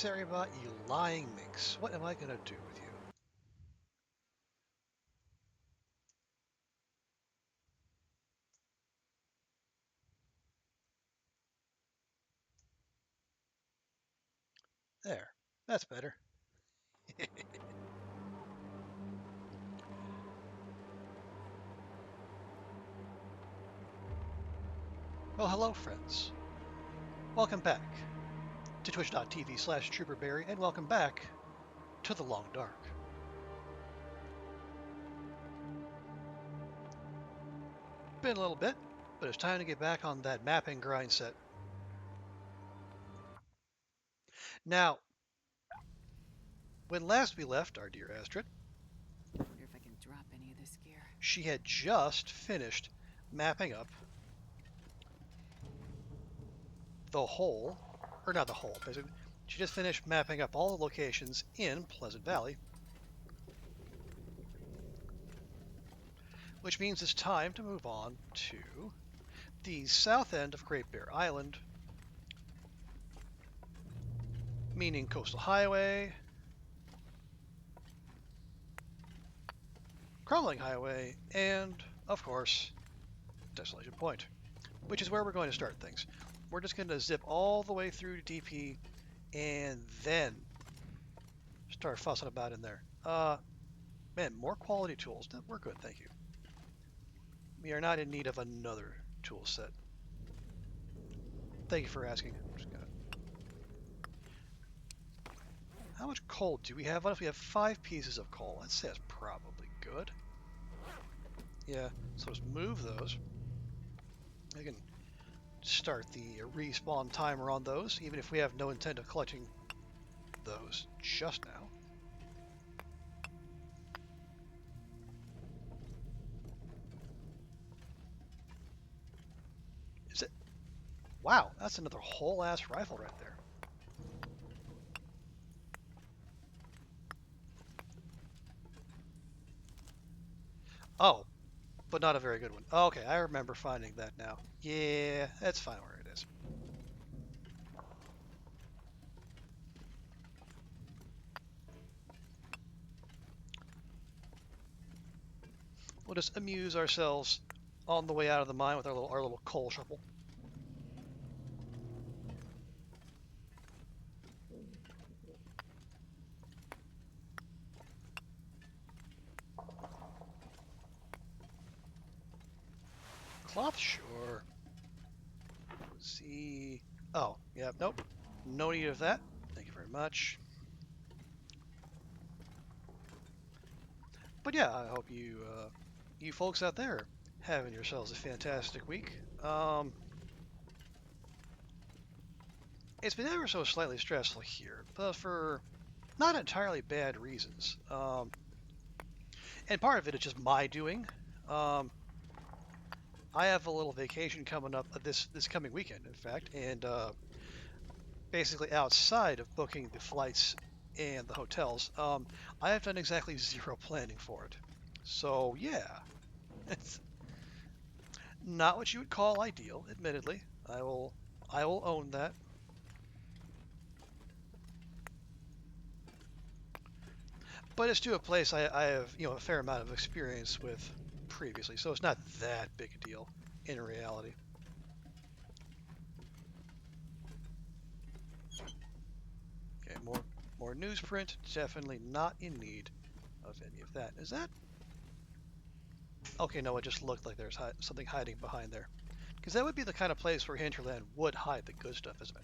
Sorry about you lying minx. What am I going to do with you? There. That's better. Well, hello, friends. Welcome back to twitch.tv/trooperberry, and welcome back to the Long Dark. Been a little bit, but it's time to get back on that mapping grind set. Now, when last we left our dear Astrid, I wonder if I can drop any of this gear. she had just finished mapping up the whole, or not the whole, basically. She just finished mapping up all the locations in Pleasant Valley, which means it's time to move on to the south end of Great Bear Island, meaning Coastal Highway, Crumbling Highway, and, of course, Desolation Point, which is where we're going to start things. We're just going to zip all the way through to DP and then start fussing about in there. Man, more quality tools. We're good, thank you. We are not in need of another tool set. Thank you for asking. How much coal do we have? What if we have 5 pieces of coal? I'd say that's probably good. Yeah, so let's move those. I can start the respawn timer on those, even if we have no intent of collecting those just now. Is it? Wow, that's another whole ass rifle right there. Oh, but not a very good one. Okay, I remember finding that now. Yeah, that's fine where it is. We'll just amuse ourselves on the way out of the mine with our little coal shovel. Cloth, sure. Let's see. Oh, yeah, nope. No need of that. Thank you very much. But yeah, I hope you folks out there, are having yourselves a fantastic week. It's been ever so slightly stressful here, but for not entirely bad reasons. And part of it is just my doing. I have a little vacation coming up this coming weekend, in fact, and basically outside of booking the flights and the hotels, I have done exactly zero planning for it. So yeah, it's not what you would call ideal, admittedly. I will own that. But it's to a place I have a fair amount of experience with previously, so it's not that big a deal in reality. Okay, more newsprint. Definitely not in need of any of that. Is that? Okay, no, it just looked like there's something hiding behind there. Because that would be the kind of place where Hinterland would hide the good stuff, isn't it?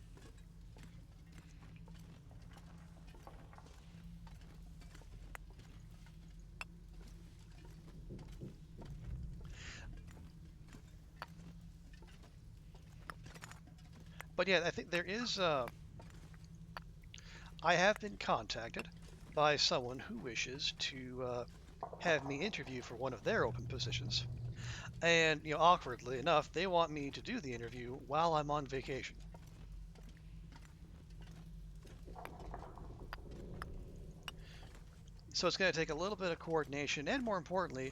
But yeah, I think there is. I have been contacted by someone who wishes to have me interview for one of their open positions. And, awkwardly enough, they want me to do the interview while I'm on vacation. So it's going to take a little bit of coordination and, more importantly,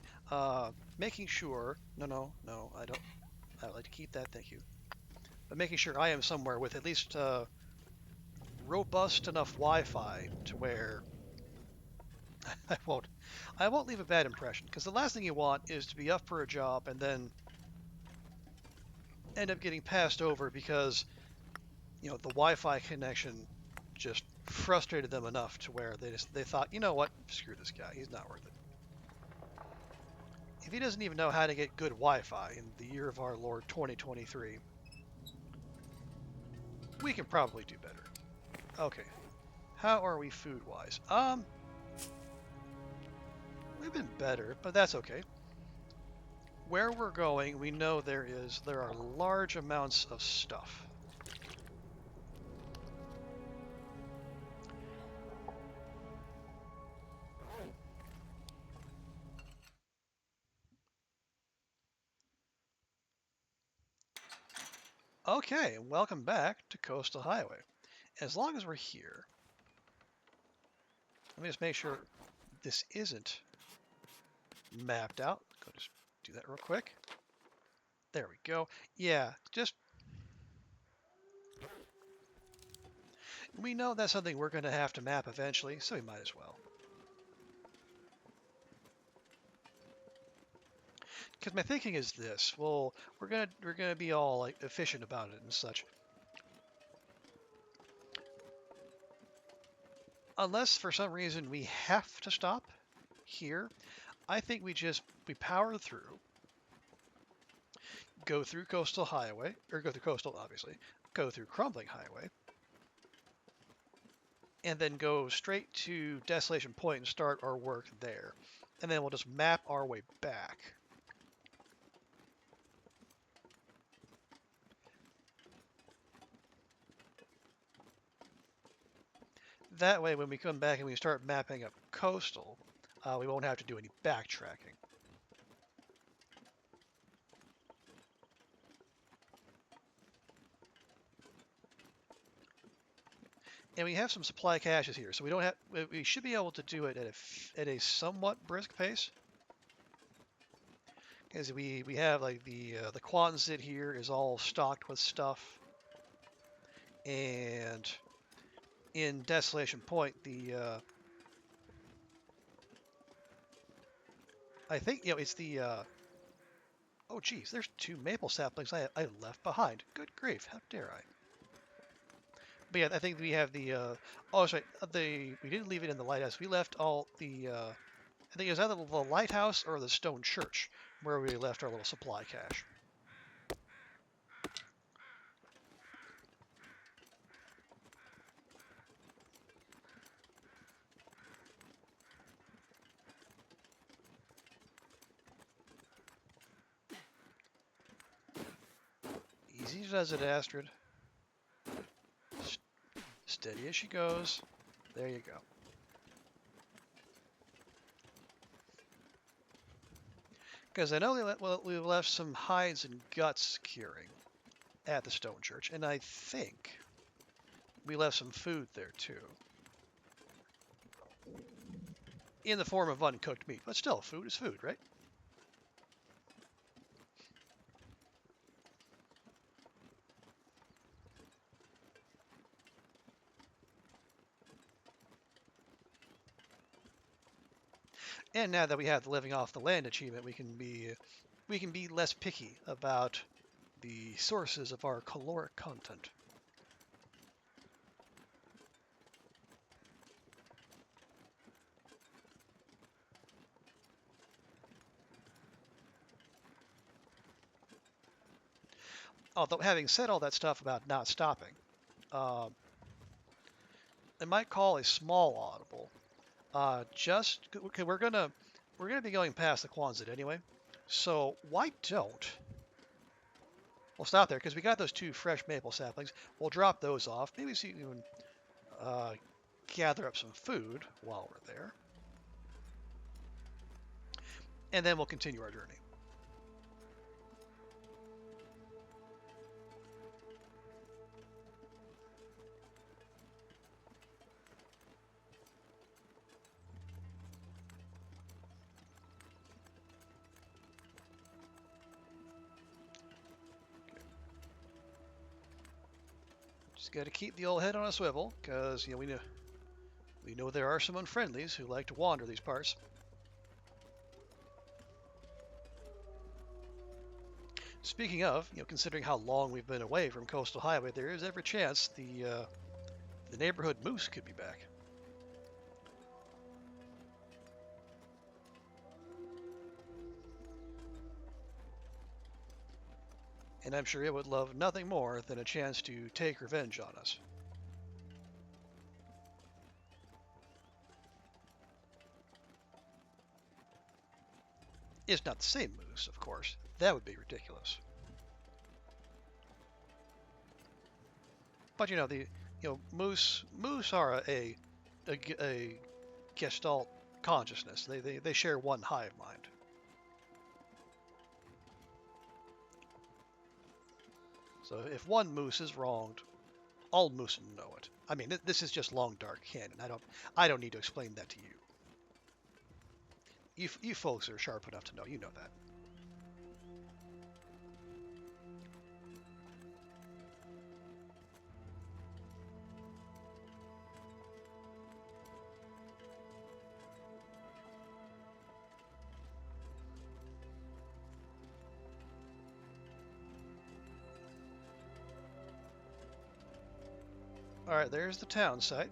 making sure. No, I don't. I would like to keep that, thank you. But making sure I am somewhere with at least robust enough Wi-Fi to where I won't I won't leave a bad impression, because the last thing you want is to be up for a job and then end up getting passed over because the Wi-Fi connection just frustrated them enough to where they thought, you know what, screw this guy, he's not worth it. If he doesn't even know how to get good Wi-Fi in the year of our Lord 2023, we can probably do better. Okay, how are we food-wise? We've been better, but that's okay. Where we're going, we know there are large amounts of stuff. Okay, welcome back to Coastal Highway. As long as we're here, let me just make sure this isn't mapped out. Go just do that real quick. There we go. Yeah, just we know that's something we're going to have to map eventually, so we might as well. Because my thinking is this: well, we're gonna be all like efficient about it and such. Unless for some reason we have to stop here, I think we power through, go through Coastal Highway, or go through Coastal, obviously, go through Crumbling Highway, and then go straight to Desolation Point and start our work there. And then we'll just map our way back. That way, when we come back and we start mapping up Coastal, we won't have to do any backtracking. And we have some supply caches here, so we should be able to do it at a somewhat brisk pace. Because we have like the Quonset here is all stocked with stuff, and in Desolation Point I think it's the oh geez, there's 2 maple saplings I left behind. Good grief, how dare I? But yeah, I think we have the oh sorry, we didn't leave it in the lighthouse. We left all the I think it was either the lighthouse or the stone church where we left our little supply cache. Easy does it, Astrid. Steady as she goes. There you go. Because I know we left some hides and guts curing at the stone church, and I think we left some food there too. In the form of uncooked meat, but still, food is food, right? And now that we have the living off the land achievement, we can be less picky about the sources of our caloric content. Although having said all that stuff about not stopping, uh, I might call a small audible. Just okay, we're gonna be going past the Quonset anyway, so why don't we'll stop there because we got those 2 fresh maple saplings. We'll drop those off. Maybe see if we can gather up some food while we're there, and then we'll continue our journey. Just got to keep the old head on a swivel, because we know there are some unfriendlies who like to wander these parts. Speaking of, considering how long we've been away from Coastal Highway, there is every chance the neighborhood moose could be back. And I'm sure it would love nothing more than a chance to take revenge on us. It's not the same moose, of course. That would be ridiculous. But moose are a gestalt consciousness. They share one hive mind. So if one moose is wronged, all moose know it. I mean, this is just long dark canon. I don't need to explain that to you. You folks are sharp enough to know. You know that. All right, there's the town site.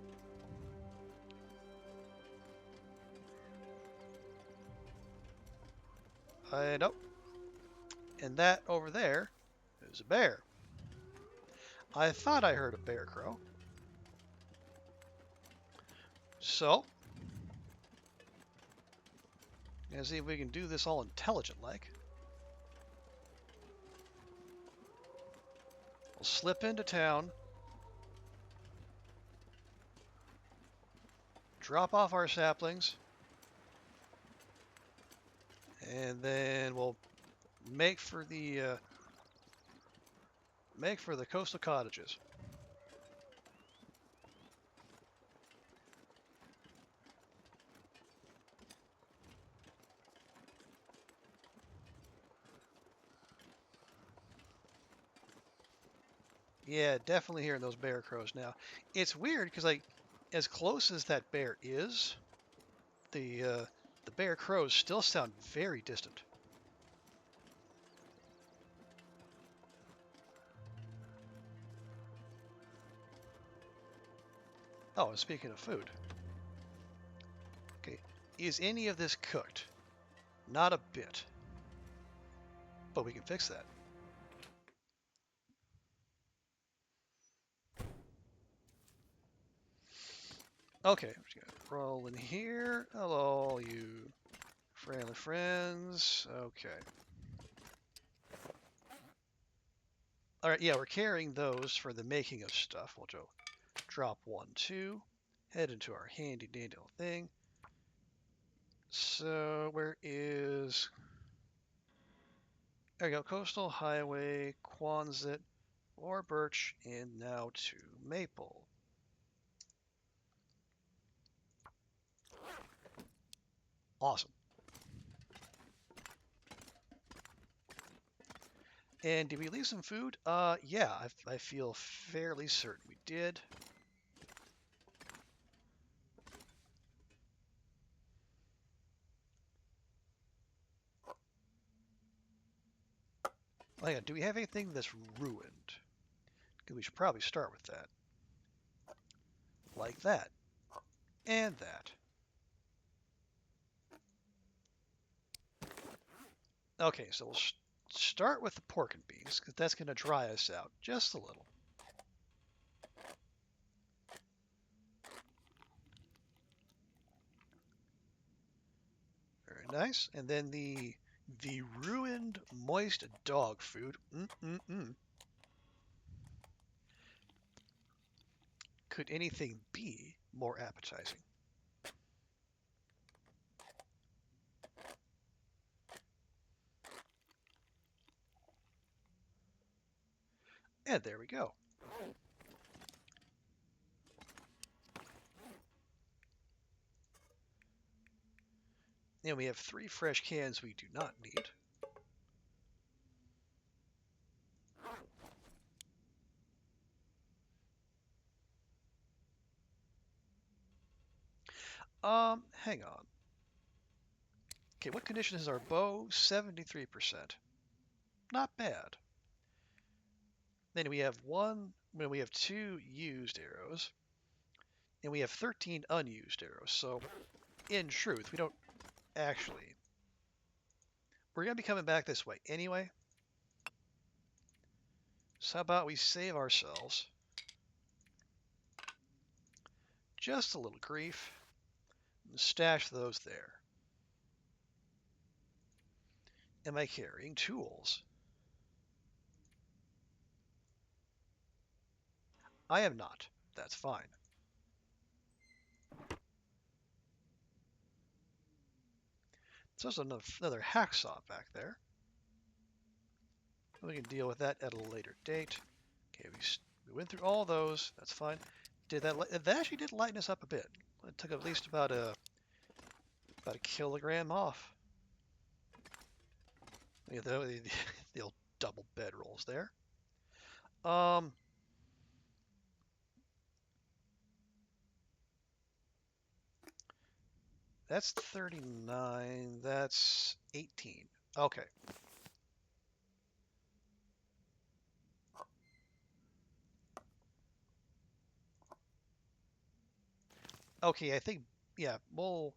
I know. And that over there is a bear. I thought I heard a bear crow. So, let's see if we can do this all intelligent-like. We'll slip into town, drop off our saplings, and then we'll make for the coastal cottages. Yeah, definitely hearing those bear crows now. It's weird because like as close as that bear is, the bear crows still sound very distant. Oh, and speaking of food, okay, is any of this cooked? Not a bit, but we can fix that. Okay, we're just gonna roll in here. Hello, you friendly friends. Okay. All right, yeah, we're carrying those for the making of stuff. We'll drop 1, 2, head into our handy dandy little thing. So where is? There we go. Coastal Highway, Quonset, or Birch, and now to Maple. Awesome. And did we leave some food? Yeah, I feel fairly certain we did. Oh yeah, do we have anything that's ruined? Because we should probably start with that. Like that. And that. Okay, so we'll start with the pork and beans, because that's going to dry us out just a little. Very nice. And then the ruined moist dog food. Could anything be more appetizing? And there we go. And we have 3 fresh cans we do not need. Hang on. Okay, what condition is our bow? 73%. Not bad. Then we have two used arrows, and we have 13 unused arrows. So, in truth, we don't actually. We're gonna be coming back this way anyway. So how about we save ourselves just a little grief and stash those there. Am I carrying tools? I am not. That's fine. So there's another hacksaw back there. We can deal with that at a later date. Okay, we went through all those. That's fine. That actually did lighten us up a bit. It took at least about a kilogram off. Yeah, the old double bedrolls there. That's 39. That's 18. Okay. Okay, I think, yeah, we'll.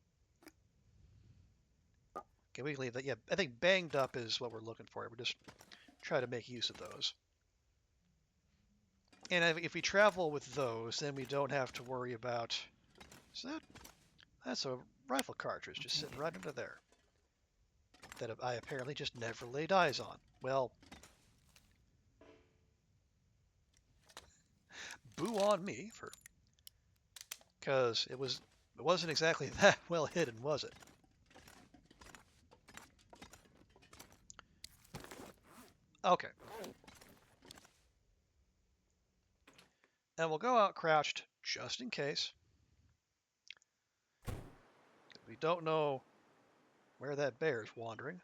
Okay, we can leave that. Yeah, I think banged up is what we're looking for. We're just try to make use of those. And if we travel with those, then we don't have to worry about. That's a rifle cartridge just sitting right under there that I apparently just never laid eyes on. Well, boo on me for because it wasn't exactly that well hidden, was it? Okay. And we'll go out crouched just in case. We don't know where that bear's wandering.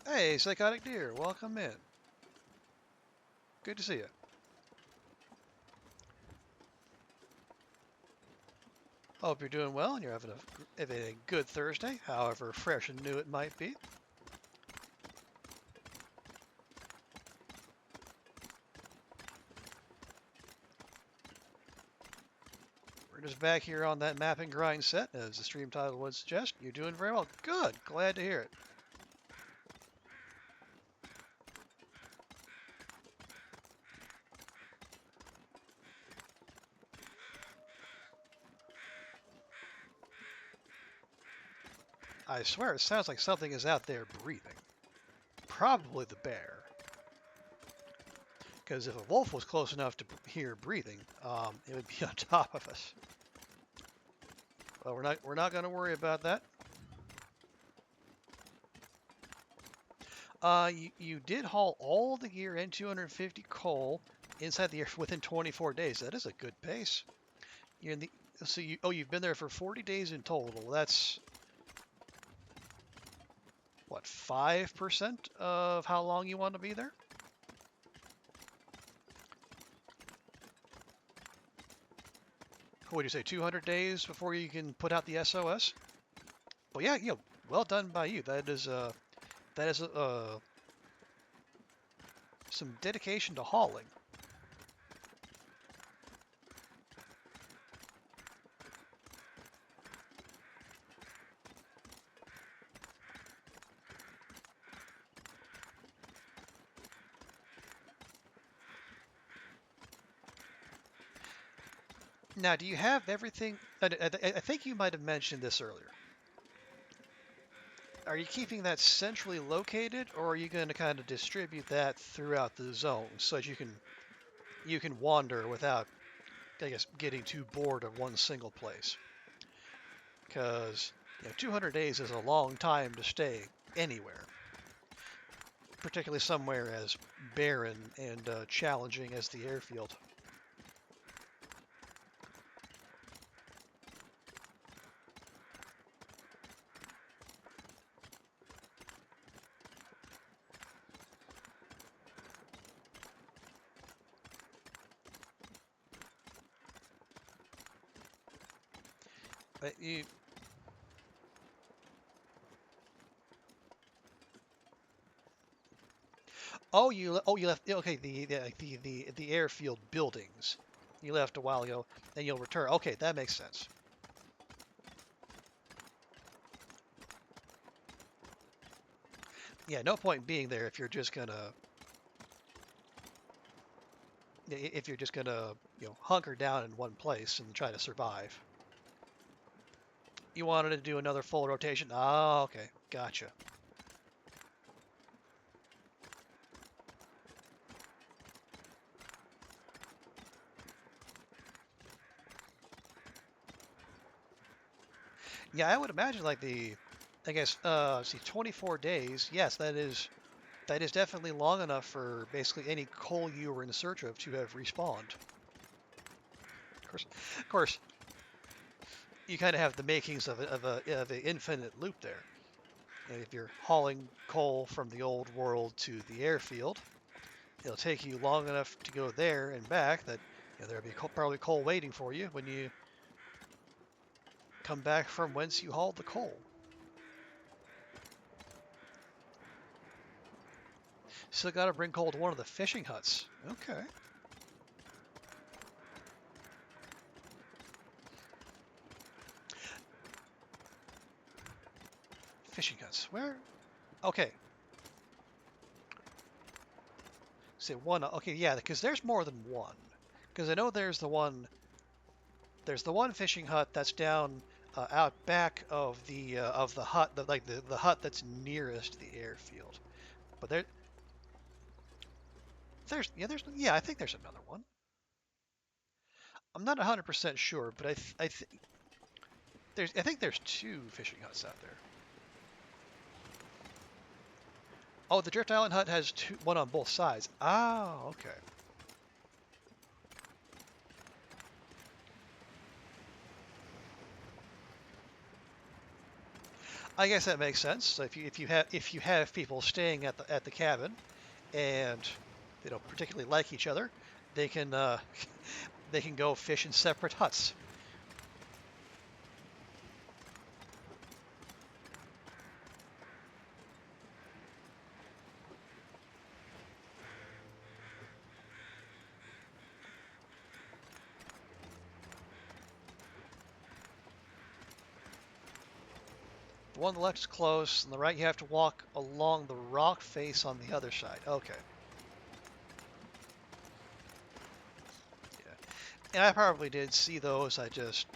Hey, Psychotic Deer, welcome in. Good to see you. Hope you're doing well and you're having a good Thursday, however fresh and new it might be. We're just back here on that map and grind set, as the stream title would suggest. You're doing very well. Good. Glad to hear it. I swear it sounds like something is out there breathing. Probably the bear. Because if a wolf was close enough to hear breathing, it would be on top of us. Well, we're not going to worry about that. You did haul all the gear and 250 coal inside the air within 24 days. That is a good pace. You're in the you've been there for 40 days in total. That's what, 5% of how long you want to be there? What would you say, 200 days before you can put out the SOS? Well, yeah, well done by you. That is some dedication to hauling. Now, do you have everything? I think you might have mentioned this earlier. Are you keeping that centrally located, or are you going to kind of distribute that throughout the zone so that you can wander without, I guess, getting too bored of one single place? Because 200 days is a long time to stay anywhere, particularly somewhere as barren and challenging as the airfield. You, you left. Okay, the airfield buildings. You left a while ago, and you'll return. Okay, that makes sense. Yeah, no point being there if you're just gonna hunker down in one place and try to survive. You wanted to do another full rotation. Ah, okay, gotcha. Yeah, I would imagine like I guess, see, 24 days. Yes, that is definitely long enough for basically any coal you were in search of to have respawned. Of course, you kind of have the makings of a infinite loop there. If you're hauling coal from the old world to the airfield, it'll take you long enough to go there and back that there'll be probably coal waiting for you when you come back from whence you hauled the coal. Still got to bring coal to one of the fishing huts. Okay. Fishing huts. Where? Okay. Say one. Okay, yeah, because there's more than one. Because I know there's the one fishing hut that's down out back of the hut, the hut that's nearest the airfield. But I think there's another one. I'm not 100% sure, but I think there's two fishing huts out there. Oh, the Drift Island hut has one on both sides. Ah, okay. I guess that makes sense. So if you have people staying at the cabin and they don't particularly like each other, they can they can go fish in separate huts. The one on the left is close, and the right you have to walk along the rock face on the other side. Okay. Yeah. And I probably did see those. I just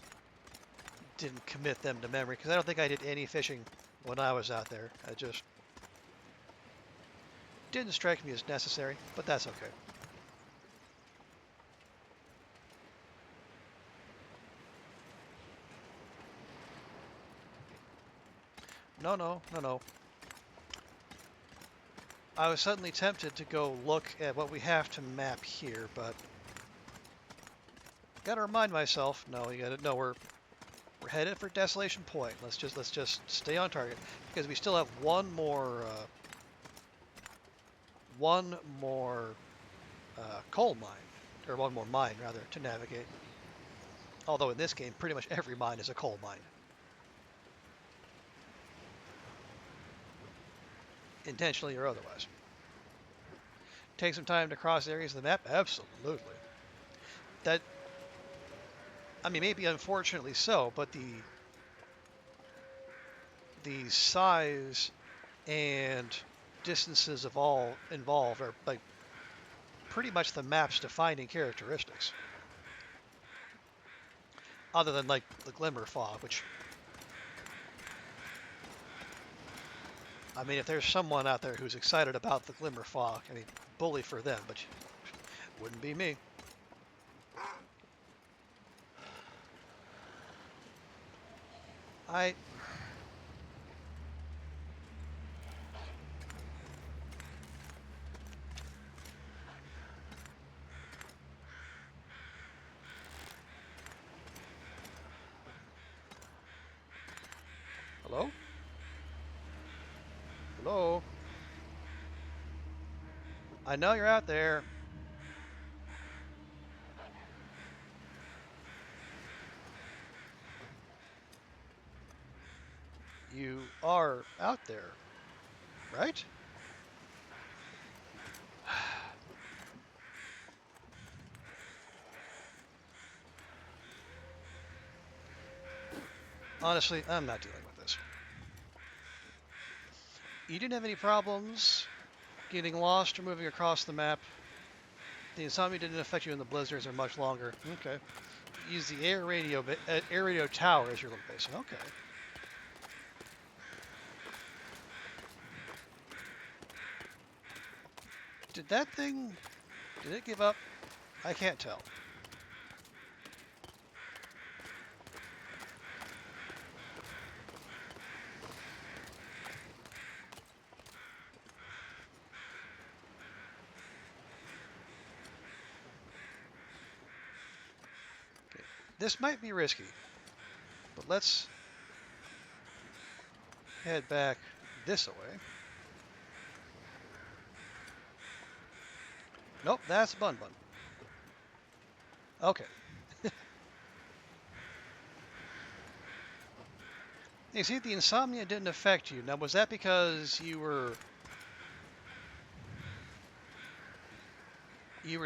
didn't commit them to memory because I don't think I did any fishing when I was out there. I just didn't strike me as necessary, but that's okay. No, no, no, no. I was suddenly tempted to go look at what we have to map here, but gotta remind myself. No, you gotta. No, we're headed for Desolation Point. Let's just stay on target because we still have one more coal mine, or one more mine rather, to navigate. Although in this game, pretty much every mine is a coal mine, intentionally or otherwise. Take some time to cross areas of the map? Absolutely. That, I mean, maybe unfortunately so, but the size and distances of all involved are like pretty much the map's defining characteristics. Other than like the glimmer fog, which, I mean, if there's someone out there who's excited about the glimmer fog, I mean, bully for them, but wouldn't be me. I Hello? Hello? I know you're out there. You are out there, right? Honestly, I'm not dealing with this. You didn't have any problems getting lost or moving across the map. The insomnia didn't affect you, and the blizzards are much longer. Okay. Use the air radio tower as your location. Okay. Did that thing? Did it give up? I can't tell. Okay. This might be risky, but let's head back this way. Nope, that's Bun Bun. Okay. You see, the insomnia didn't affect you. Now, was that because you were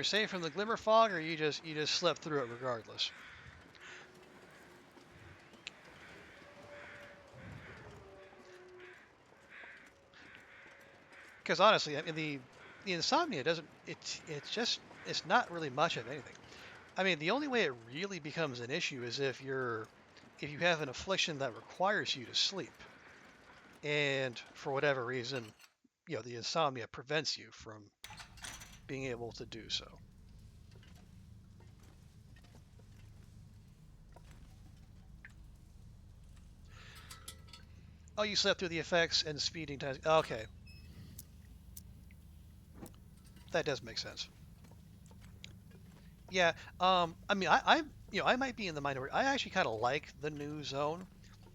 safe from the glimmer fog, or you just slept through it regardless? Because honestly, I mean, the insomnia doesn't. It's not really much of anything. I mean, the only way it really becomes an issue is if you have an affliction that requires you to sleep, and for whatever reason, the insomnia prevents you from being able to do so. Oh, you slept through the effects and speeding times. Okay, that does make sense. Yeah. I mean, I might be in the minority. I actually kind of like the new zone.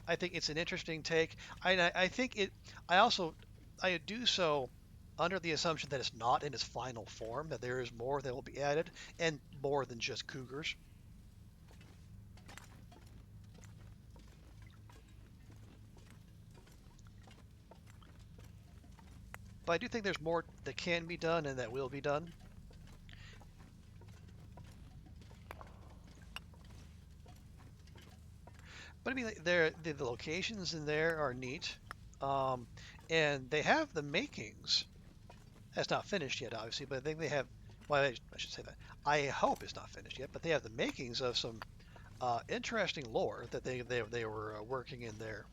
I think it's an interesting take. I think it. I do so under the assumption that it's not in its final form. That there is more that will be added, and more than just cougars. But I do think there's more that can be done and that will be done. But I mean, the locations in there are neat, um, and they have the makings. That's not finished yet, obviously, but I think they have. Well, I should say that. I hope it's not finished yet, but they have the makings of some interesting lore that they were working in there.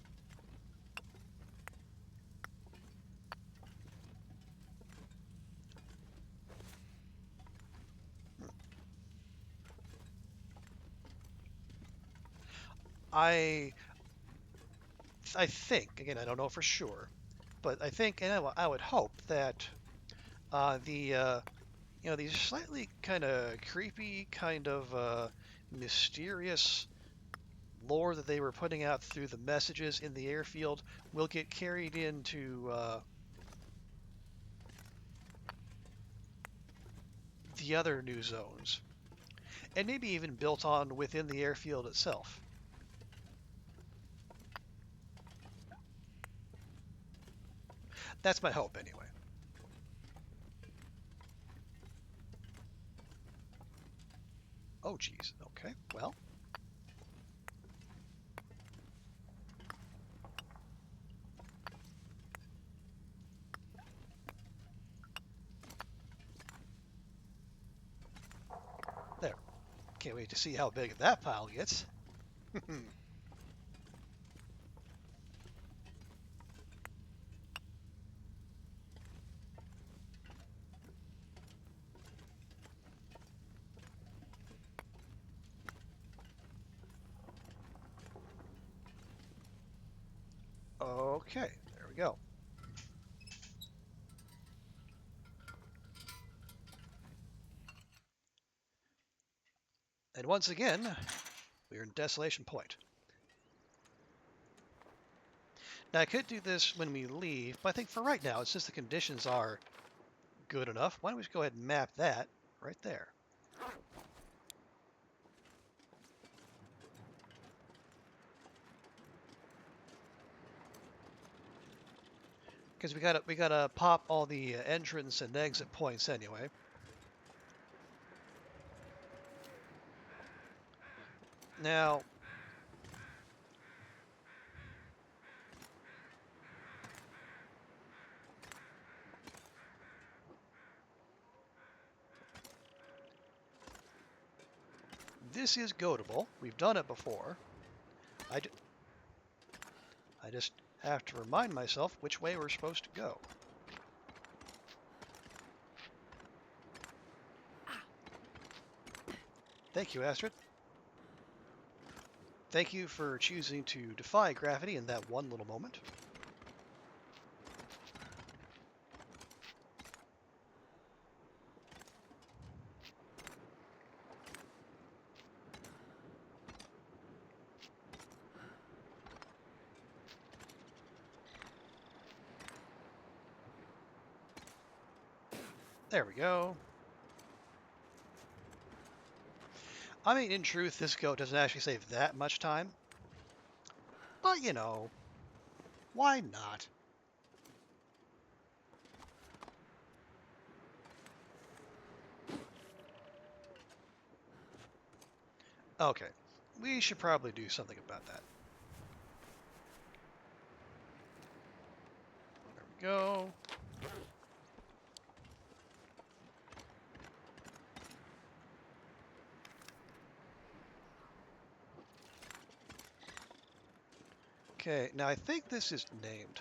I I think again, I don't know for sure, but I think, and I would hope that the these slightly kind of creepy, kind of mysterious lore that they were putting out through the messages in the airfield will get carried into the other new zones, and maybe even built on within the airfield itself. That's my hope, anyway. Oh, geez. Okay. Well, there. Can't wait to see how big that pile gets. Okay, there we go. And once again, we're in Desolation Point. Now, I could do this when we leave, but I think for right now, since the conditions are good enough, why don't we just go ahead and map that right there. Because we gotta pop all the entrance and exit points anyway. Now, this is goatable. We've done it before. I, d- I just have to remind myself which way we're supposed to go. Thank you, Astrid. Thank you for choosing to defy gravity in that one little moment. There we go. I mean, in truth, this goat doesn't actually save that much time. But, you know, why not? Okay, we should probably do something about that. There we go. Okay, now I think this is named.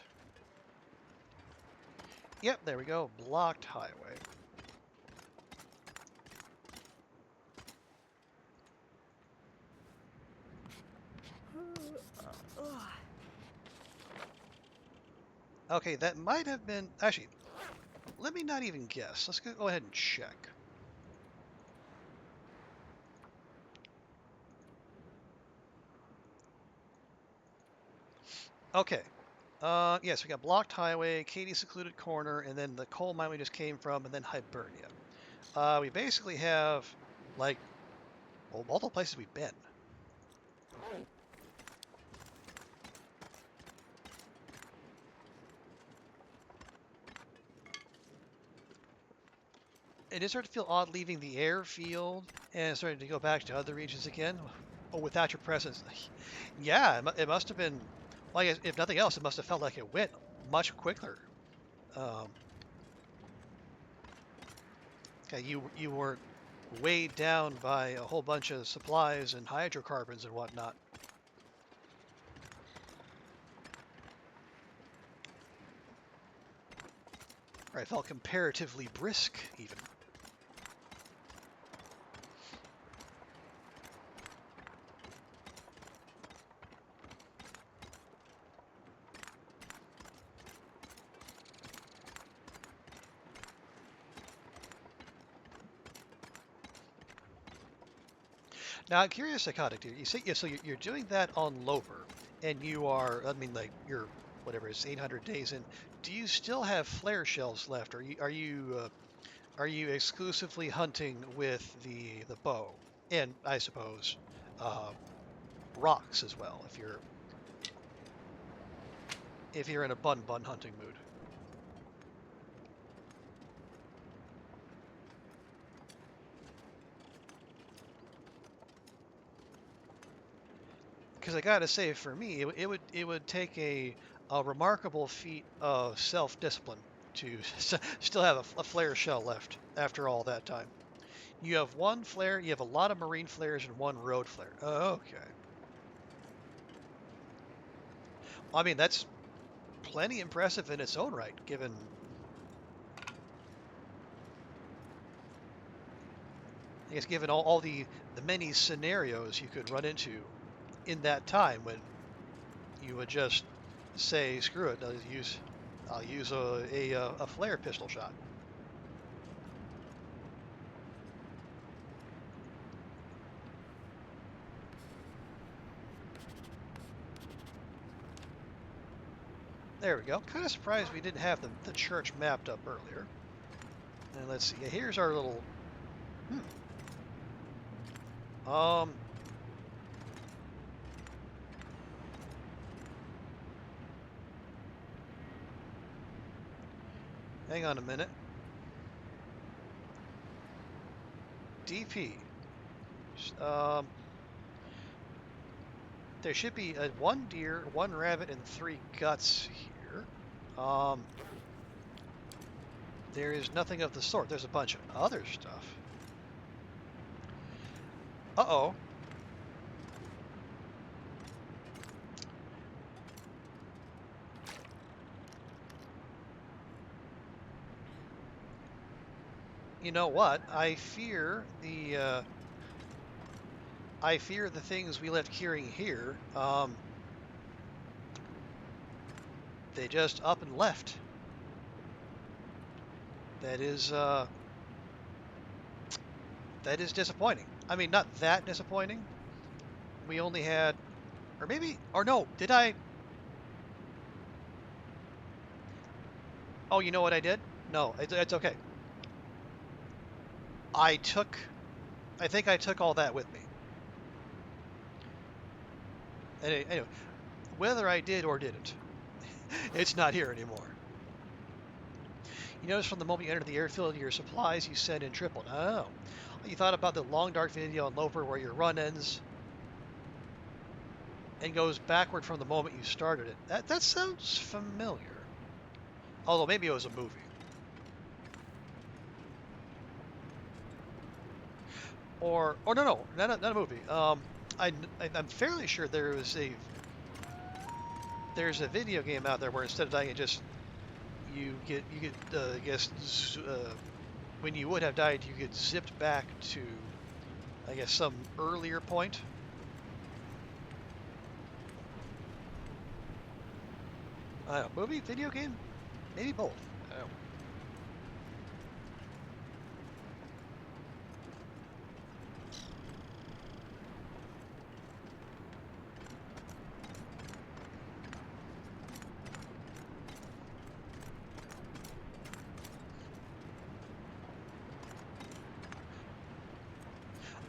Yep, there we go. Blocked highway. Okay, that might have been... Actually, let me not even guess. Let's go ahead and check. Okay. Yes, we got blocked highway, Katy secluded corner, and then the coal mine we just came from, and then Hibernia. We basically have, like, well, multiple places we've been. It is starting to feel odd leaving the airfield and starting to go back to other regions again. Oh, without your presence. Yeah, it must have been, well, I guess if nothing else, it must have felt like it went much quicker. Um, okay, you weren't weighed down by a whole bunch of supplies and hydrocarbons and whatnot. I felt comparatively brisk, even. Now, I'm curious, Psychotic dude. You say, yeah, so you're doing that on Loper, and you are, I mean, like, you're, whatever, it's 800 days in. Do you still have flare shells left? Are you exclusively hunting with the bow? And I suppose, uh, rocks as well, if you're in a bun hunting mood. Because I gotta say, for me, it would take a remarkable feat of self-discipline to still have a flare shell left after all that time. You have one flare, you have a lot of marine flares and one road flare. Okay. I mean, that's plenty impressive in its own right, given, I guess, given all the many scenarios you could run into in that time when you would just say, screw it, I'll use a flare pistol shot. There we go. Kind of surprised we didn't have the church mapped up earlier. And let's see. Here's our little. Um. Hang on a minute. DP. Um, there should be one deer, one rabbit, and 3 guts here. There is nothing of the sort. There's a bunch of other stuff. Uh-oh. You know what? I fear the things we left curing here. They just up and left. That is disappointing. I mean, not that disappointing. We only had, or maybe, or no, did I? Oh, you know what I did? No, it's okay. I think I took all that with me. Anyway, whether I did or didn't, it's not here anymore. You notice from the moment you enter the airfield, your supplies you send in triple. Oh, you thought about the long dark video on Loper where your run ends and goes backward from the moment you started it. That sounds familiar. Although maybe it was a movie. Or no, not a movie. I'm fairly sure there's a video game out there where instead of dying, you get I guess when you would have died, you get zipped back to I guess some earlier point. I don't know, movie, video game, maybe both. I don't know.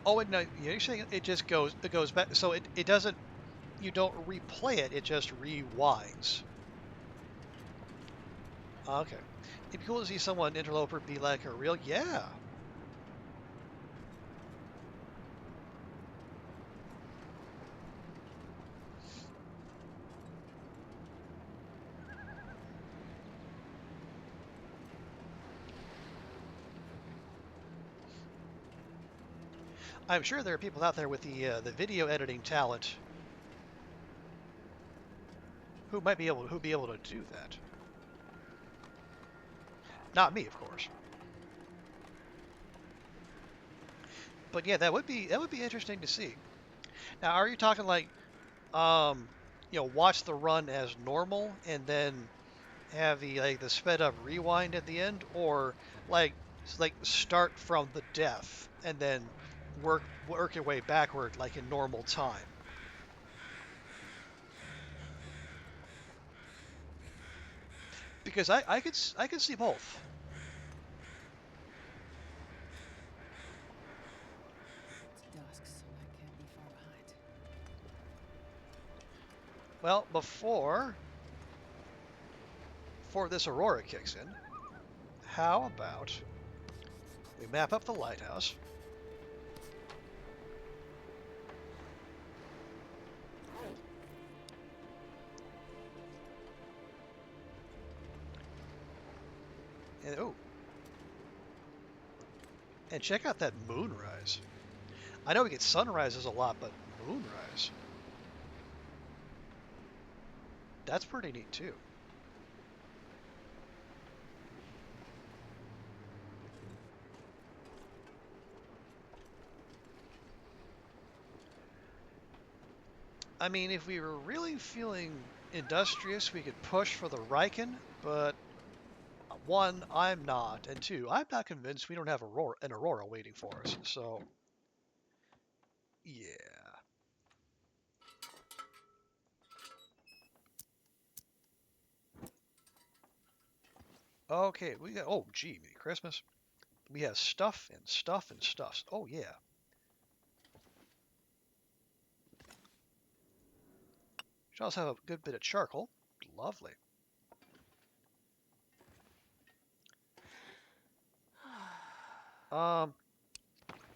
Oh, and no, you're saying it goes back. So it doesn't. You don't replay it. It just rewinds. Okay. It'd be cool to see someone interloper be like a real. Yeah. I'm sure there are people out there with the video editing talent who might be able to do that. Not me, of course. But yeah, that would be interesting to see. Now, are you talking like watch the run as normal and then have the sped up rewind at the end, or like start from the death and then work your way backward like in normal time? Because I could see both. It's dusk, so I can't be far behind. Well, before this aurora kicks in, how about we map up the lighthouse? And and check out that moonrise. I know we get sunrises a lot, but moonrise, that's pretty neat too. I mean, if we were really feeling industrious, we could push for the Riken, but one, I'm not, and two, I'm not convinced we don't have an Aurora waiting for us. So, yeah. Okay, we got, oh, gee, Merry Christmas. We have stuff and stuff and stuffs. Oh, yeah. Should also have a good bit of charcoal. Lovely. Um,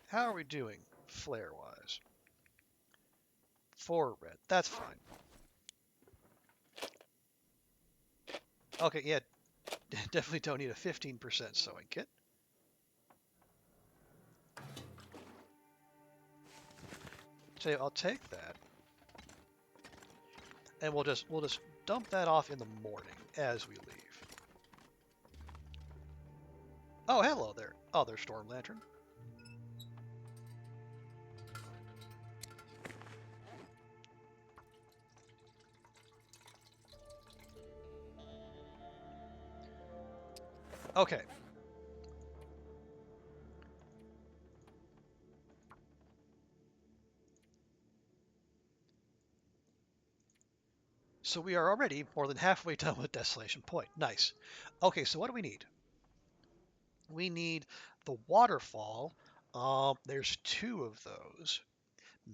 how are we doing flare-wise? 4 red. That's fine. Okay, yeah, definitely don't need a 15% sewing kit. So I'll take that, and we'll just dump that off in the morning as we leave. Oh, hello there. Other storm lantern. Okay. So we are already more than halfway done with Desolation Point. Nice. Okay, so what do we need? We need the waterfall. There's 2 of those.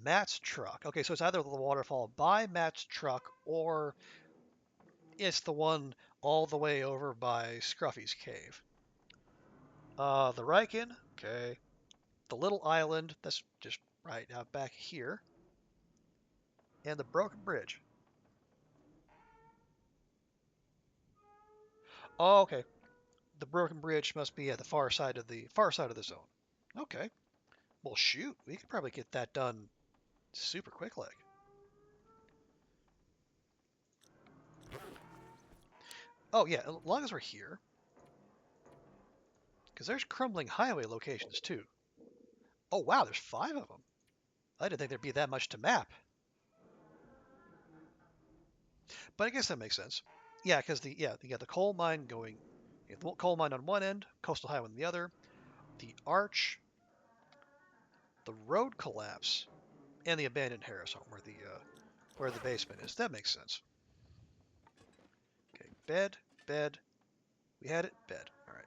Matt's truck. Okay, so it's either the waterfall by Matt's truck or it's the one all the way over by Scruffy's cave. The Riken. Okay. The little island. That's just right out back here. And the broken bridge. Oh, okay. The broken bridge must be at the far side of the zone. Okay. Well, shoot, we could probably get that done super quick, like. Oh yeah, as long as we're here, because there's crumbling highway locations too. Oh wow, there's 5 of them. I didn't think there'd be that much to map, but I guess that makes sense. Yeah, because you got the coal mine going, you got the coal mine on one end, coastal highway on the other, the arch, the road collapse, and the abandoned Harris home where the basement is. That makes sense. Okay, bed, bed. We had it, bed. All right.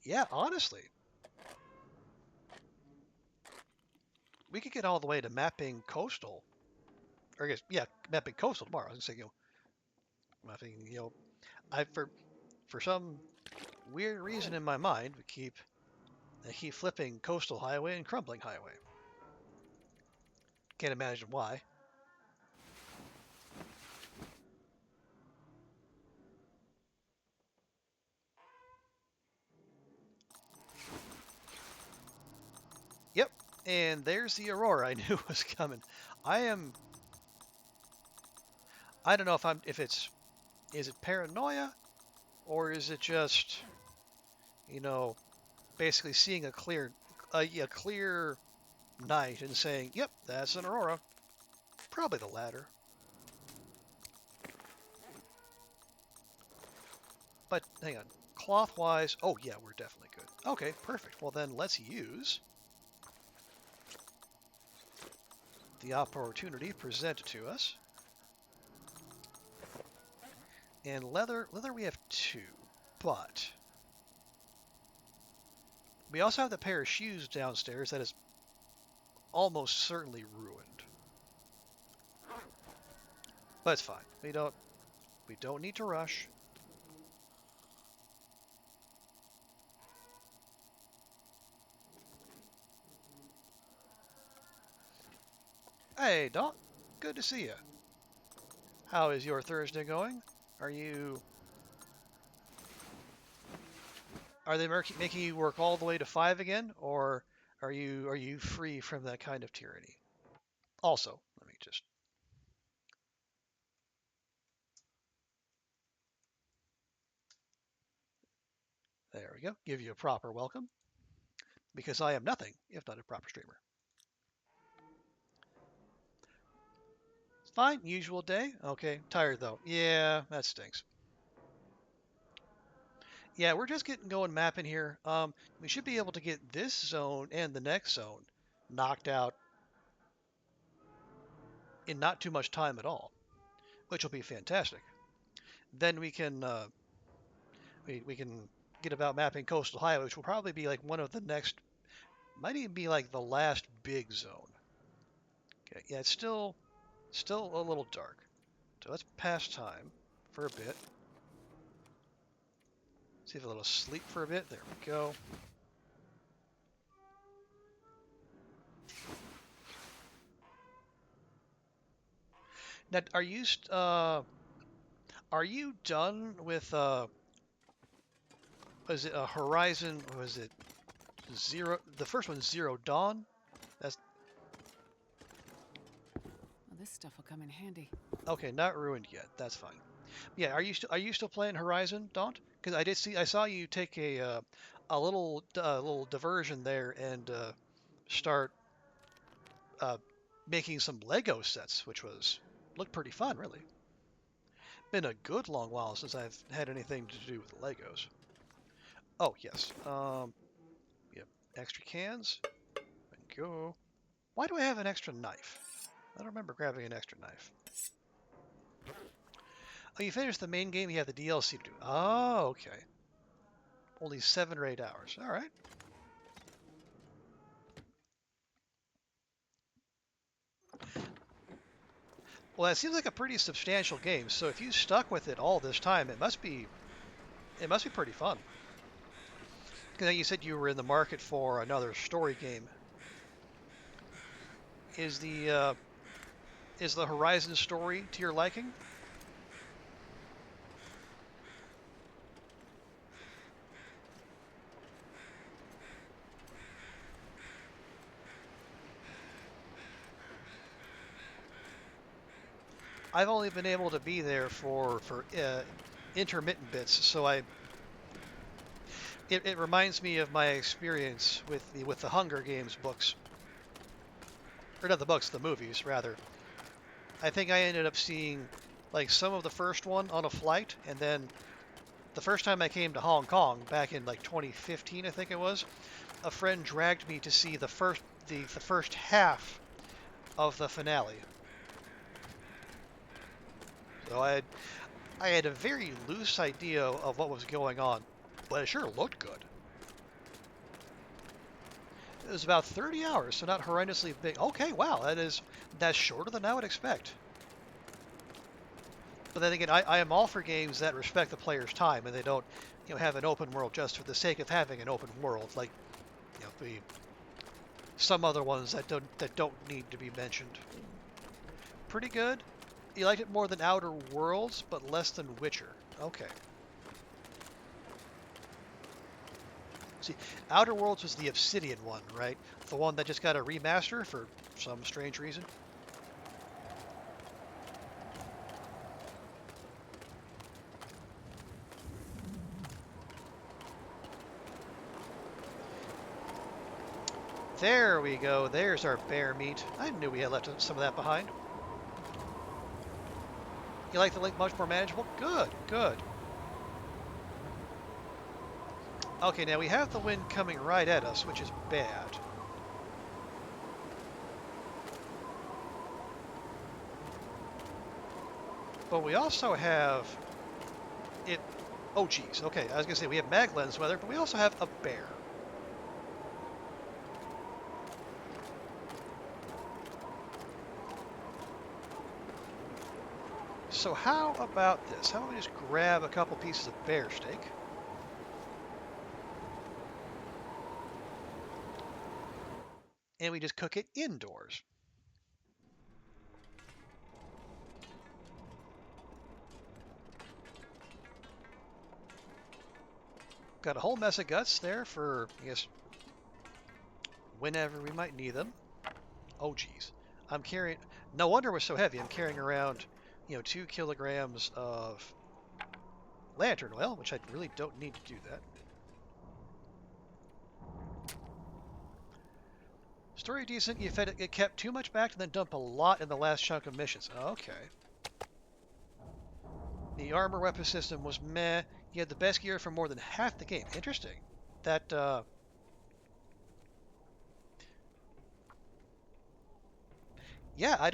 Yeah, honestly, we could get all the way to mapping coastal, or I guess yeah, mapping coastal tomorrow. I was gonna say mapping I for some weird reason in my mind I keep flipping coastal highway and crumbling highway. Can't imagine why. Yep, and there's the aurora I knew was coming. I am. I don't know if it's is it paranoia or is it just you know basically seeing a clear night and saying, "Yep, that's an aurora." Probably the latter. But hang on, cloth-wise, oh yeah, we're definitely good. Okay, perfect. Well then, let's use the opportunity presented to us. And leather we have 2, but we also have the pair of shoes downstairs that is almost certainly ruined. But it's fine. We don't need to rush. Hey, Doc. Good to see you. How is your Thursday going? Are you are they making you work all the way to 5 again, or are you free from that kind of tyranny? Also, let me just there we go. Give you a proper welcome because I am nothing if not a proper streamer. It's fine. Usual day. Okay. Tired though. Yeah, that stinks. Yeah, we're just getting going mapping here. We should be able to get this zone and the next zone knocked out in not too much time at all, which will be fantastic. Then we can get about mapping coastal highway, which will probably be like one of the next, might even be like the last big zone. Okay, yeah, it's still a little dark. So let's pass time for a bit. See if a little sleep for a bit. There we go. Now, are you done with was it Horizon? Was it Zero? The first one's Zero Dawn. That's Well, this stuff will come in handy. okay. Not ruined yet. That's fine. Yeah. Are you still playing Horizon Dawn? Because I saw you take a little diversion there and start uh, making some Lego sets, which looked pretty fun, really. Been a good long while since I've had anything to do with Legos. Oh yes. Yep. Extra cans. And go. Why do I have an extra knife? I don't remember grabbing an extra knife. Oh, you finished the main game. You have the DLC to do. Oh, okay. Only 7 or 8 hours. All right. Well, that seems like a pretty substantial game. So if you stuck with it all this time, it must be pretty fun. Because you said you were in the market for another story game. Is the Horizon story to your liking? I've only been able to be there for intermittent bits, so it reminds me of my experience with the Hunger Games books, or not the books, the movies rather. I think I ended up seeing like some of the first one on a flight, and then the first time I came to Hong Kong back in like 2015, I think it was, a friend dragged me to see the first half of the finale. So I had a very loose idea of what was going on, but it sure looked good. It was about 30 hours, so not horrendously big. Okay, wow, that's shorter than I would expect. But then again, I am all for games that respect the player's time and they don't, have an open world just for the sake of having an open world, like some other ones that don't need to be mentioned. Pretty good. You liked it more than Outer Worlds, but less than Witcher. Okay. See, Outer Worlds was the Obsidian one, right? The one that just got a remaster for some strange reason. There we go. There's our bear meat. I knew we had left some of that behind. You like the link much more manageable? Good, good. Okay, now we have the wind coming right at us, which is bad. But we also have it. Oh, geez. Okay, I was gonna say we have mag lens weather, but we also have a bear. So how about this? How about we just grab a couple pieces of bear steak? And we just cook it indoors. Got a whole mess of guts there for, I guess, whenever we might need them. Oh, geez. I'm carrying, no wonder we're so heavy. I'm carrying around, 2 kilograms of lantern oil, which I really don't need to do that. Story decent. You fed it kept too much back and then dump a lot in the last chunk of missions. Okay. The armor weapon system was meh. You had the best gear for more than half the game. Interesting. That, yeah, I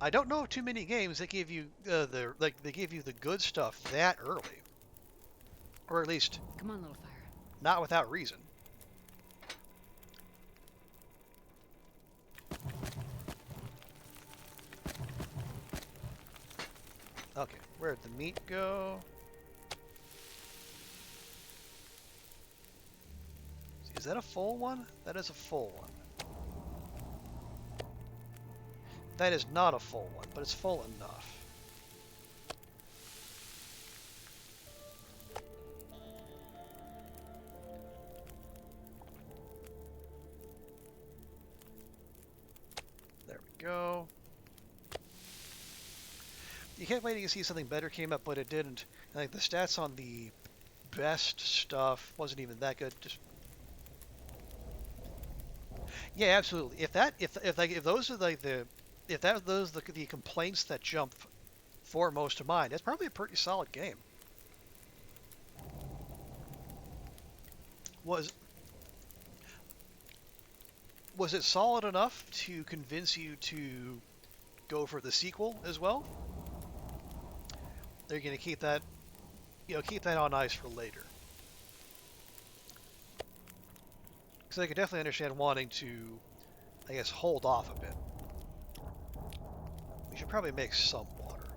don't know of too many games that give you they give you the good stuff that early. Or at least Come on, little fire. not without reason. Okay, where'd the meat go? Is that a full one? That is a full one. That is not a full one, but it's full enough. There we go. You can't wait to see something better came up, but it didn't. Like the stats on the best stuff wasn't even that good. Just yeah, absolutely. If those are like the complaints that jump foremost to mind, that's probably a pretty solid game. Was was it solid enough to convince you to go for the sequel as well? They're going to keep that, keep that on ice for later. Because I could definitely understand wanting to, I guess, hold off a bit. We should probably make some water.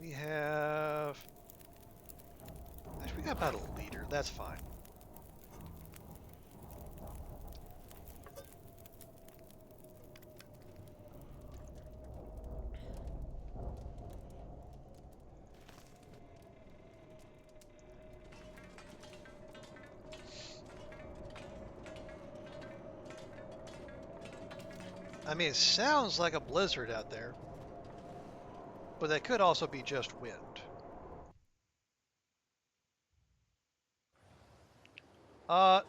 We have... Actually, we got about a liter. That's fine. I mean, it sounds like a blizzard out there, but that could also be just wind.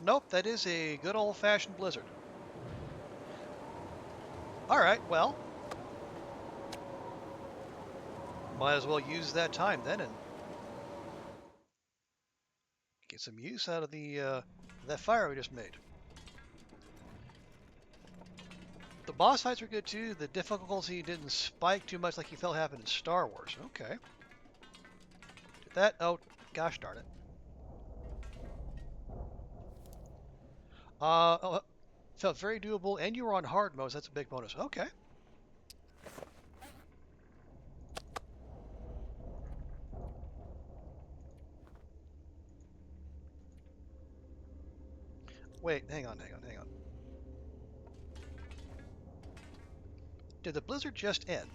Nope, that is a good old-fashioned blizzard. Alright, well, might as well use that time then and get some use out of that fire we just made. The boss fights were good too. The difficulty didn't spike too much like you felt happened in Star Wars. Okay. Did that? Oh, gosh darn it. Felt very doable, and you were on hard mode. So that's a big bonus. Okay. Wait, hang on. Did the blizzard just end?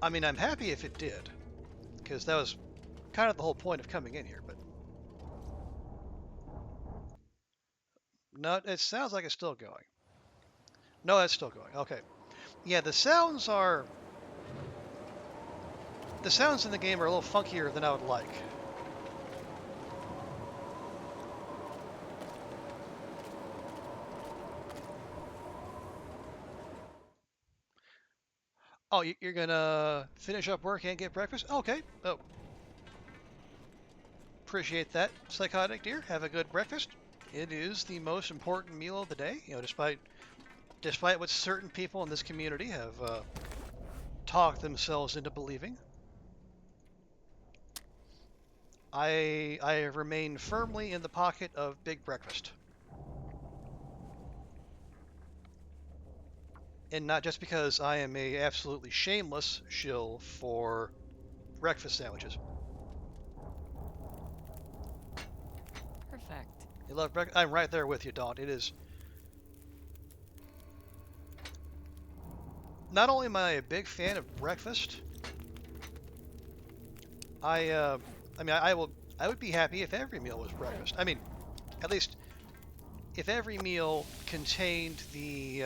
I mean, I'm happy if it did, because that was kind of the whole point of coming in here, but... No, it sounds like it's still going. No, it's still going. Okay. Yeah, the sounds in the game are a little funkier than I would like. Oh, you're gonna finish up work and get breakfast? Okay. Oh. Appreciate that, Psychotic Dear. Have a good breakfast. It is the most important meal of the day, despite what certain people in this community have talked themselves into believing. I remain firmly in the pocket of big breakfast. And not just because I am a absolutely shameless shill for breakfast sandwiches. Perfect. You love breakfast? I'm right there with you, Dawn. It is. Not only am I a big fan of breakfast, I would be happy if every meal was breakfast. I mean, at least if every meal contained the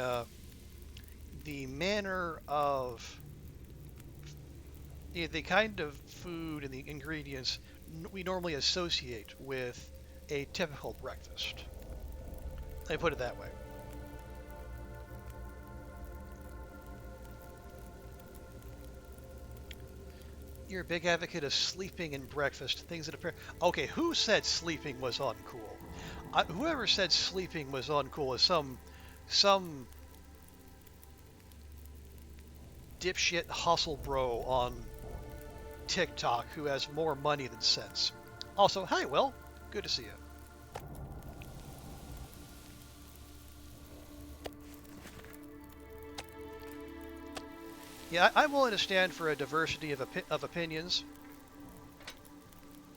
manner of the kind of food and the ingredients we normally associate with a typical breakfast. Let me put it that way. You're a big advocate of sleeping and breakfast, things that appear. Okay, who said sleeping was uncool? Whoever said sleeping was uncool is some dipshit hustle bro on TikTok who has more money than sense. Also, hi, Will. Good to see you. Yeah, I'm willing to stand for a diversity of opinions,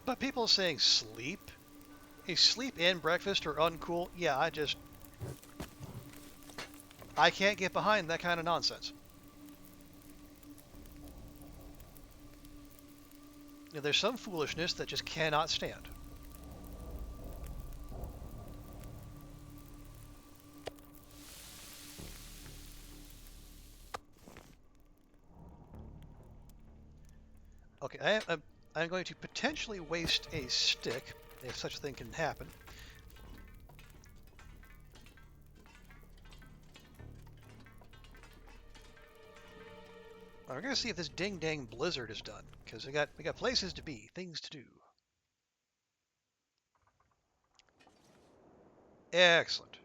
but people saying sleep, hey, sleep and breakfast are uncool. Yeah, I can't get behind that kind of nonsense. You know, there's some foolishness that just cannot stand. Okay, I'm going to potentially waste a stick, if such a thing can happen. We're going to see if this ding-dang blizzard is done, because we got places to be, things to do. Excellent.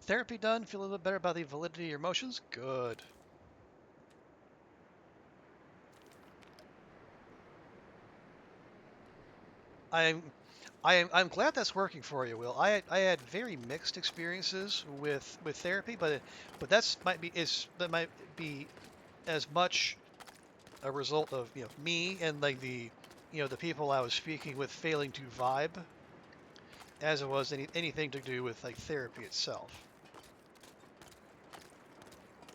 Therapy done. Feel a little bit better about the validity of your emotions. Good. I'm I'm glad that's working for you, Will. I had very mixed experiences with therapy, but that might be as much a result of me and like the people I was speaking with failing to vibe as it was anything to do with like therapy itself.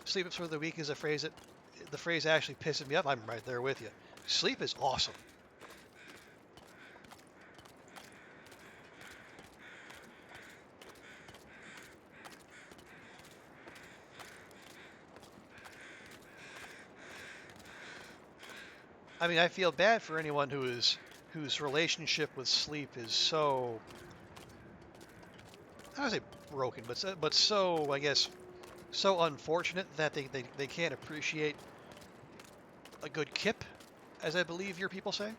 Sleep for the weak is a phrase that the phrase actually pisses me off. I'm right there with you. Sleep is awesome. I mean, I feel bad for anyone whose relationship with sleep is so, I don't say broken, but so, I guess, so unfortunate that they can't appreciate a good kip, as I believe your people say.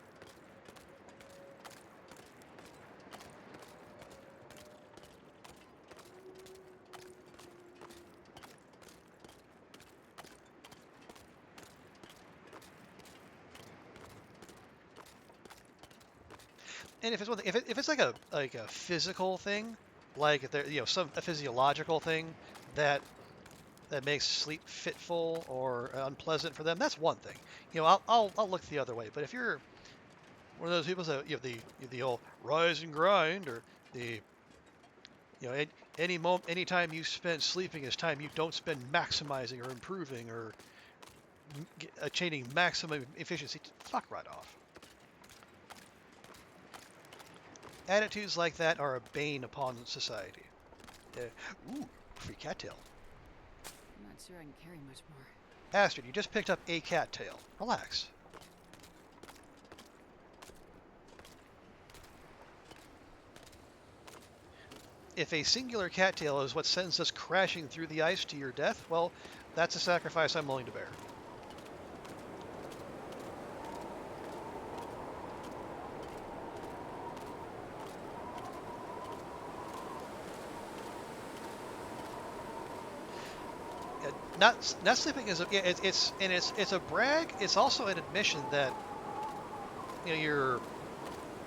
And if it's if it's like a physical thing, like if there some a physiological thing that makes sleep fitful or unpleasant for them, that's one thing. I'll look the other way. But if you're one of those people that the old rise and grind, or the any time you spend sleeping is time you don't spend maximizing or improving or attaining maximum efficiency, fuck right off. Attitudes like that are a bane upon society. Ooh, free cattail. I'm not sure I can carry much more. Astrid, you just picked up a cattail. Relax. If a singular cattail is what sends us crashing through the ice to your death, well, that's a sacrifice I'm willing to bear. Not sleeping is it's a brag. It's also an admission that your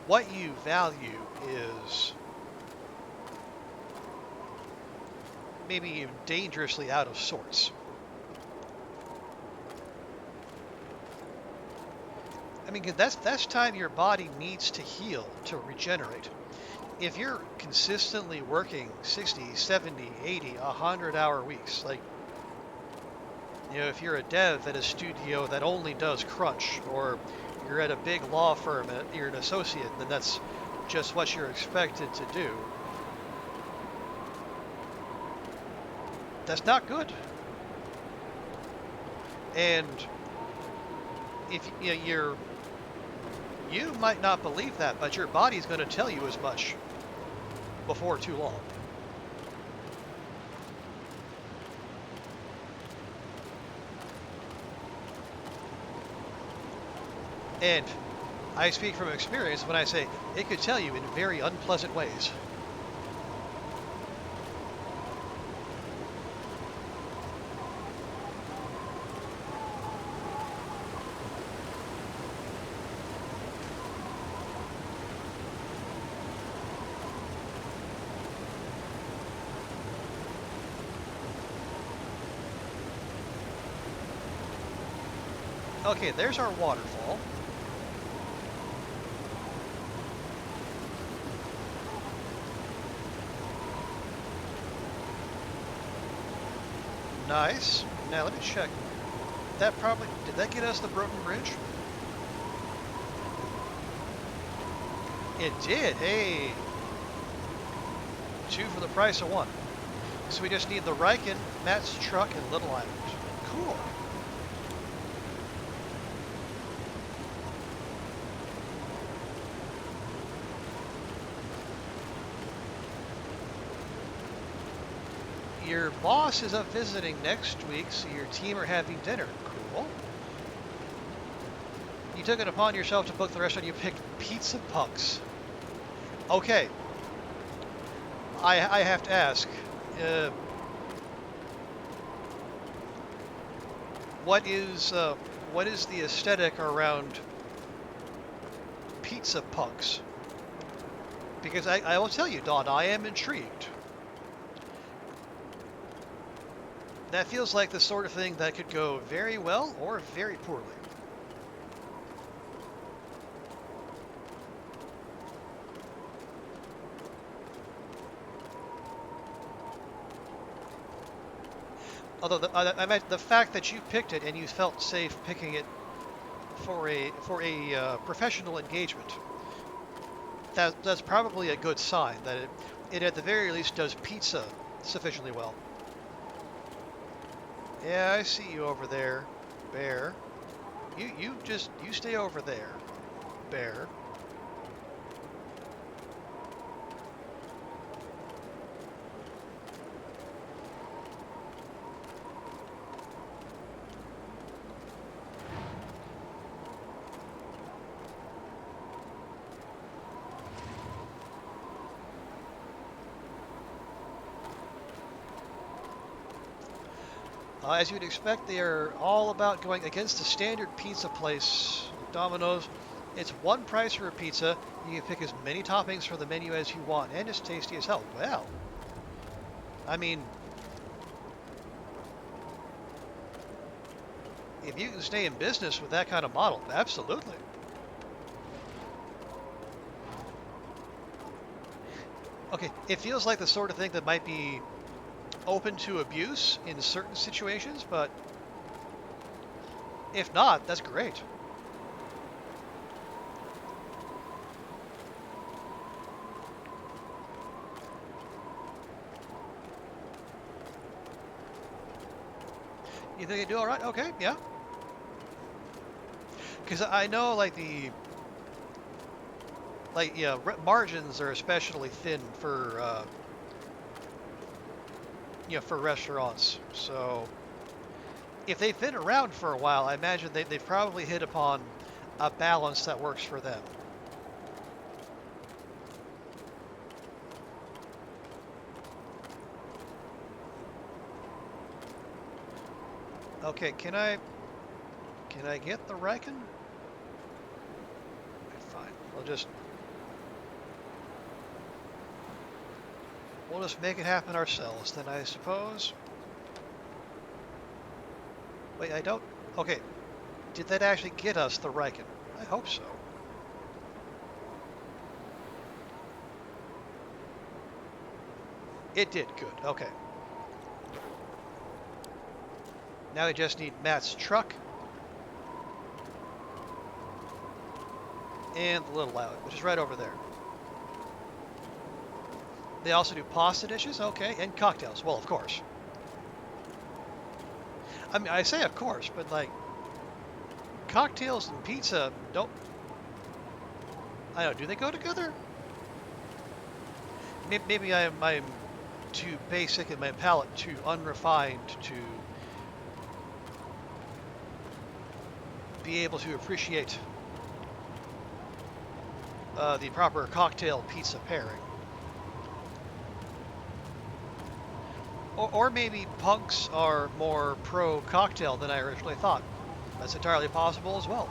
what you value is maybe dangerously out of sorts. I mean, that's time your body needs to heal, to regenerate. If you're consistently working 60, 70, 80, 100-hour weeks, like if you're a dev at a studio that only does crunch, or you're at a big law firm and you're an associate, then that's just what you're expected to do. That's not good. And if you might not believe that, but your body's going to tell you as much before too long. And I speak from experience when I say it could tell you in very unpleasant ways. Okay, there's our waterfall. Nice. Now let me check. Did that get us the broken bridge? It did. Hey. 2 for the price of 1. So we just need the Riken, Matt's truck, and Little Island. Cool. Your boss is up visiting next week, so your team are having dinner. Cool. You took it upon yourself to book the restaurant. You picked Pizza Punks. Okay. I have to ask. What is the aesthetic around Pizza Punks? Because I will tell you, Don, I am intrigued. That feels like the sort of thing that could go very well or very poorly. Although I meant the fact that you picked it and you felt safe picking it for a professional engagement, that's probably a good sign that it at the very least does pizza sufficiently well. Yeah, I see you over there, Bear. You stay over there, Bear. As you'd expect, they are all about going against the standard pizza place. Domino's, it's one price for a pizza. You can pick as many toppings for the menu as you want, and it's tasty as hell. Well, I mean, if you can stay in business with that kind of model, absolutely. Okay, it feels like the sort of thing that might be open to abuse in certain situations, but if not, that's great. You think they do all right? Okay, yeah. Because I know, margins are especially thin for for restaurants. So if they've been around for a while, I imagine they've probably hit upon a balance that works for them. Okay, can I get the Riken? Fine. We'll just make it happen ourselves then, I suppose. Wait, I don't... Okay. Did that actually get us the Riken? I hope so. It did. Good. Okay. Now we just need Matt's truck. And the Little Island, which is right over there. They also do pasta dishes, okay, and cocktails. Well, of course. I mean, I say of course, but like, cocktails and pizza don't... I don't know, do they go together? Maybe I'm too basic and my palate too unrefined to be able to appreciate the proper cocktail pizza pairing. Or maybe punks are more pro cocktail than I originally thought. That's entirely possible as well.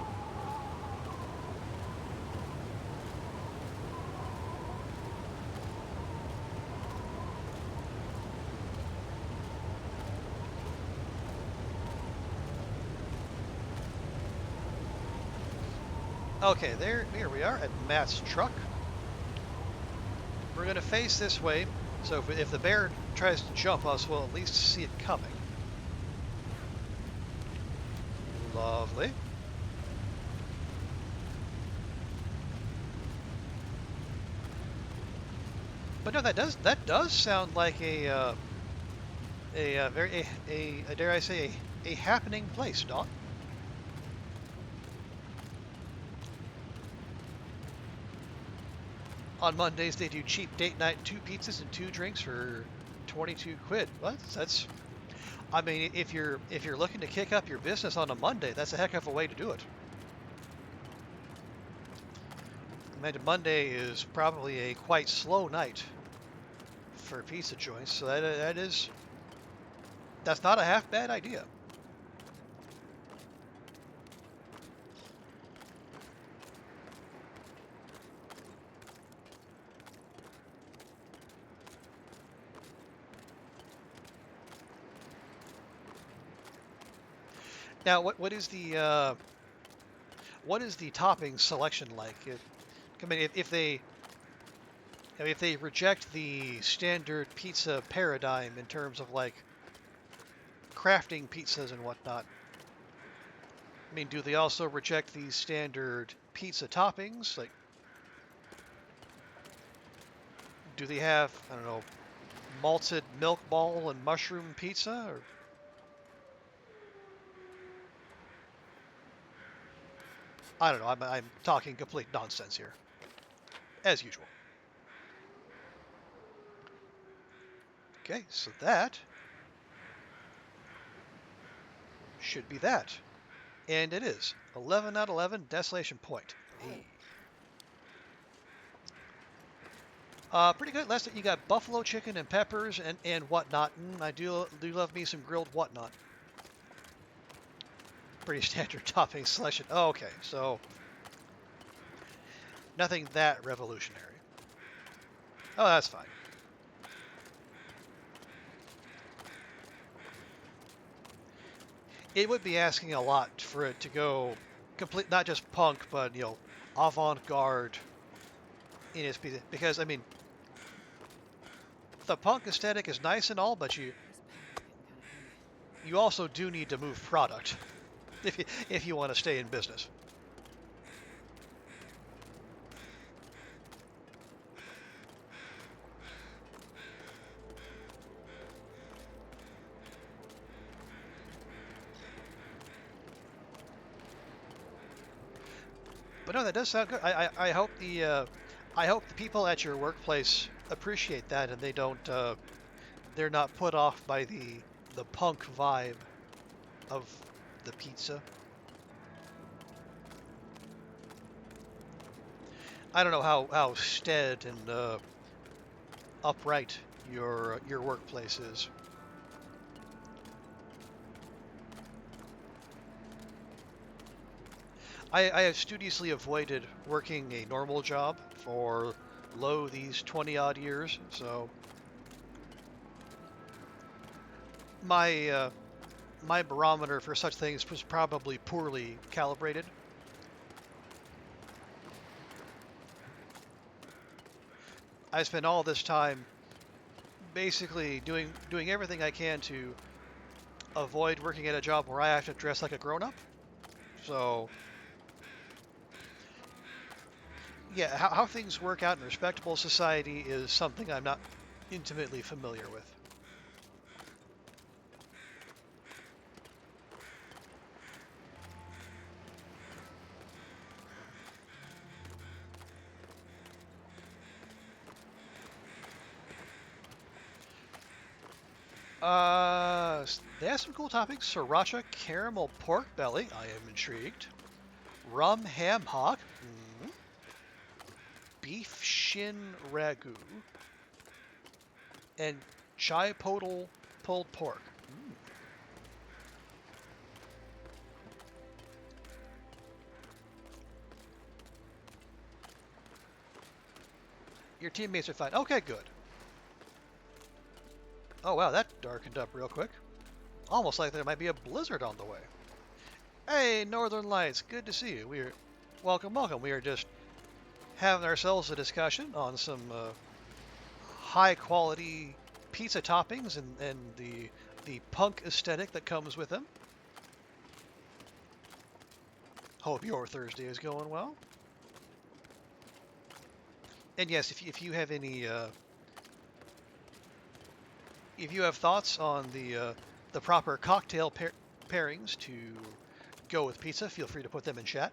Okay, here we are at Matt's truck. We're going to face this way, so if the bear tries to jump us, we'll at least see it coming. Lovely. But no, that does sound like a very dare I say a happening place, Don. On Mondays they do cheap date night, 2 pizzas and 2 drinks for 22 quid. What? That's I mean, if you're looking to kick up your business on a Monday, that's a heck of a way to do it. I mean, Monday is probably a quite slow night for pizza joints, so that's not a half bad idea. Now, what is the topping selection like? I mean, if they reject the standard pizza paradigm in terms of like crafting pizzas and whatnot, I mean, do they also reject these standard pizza toppings? Like, do they have, I don't know, malted milk ball and mushroom pizza? Or I don't know. I'm talking complete nonsense here, as usual. Okay, so that should be that. And it is. 11 out of 11, Desolation Point. Hey. Pretty good. Last you got buffalo chicken and peppers and whatnot. I do love me some grilled whatnot. Pretty standard topping selection. Oh, okay, so nothing that revolutionary. Oh, that's fine. It would be asking a lot for it to go complete, not just punk, but avant-garde in its piece. Because I mean, the punk aesthetic is nice and all, but you also do need to move product if you want to stay in business. But no, that does sound good. I hope the people at your workplace appreciate that and they don't they're not put off by the punk vibe of the pizza. I don't know how stead and upright your workplace is. I have studiously avoided working a normal job for these 20 odd years, so my barometer for such things was probably poorly calibrated. I spent all this time basically doing everything I can to avoid working at a job where I have to dress like a grown-up. So yeah, how things work out in respectable society is something I'm not intimately familiar with. They have some cool toppings. Sriracha caramel pork belly. I am intrigued. Rum ham hock. shin ragu, and chipotle pulled pork. Mm. Your teammates are fine. Okay, good. Oh wow, that darkened up real quick. Almost like there might be a blizzard on the way. Hey, Northern Lights, good to see you. Welcome, welcome. We are just having ourselves a discussion on some high quality pizza toppings and the punk aesthetic that comes with them. Hope your Thursday is going well. And yes, if you have any if you have thoughts on the proper cocktail pairings to go with pizza, feel free to put them in chat.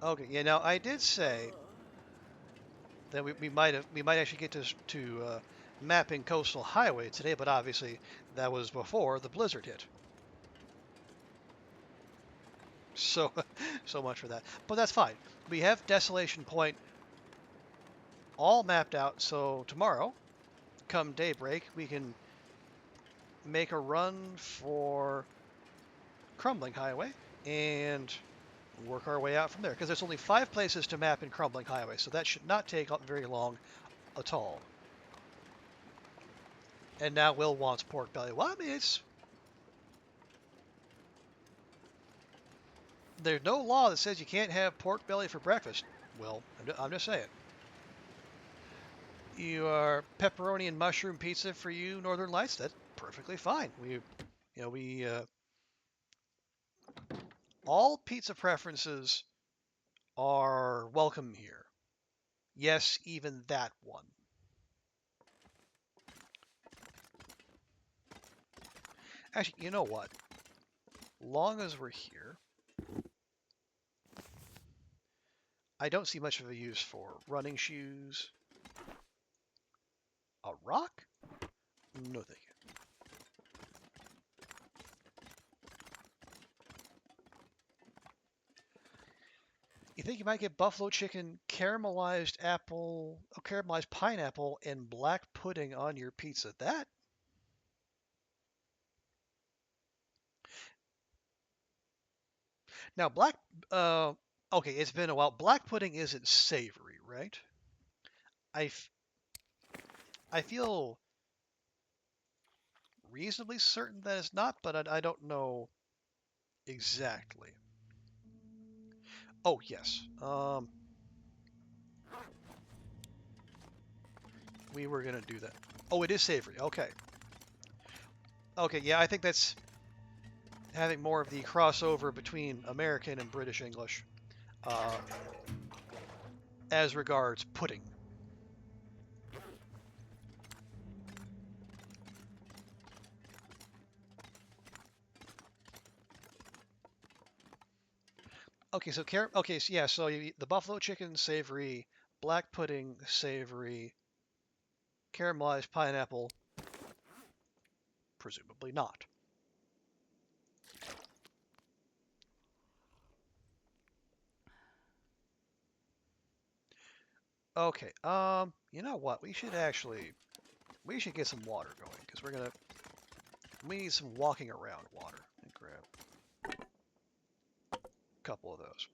Okay, yeah. Now I did say that we might actually get to mapping Coastal Highway today, but obviously that was before the blizzard hit. So so much for that. But that's fine. We have Desolation Point all mapped out. So tomorrow, come daybreak, we can make a run for Crumbling Highway and work our way out from there. Because there's only 5 places to map in Crumbling Highway, so that should not take very long at all. And now Will wants pork belly. Well, I mean, there's no law that says you can't have pork belly for breakfast. Will, I'm just saying. You are pepperoni and mushroom pizza for you, Northern Lights. That's perfectly fine. We all pizza preferences are welcome here. Yes, even that one. Actually, you know what? Long as we're here, I don't see much of a use for running shoes. A rock? No, thank you. You think you might get buffalo chicken, caramelized caramelized pineapple, and black pudding on your pizza? That now black. Okay, it's been a while. Black pudding isn't savory, right? I, f- I feel reasonably certain that it's not, but I don't know exactly. Oh yes. We were gonna do that. Oh, it is savory. Okay. Okay. Yeah, I think that's having more of the crossover between American and British English uh, as regards pudding. Okay, so yeah, so the buffalo chicken savory, black pudding savory, caramelized pineapple presumably not. Okay, you know what? We should get some water going because we need some walking around water and grab a couple of those.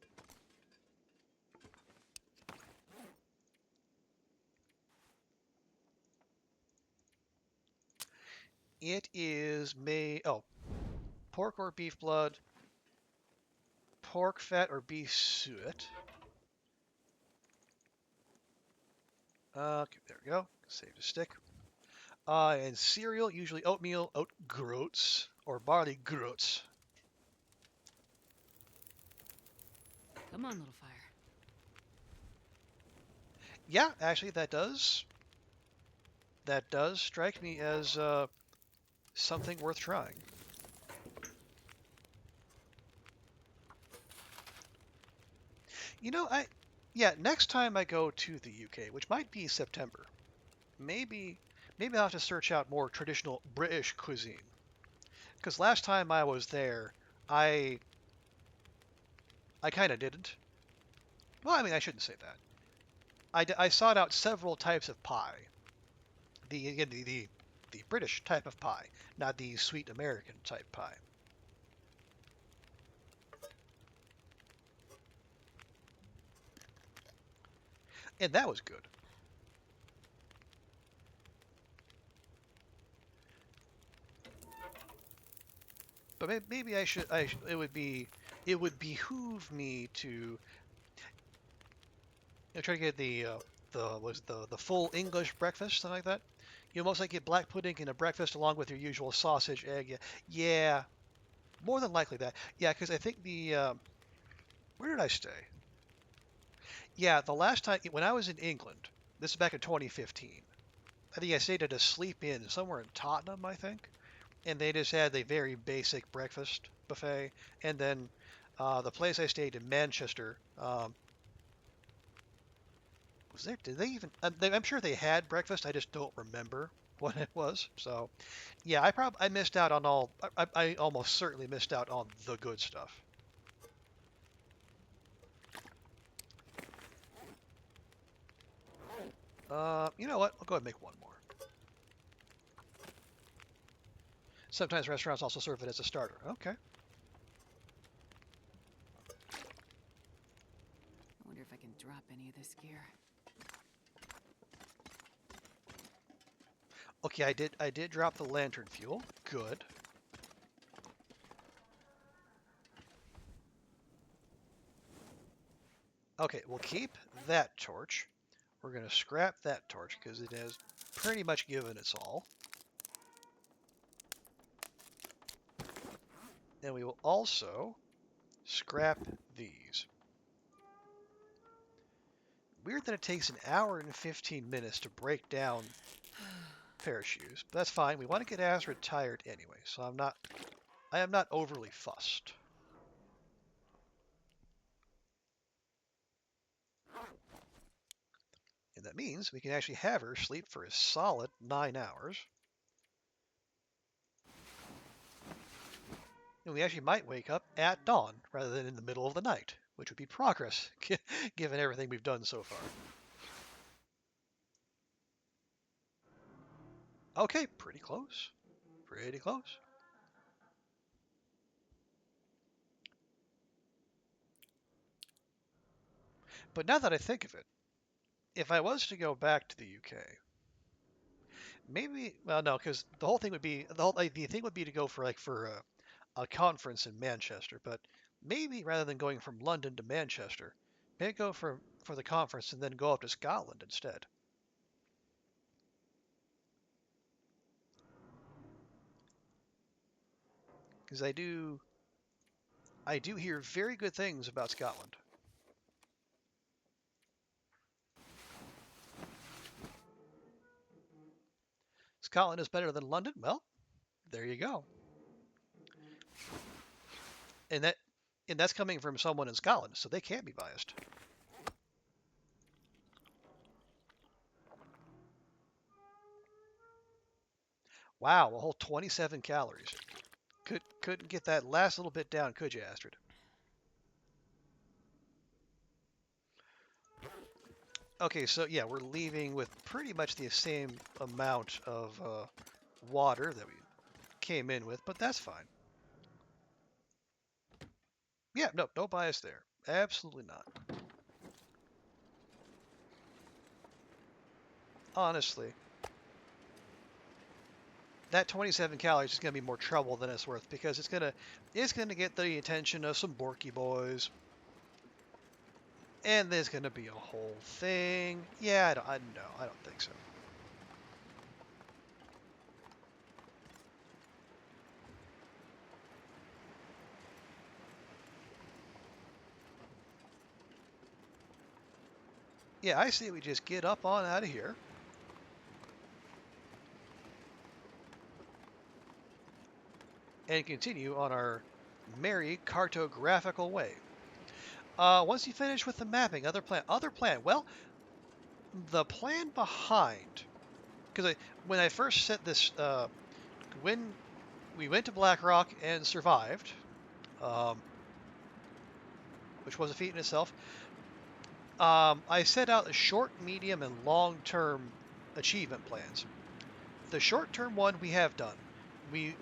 It is made, oh, pork or beef blood, pork fat or beef suet. Okay, there we go. Save the stick. And cereal, usually oatmeal, oat groats, or barley groats. Come on, little fire. Yeah, actually, that does strike me as something worth trying. You know, yeah, next time I go to the UK, which might be September, maybe I'll have to search out more traditional British cuisine. Because last time I was there, I I kind of didn't. Well, I mean, I shouldn't say that. I sought out several types of pie. Again, the British type of pie, not the sweet American type pie. And that was good. But maybe I should. It would behoove me to try to get the full English breakfast, something like that. You most likely get black pudding and a breakfast along with your usual sausage, egg. Yeah, more than likely that. Yeah, because I think where did I stay? Yeah, the last time when I was in England, this is back in 2015. I think I stayed at a sleep in somewhere in Tottenham, I think, and they just had a very basic breakfast buffet. And then the place I stayed in Manchester was there. Did they even? I'm sure they had breakfast. I just don't remember what it was. So yeah, I missed out on all. I almost certainly missed out on the good stuff. You know what? I'll go ahead and make one more. Sometimes restaurants also serve it as a starter. Okay. I wonder if I can drop any of this gear. Okay, I did drop the lantern fuel. Good. Okay, we'll keep that torch. We're going to scrap that torch because it has pretty much given its all. And we will also scrap these. Weird that it takes an hour and 15 minutes to break down a pair of shoes, but that's fine. We want to get Astrid tired anyway, so I am not overly fussed. And that means we can actually have her sleep for a solid 9 hours. And we actually might wake up at dawn rather than in the middle of the night, which would be progress given everything we've done so far. Okay, pretty close. Pretty close. But now that I think of it, if I was to go back to the UK, maybe well no, because the whole thing would be the thing would be to go for a conference in Manchester, but maybe rather than going from London to Manchester, maybe go for the conference and then go up to Scotland instead. Because I do hear very good things about Scotland. Scotland is better than London? Well, there you go. And that's coming from someone in Scotland, so they can't be biased. Wow, a whole 27 calories. Couldn't get that last little bit down, could you, Astrid? Okay, so yeah, we're leaving with pretty much the same amount of water that we came in with, but that's fine. Yeah, no bias there. Absolutely not. Honestly, that 27 calories is going to be more trouble than it's worth because it's gonna get the attention of some Borky boys, and there's going to be a whole thing. Yeah, I don't think so. Yeah, I say we just get up on out of here. And continue on our merry cartographical way. Once you finish with the mapping, other plan. Well, the plan behind, because when I first set this, when we went to Black Rock and survived, um, which was a feat in itself, I set out the short, medium, and long-term achievement plans. The short-term one we have done. We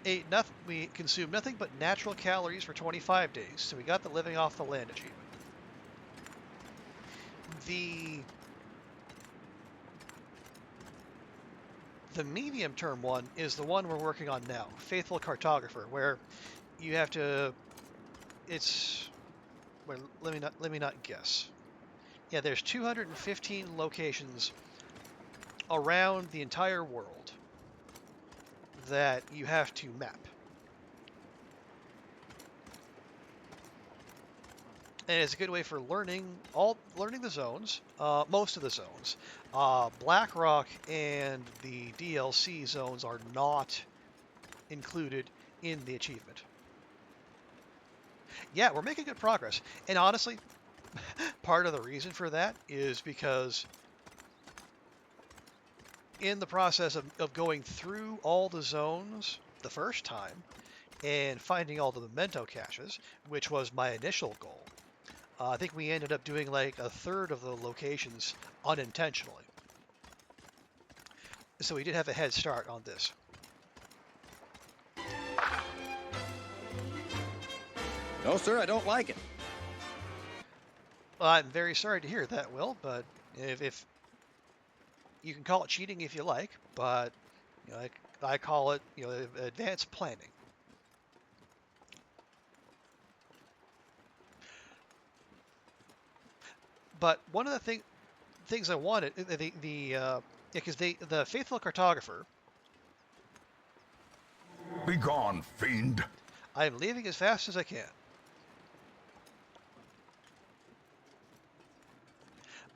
ate nothing. We consumed nothing but natural calories for 25 days, so we got the living off the land achievement. The medium-term one is the one we're working on now, Faithful Cartographer, where you have to. It's. Well, let me not guess. Yeah, there's 215 locations around the entire world that you have to map. And it's a good way for learning the zones, most of the zones. Blackrock and the DLC zones are not included in the achievement. Yeah, we're making good progress. And honestly, part of the reason for that is because in the process of going through all the zones the first time and finding all the memento caches, which was my initial goal, I think we ended up doing like a third of the locations unintentionally. So we did have a head start on this. No, sir, I don't like it. Well, I'm very sorry to hear that, Will, but if you can call it cheating if you like, but you know, I call it advanced planning. But one of the things I wanted, because the Faithful Cartographer. Be gone, fiend. I'm leaving as fast as I can.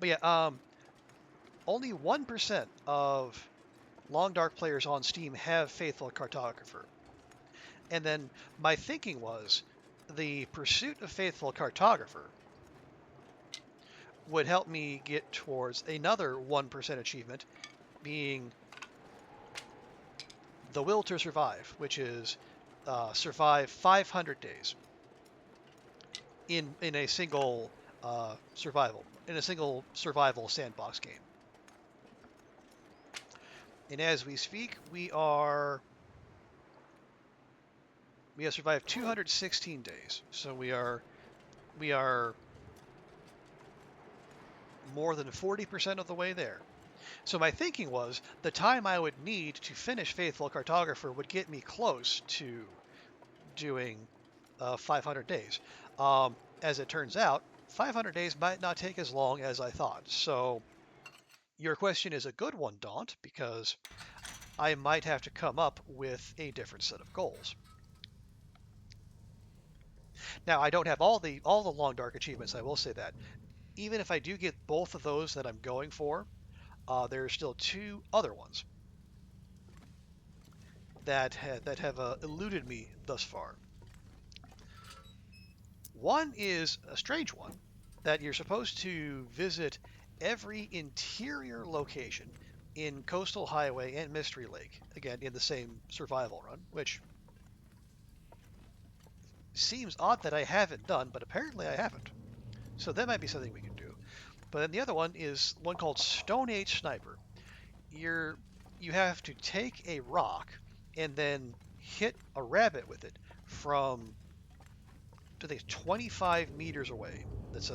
But yeah, only 1% of Long Dark players on Steam have Faithful Cartographer. And then my thinking was the pursuit of Faithful Cartographer would help me get towards another 1% achievement, being the Will to Survive, which is survive 500 days in a single survival sandbox game. And as we speak, we have survived 216 days. So we are more than 40% of the way there. So my thinking was the time I would need to finish Faithful Cartographer would get me close to doing 500 days. As it turns out, 500 days might not take as long as I thought. So your question is a good one, Daunt, because I might have to come up with a different set of goals. Now, I don't have all the Long Dark achievements, I will say that. Even if I do get both of those that I'm going for, there are still two other ones that have eluded me thus far. One is a strange one, that you're supposed to visit every interior location in Coastal Highway and Mystery Lake, again in the same survival run, which seems odd that I haven't done, but apparently I haven't. So that might be something we can do. But then the other one is one called Stone Age Sniper. You have to take a rock and then hit a rabbit with it from, I think, 25 meters away. That's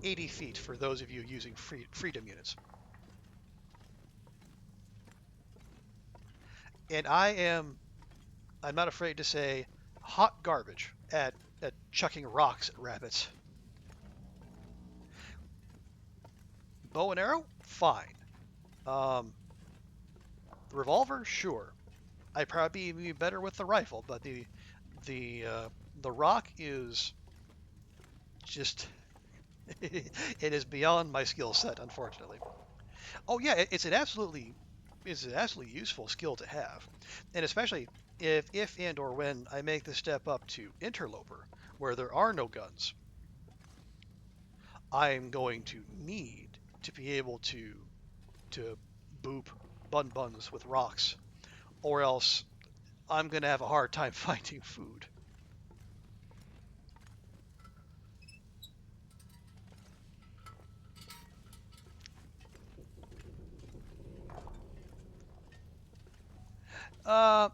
80 feet for those of you using freedom units. And I'm not afraid to say, hot garbage at chucking rocks at rabbits. Bow and arrow, fine. The revolver, sure. I'd probably be better with the rifle, but the rock is just it is beyond my skill set, unfortunately. Oh yeah, it's an absolutely useful skill to have, and especially if and or when I make the step up to interloper, where there are no guns. I'm going to need to be able to boop buns with rocks, or else I'm going to have a hard time finding food.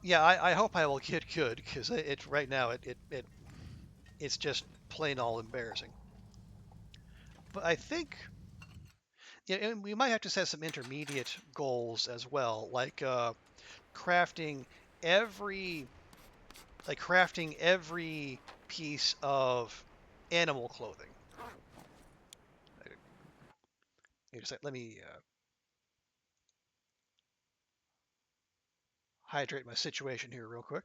Yeah, I hope I will get good because it right now it's just plain all embarrassing. But I think yeah, and we might have to set some intermediate goals as well, like crafting every crafting every piece of animal clothing. Wait a sec, let me hydrate my situation here real quick.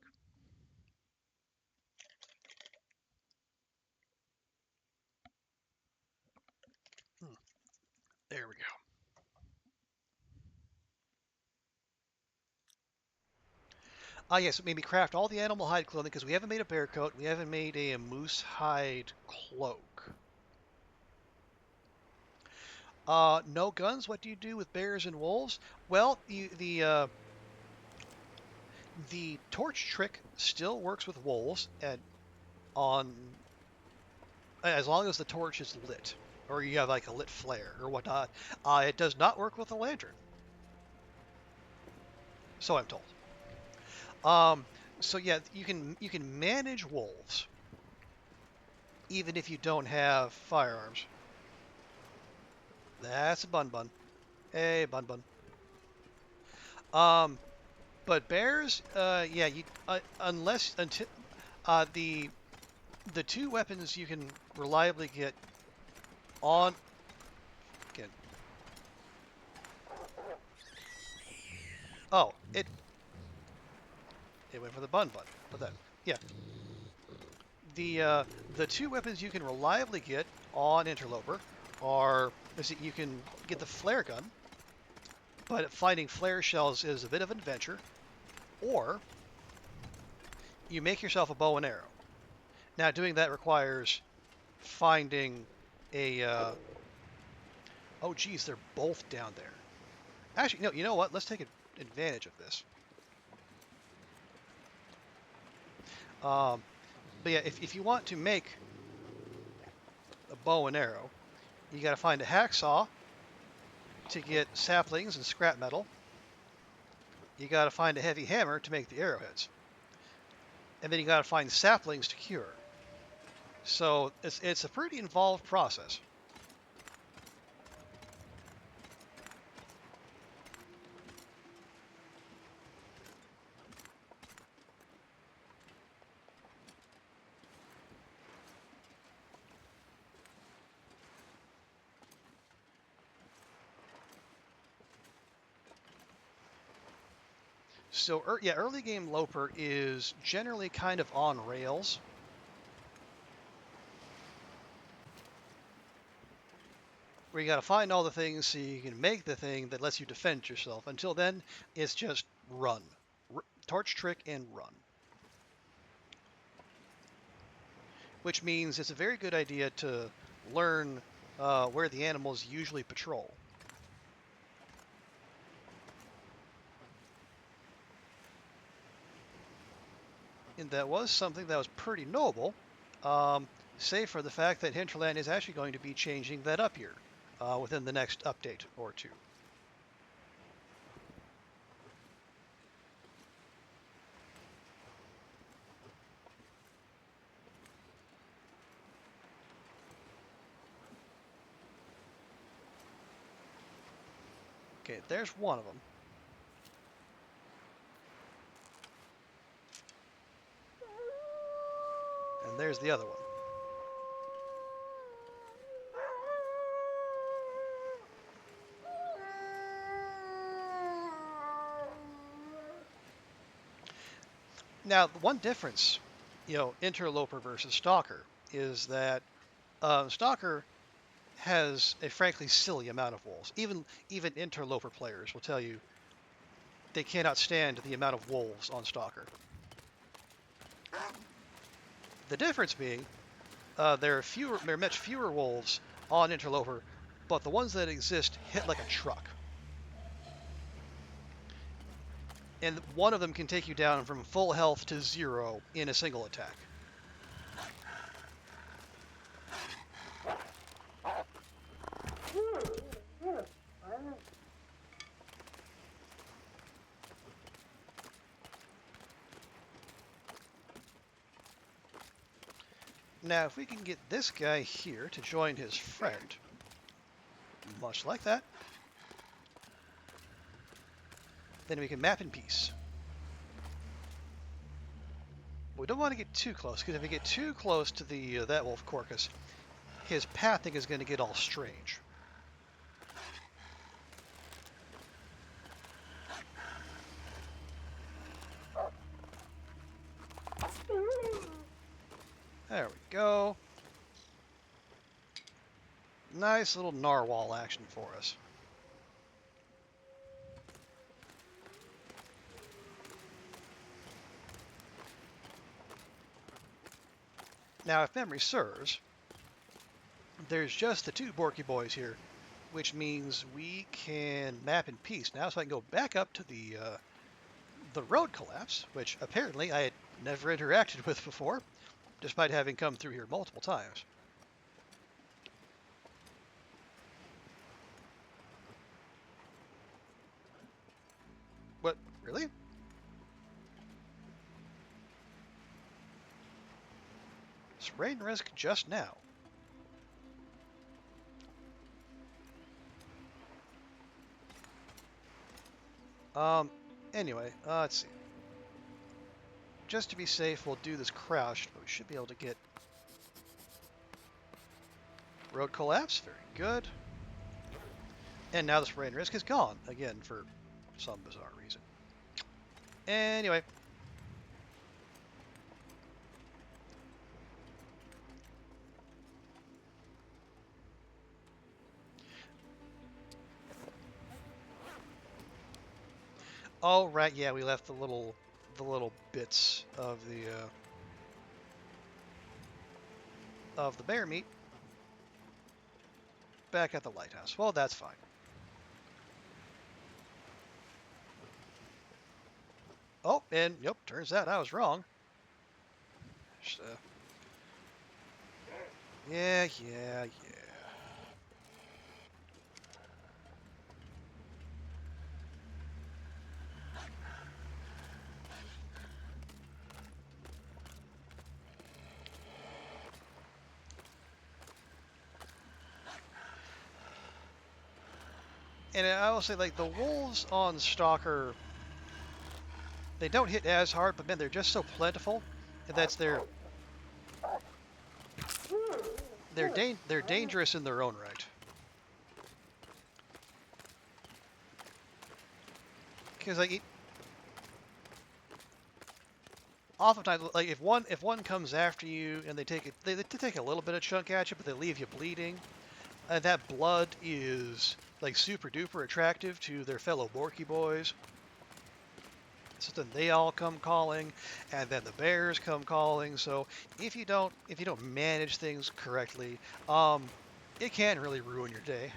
There we go. Yes, maybe craft all the animal hide clothing because we haven't made a bear coat. We haven't made a moose hide cloak. No guns. What do you do with bears and wolves? Well, the torch trick still works with wolves, and on as long as the torch is lit, or you have like a lit flare or whatnot. It does not work with a lantern, so I'm told. Um, so yeah, you can manage wolves even if you don't have firearms. That's a bun. Hey, bun. Um, but bears, yeah, you unless until the two weapons you can reliably get on again. Oh, it went for the bun, but that yeah, the two weapons you can reliably get on Interloper are is that you can get the flare gun, but finding flare shells is a bit of an adventure, or you make yourself a bow and arrow. Now, doing that requires finding a. Oh, geez, they're both down there. Actually, no. You know what? Let's take advantage of this. Um, but yeah, if you want to make a bow and arrow, you got to find a hacksaw to get saplings and scrap metal. You got to find a heavy hammer to make the arrowheads, and then you got to find saplings to cure. So it's a pretty involved process. So yeah, early game Loper is generally kind of on rails. Where you got to find all the things so you can make the thing that lets you defend yourself. Until then, it's just run. Torch trick and run. Which means it's a very good idea to learn where the animals usually patrol. And that was something that was pretty noble, save for the fact that Hinterland is actually going to be changing that up here within the next update or two. Okay, there's one of them. And there's the other one. Now, the one difference, interloper versus stalker, is that stalker has a frankly silly amount of wolves. Even interloper players will tell you they cannot stand the amount of wolves on stalker. The difference being there are much fewer wolves on Interloper, but the ones that exist hit like a truck. And one of them can take you down from full health to 0 in a single attack. Now, if we can get this guy here to join his friend, much like that, then we can map in peace. We don't want to get too close, because if we get too close to the that wolf Corcus, his pathing is going to get all strange. There we go. Nice little narwhal action for us. Now, if memory serves, there's just the 2 Borky boys here, which means we can map in peace now, so I can go back up to the road collapse, which apparently I had never interacted with before, despite having come through here multiple times. What? Really? Rain risk just now. Anyway, let's see. Just to be safe, we'll do this crouched, but we should be able to get road collapse. Very good. And now this rain risk is gone, again, for some bizarre reason. Anyway. Oh, right, yeah, we left the little bits of the bear meat back at the lighthouse. Well, that's fine. Oh, and yep, turns out I was wrong. So, yeah. And I will say, like, the wolves on Stalker, they don't hit as hard, but man, they're just so plentiful, and that's they're dangerous in their own right. Because like, oftentimes, like if one comes after you and they take a little bit of chunk at you, but they leave you bleeding, and that blood is like super duper attractive to their fellow Borky boys. So then they all come calling, and then the bears come calling. So if you don't manage things correctly, it can really ruin your day.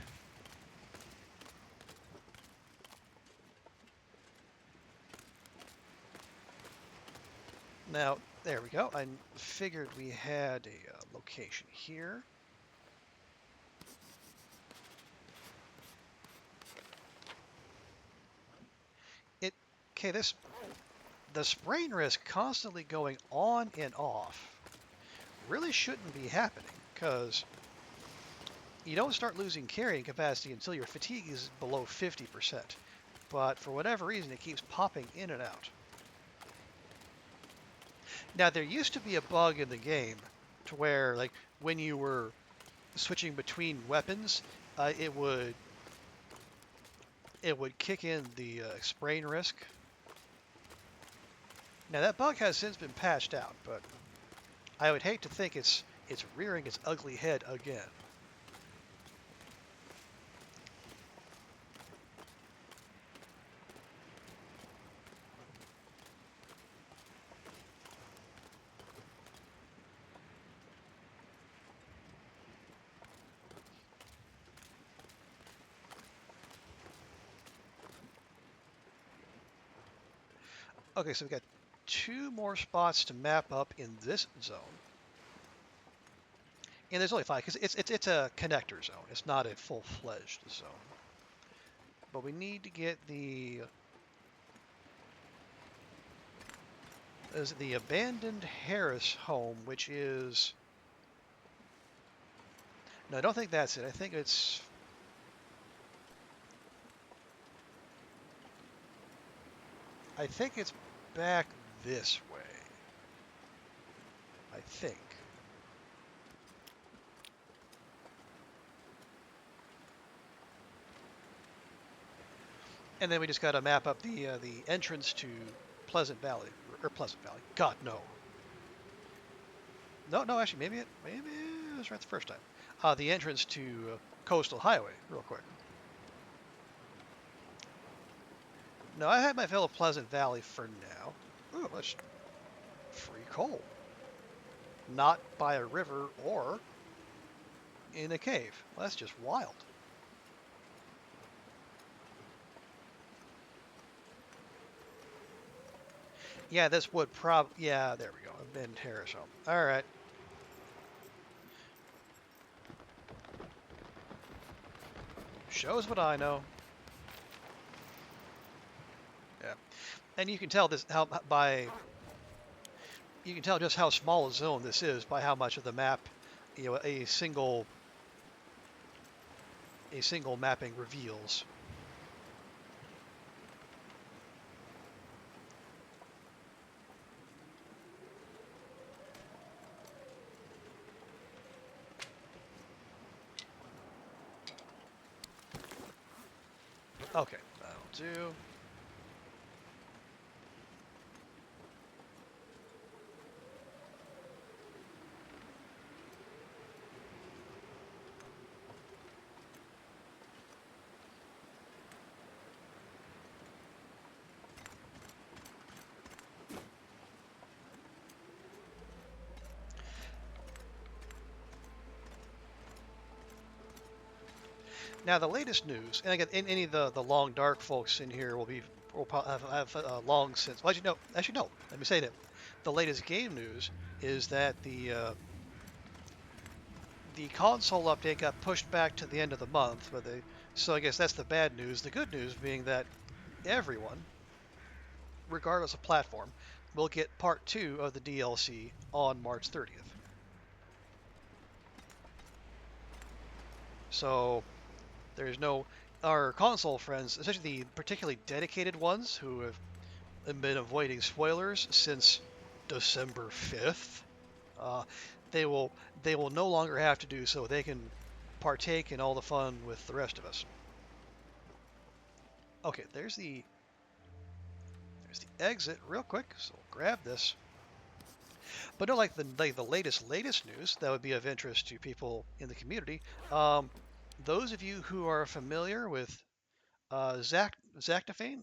Now there we go. I figured we had a location here. Okay, the sprain risk constantly going on and off really shouldn't be happening, because you don't start losing carrying capacity until your fatigue is below 50%. But for whatever reason, it keeps popping in and out. Now, there used to be a bug in the game to where, like, when you were switching between weapons, it would kick in the sprain risk. Now that bug has since been patched out, but I would hate to think it's rearing its ugly head again. Okay, so we've got 2 more spots to map up in this zone. And there's only 5 because it's a connector zone. It's not a full-fledged zone. But we need to get the abandoned Harris home, which is, no, I don't think that's it. I think it's back this way. I think. And then we just got to map up the entrance to Pleasant Valley, or Pleasant Valley. God, no. No, actually, maybe it was right the first time. The entrance to Coastal Highway, real quick. No, I had my fill of Pleasant Valley for now. Ooh, that's free coal. Not by a river or in a cave. Well, that's just wild. Yeah, this would yeah, there we go. Abandoned Harris home. All right. Shows what I know. Yeah, and you can tell this you can tell just how small a zone this is by how much of the map, a single mapping reveals. Okay, that'll do. Now the latest news, and again, any of the long dark folks in here will have long since. Well, actually no. Let me say that the latest game news is that the console update got pushed back to the end of the month, so I guess that's the bad news. The good news being that everyone, regardless of platform, will get part 2 of the DLC on March 30th. So there's our console friends, especially the particularly dedicated ones who have been avoiding spoilers since December 5th, they will no longer have to do so. They can partake in all the fun with the rest of us. Okay, there's the exit real quick, so we'll grab this. But no, like the latest news that would be of interest to people in the community. Those of you who are familiar with Zachnafane,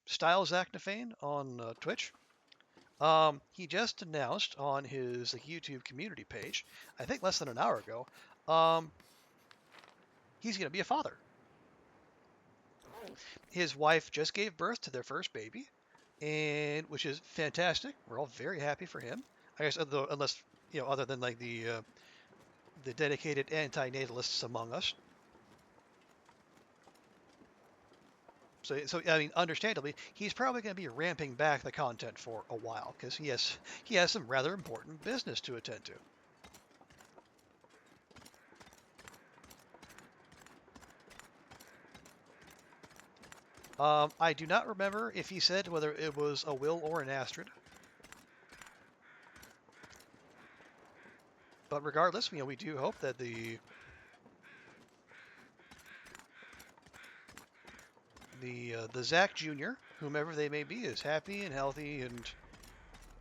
Style Zachnafane on Twitch, he just announced on his YouTube community page, I think less than an hour ago, he's going to be a father. His wife just gave birth to their first baby, and which is fantastic. We're all very happy for him. I guess, unless other than like the dedicated anti-natalists among us. So I mean, understandably, he's probably going to be ramping back the content for a while because he has some rather important business to attend to. I do not remember if he said whether it was a Will or an Astrid. But regardless, we do hope that the Zach Jr., whomever they may be, is happy and healthy and,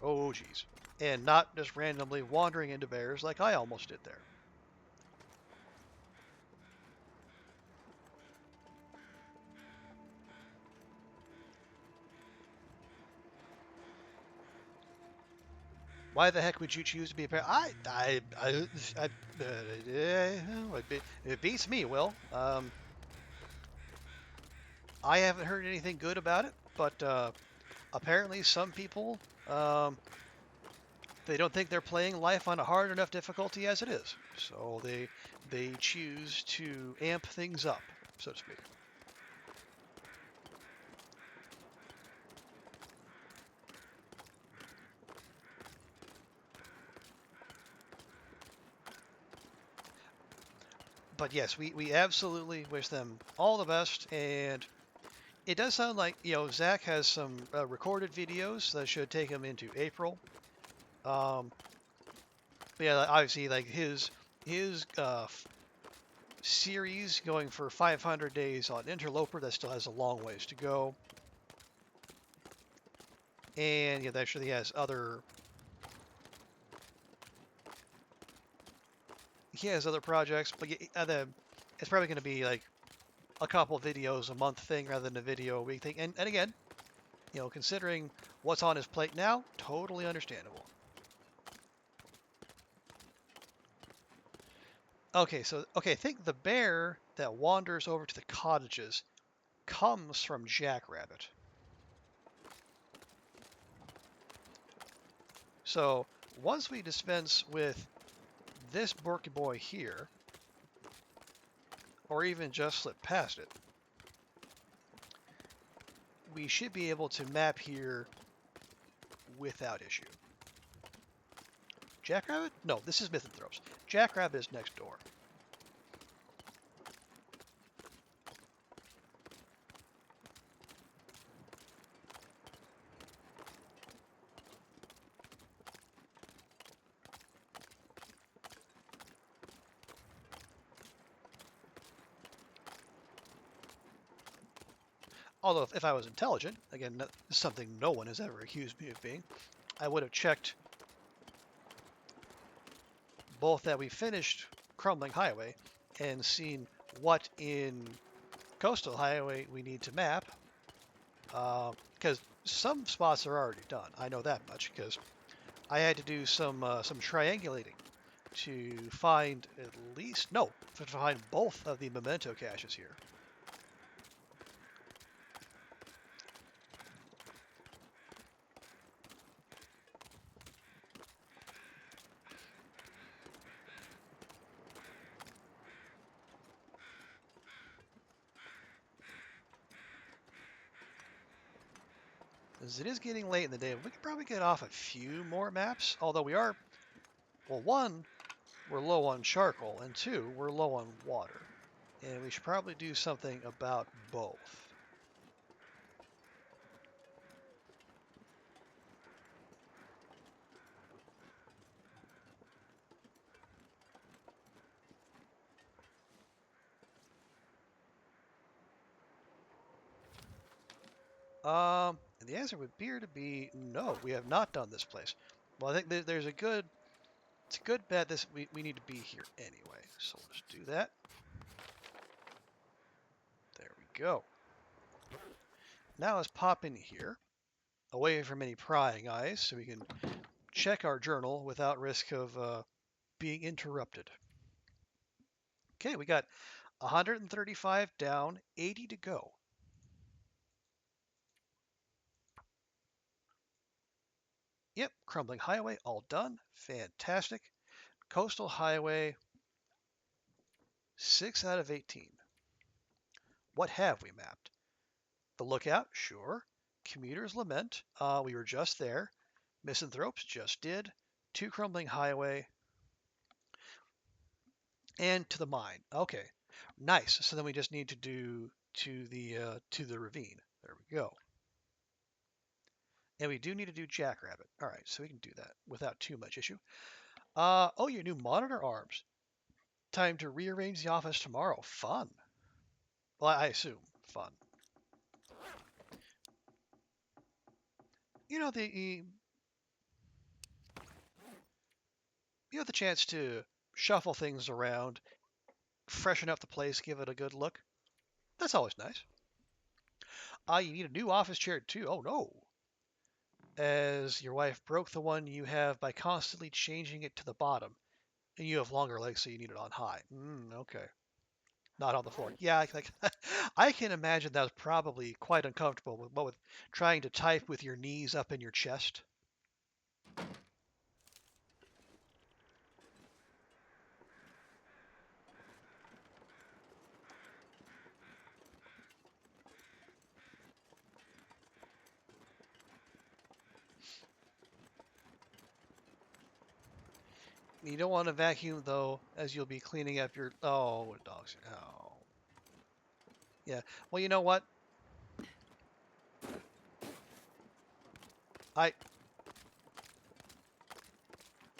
oh geez, and not just randomly wandering into bears like I almost did there. Why the heck would you choose to be a bear? It beats me, Will. I haven't heard anything good about it, but apparently some people, they don't think they're playing life on a hard enough difficulty as it is, so they choose to amp things up, so to speak. But yes, we absolutely wish them all the best, and it does sound like, Zach has some recorded videos that should take him into April. Um, but yeah, obviously, like his series going for 500 days on Interloper, that still has a long ways to go. And yeah, that actually has other projects, but it's probably going to be like a couple videos a month thing rather than a video a week thing. And again, considering what's on his plate now, totally understandable. Okay, I think the bear that wanders over to the cottages comes from Jackrabbit. So once we dispense with this Borky boy here, or even just slip past it, we should be able to map here without issue. Jackrabbit? No, this is Mythanthropes. Jackrabbit is next door. Although, if I was intelligent, again, this is something no one has ever accused me of being, I would have checked both that we finished Crumbling Highway and seen what in Coastal Highway we need to map, because some spots are already done. I know that much because I had to do some triangulating to find to find both of the memento caches here. As it is getting late in the day, we could probably get off a few more maps. Although one, we're low on charcoal, and two, we're low on water. And we should probably do something about both. And the answer would appear to be no, we have not done this place. Well, I think there's it's a good bet we need to be here anyway. So let's do that. There we go. Now let's pop in here, away from any prying eyes, so we can check our journal without risk of being interrupted. Okay, we got 135 down, 80 to go. Yep, Crumbling Highway, all done. Fantastic. Coastal Highway, 6 out of 18. What have we mapped? The Lookout, sure. Commuter's Lament, we were just there. Misanthropes, just did. 2 Crumbling Highway, and to the mine. Okay, nice. So then we just need to do to the ravine. There we go. And we do need to do Jackrabbit. All right, so we can do that without too much issue. Oh, your new monitor arms. Time to rearrange the office tomorrow. Fun. Well, I assume fun. You know the the chance to shuffle things around, freshen up the place, give it a good look. That's always nice. You need a new office chair too. Oh no. As your wife broke the one you have by constantly changing it to the bottom, and you have longer legs, so you need it on high. Okay. Not on the floor. Yeah, like I can imagine that was probably quite uncomfortable with trying to type with your knees up in your chest. You don't want to vacuum though, as you'll be cleaning up your dogs. Oh, yeah. Well, you know what? I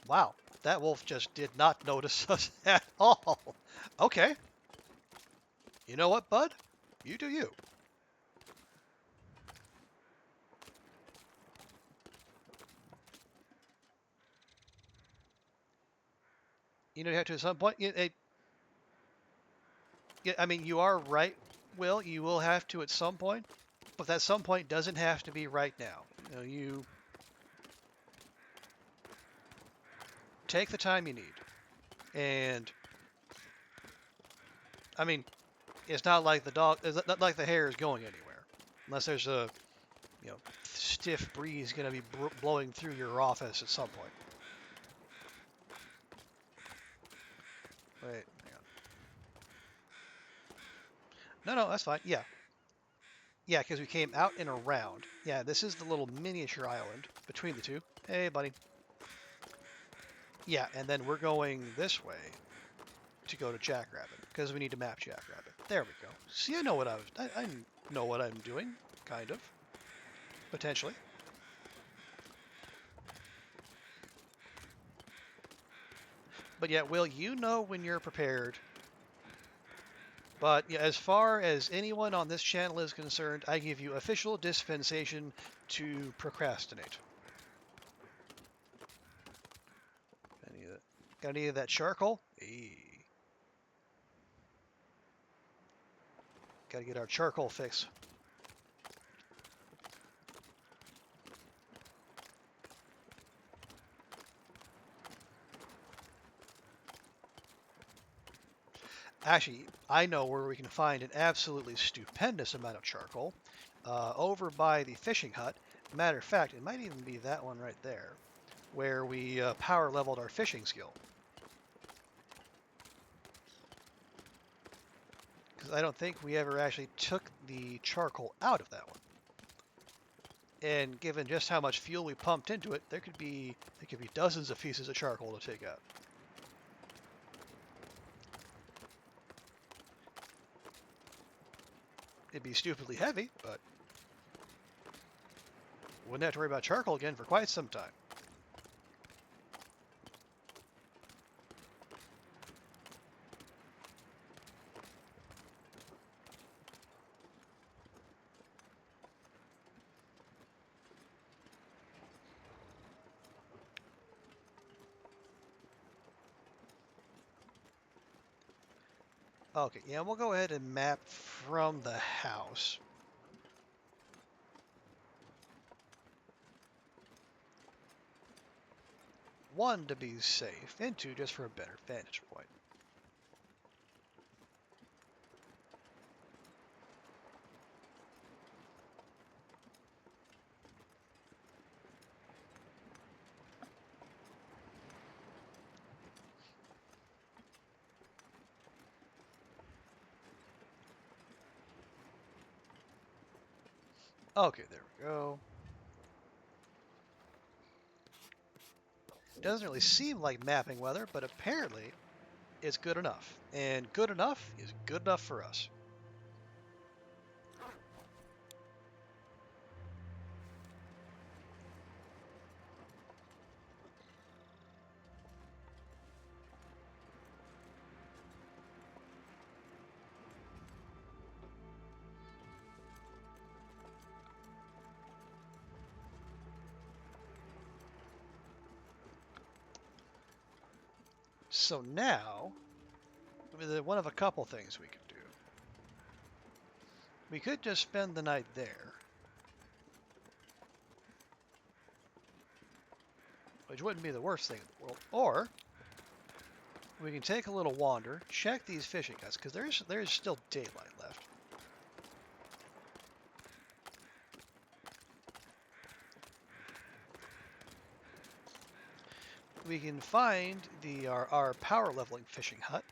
Wow, that wolf just did not notice us at all. Okay, you know what, bud? You do you. You know, you have to at some point. I mean, you are right, Will. You will have to at some point, but that some point doesn't have to be right now. You take the time you need, and I mean, it's not like it's not like the hair is going anywhere, unless there's a stiff breeze going to be blowing through your office at some point. Wait, hang on. No, that's fine. Yeah, yeah, because we came out and around. Yeah, this is the little miniature island between the two. Hey, buddy. Yeah, and then we're going this way to go to Jackrabbit because we need to map Jackrabbit. There we go. See, I know what I know what I'm doing, kind of, potentially. But yeah, Will, you know when you're prepared. But yeah, as far as anyone on this channel is concerned, I give you official dispensation to procrastinate. Got any of that charcoal? Hey. Gotta get our charcoal fix. Actually, I know where we can find an absolutely stupendous amount of charcoal. Over by the fishing hut. Matter of fact, it might even be that one right there, where we power leveled our fishing skill. Because I don't think we ever actually took the charcoal out of that one. And given just how much fuel we pumped into it, there could be dozens of pieces of charcoal to take out. It'd be stupidly heavy, but wouldn't have to worry about charcoal again for quite some time. Okay, yeah, we'll go ahead and map from the house. One, to be safe, and two, just for a better vantage point. Okay, there we go. Doesn't really seem like mapping weather, but apparently it's good enough. And good enough is good enough for us. So now, one of a couple things we could do. We could just spend the night there, which wouldn't be the worst thing in the world. Or we can take a little wander, check these fishing huts, because there's still daylight left. We can find our power leveling fishing hut,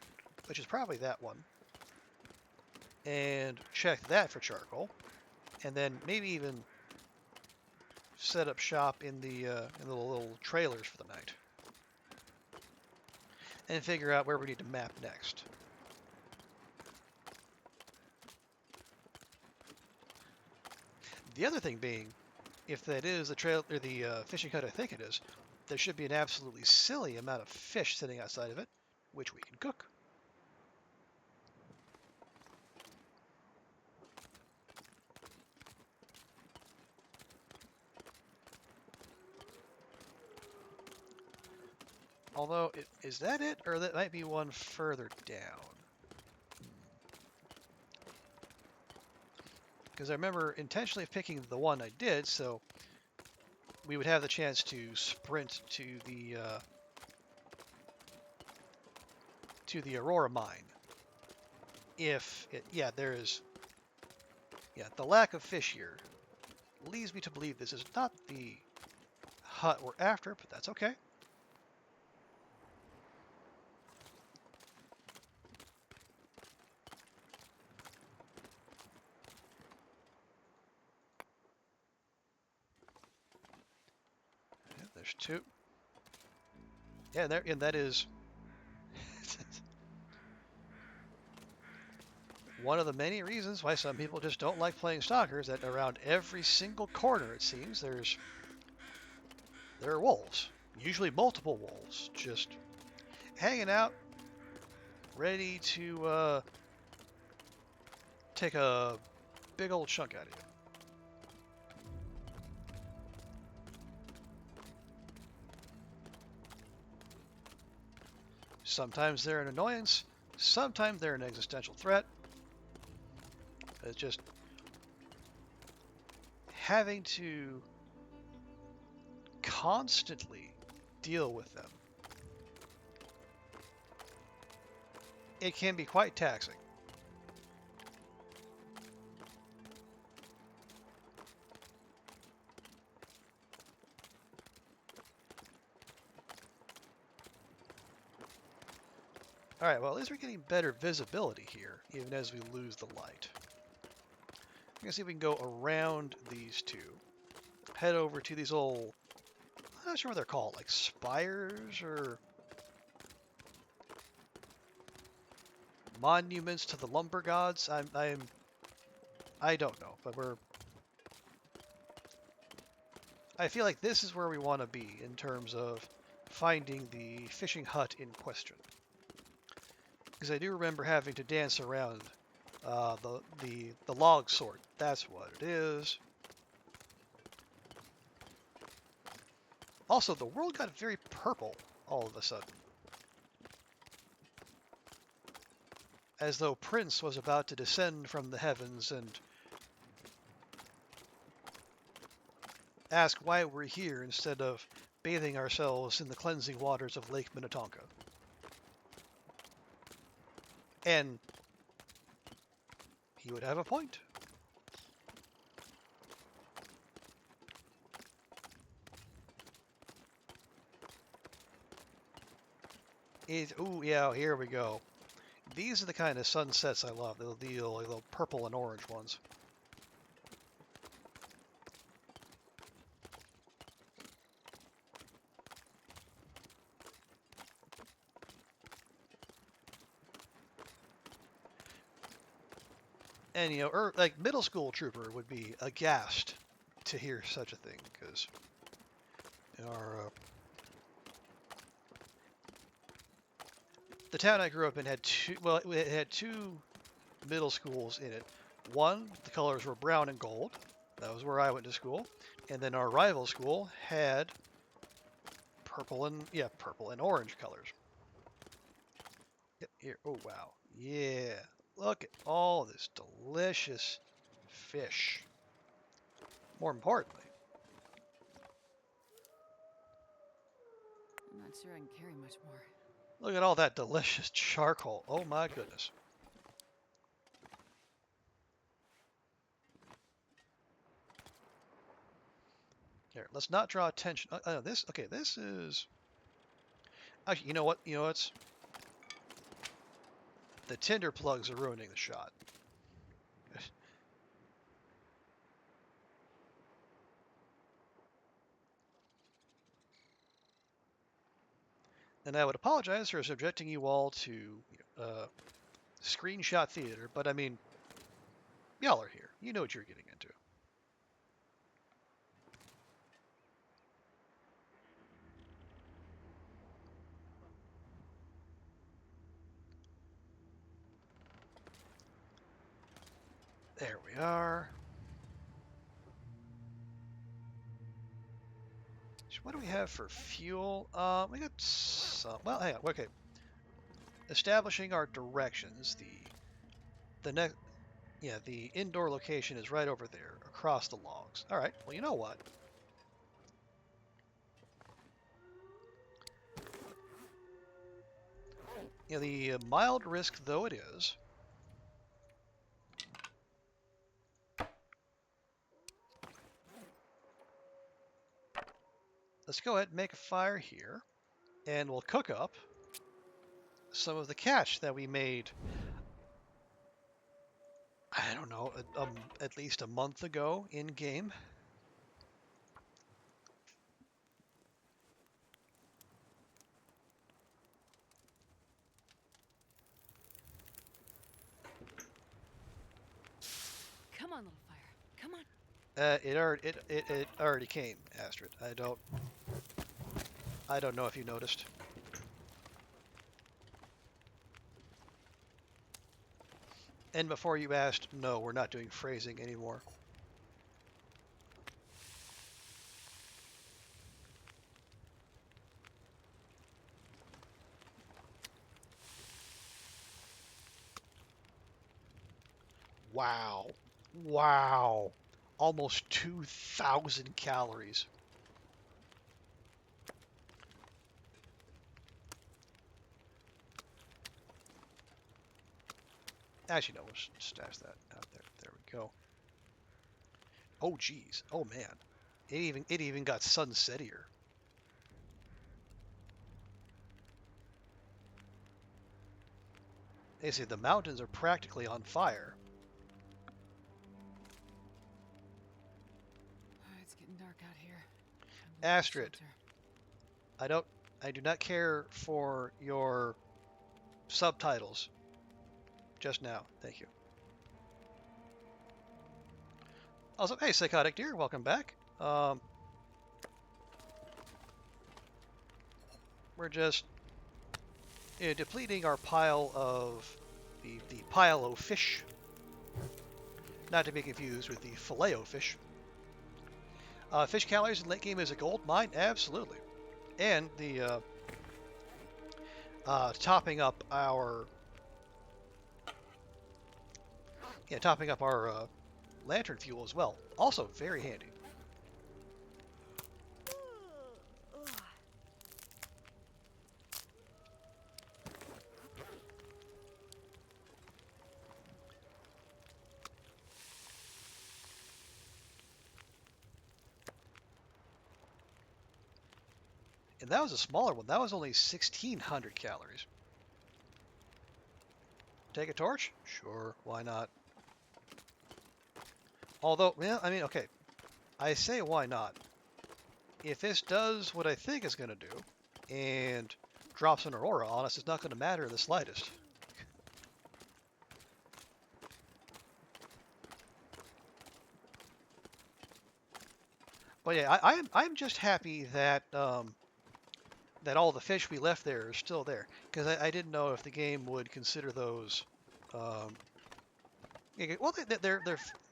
which is probably that one, and check that for charcoal, and then maybe even set up shop in the little trailers for the night, and figure out where we need to map next. The other thing being, if that is the trail or the fishing hut I think it is, there should be an absolutely silly amount of fish sitting outside of it, which we can cook. Although, is that it? Or that might be one further down. Because I remember intentionally picking the one I did, so we would have the chance to sprint to the Aurora mine. If it, yeah, there is, yeah, the lack of fish here leads me to believe this is not the hut we're after, but that's okay. Yeah, there's two. Yeah, there, and that is one of the many reasons why some people just don't like playing stalkers. That around every single corner, it seems, there are wolves, usually multiple wolves, just hanging out, ready to take a big old chunk out of you. Sometimes they're an annoyance, sometimes they're an existential threat. It's just having to constantly deal with them. It can be quite taxing. Alright, well, at least we're getting better visibility here, even as we lose the light. I'm gonna see if we can go around these two. Head over to these old, I'm not sure what they're called, like spires or monuments to the lumber gods. I don't know, but I feel like this is where we want to be in terms of finding the fishing hut in question. Because I do remember having to dance around the log sort. That's what it is. Also, the world got very purple all of a sudden. As though Prince was about to descend from the heavens and ask why we're here instead of bathing ourselves in the cleansing waters of Lake Minnetonka. And he would have a point. Ooh, yeah, here we go. These are the kind of sunsets I love, the little purple and orange ones. And, you know, like middle school trooper would be aghast to hear such a thing, because in the town I grew up in had it had two middle schools in it. One, the colors were brown and gold. That was where I went to school. And then our rival school had purple and orange colors. Yep, here. Oh, wow. Yeah. Look at all this delicious fish. More importantly, I'm not sure I can carry much more. Look at all that delicious charcoal. Oh my goodness. Here, let's not draw attention. This, okay, this is... Actually, you know what? You know what's... The tinder plugs are ruining the shot. And I would apologize for subjecting you all to screenshot theater, but I mean, y'all are here. You know what you're getting into. There we are. So what do we have for fuel? We got some. Well, hang on. Okay. Establishing our directions. The next. Yeah, the indoor location is right over there, across the logs. All right. Well, you know what? You know, the mild risk though it is, let's go ahead and make a fire here, and we'll cook up some of the catch that we made, I don't know, at least a month ago in game. Come on, little fire. Come on. It already came, Astrid. I don't know if you noticed. And before you asked, no, we're not doing phrasing anymore. Wow. Wow. Almost 2,000 calories. Actually, no, we'll stash that out there. There we go. Oh, geez. Oh, man. It even got sunsettier. They say the mountains are practically on fire. It's getting dark out here. Astrid, I do not care for your subtitles just now. Thank you. Also, hey, Psychotic Deer, welcome back. We're just depleting our pile of the pile of fish, not to be confused with the filet-o fish. Fish calories in late game is a gold mine, absolutely, and the topping up our lantern fuel as well, also very handy. And that was a smaller one. That was only 1,600 calories. Take a torch? Sure, why not? Although, well, I mean, okay. I say why not. If this does what I think it's going to do, and drops an aurora on us, it's not going to matter in the slightest. But yeah, I'm just happy that that all the fish we left there are still there, because I didn't know if the game would consider those. Well,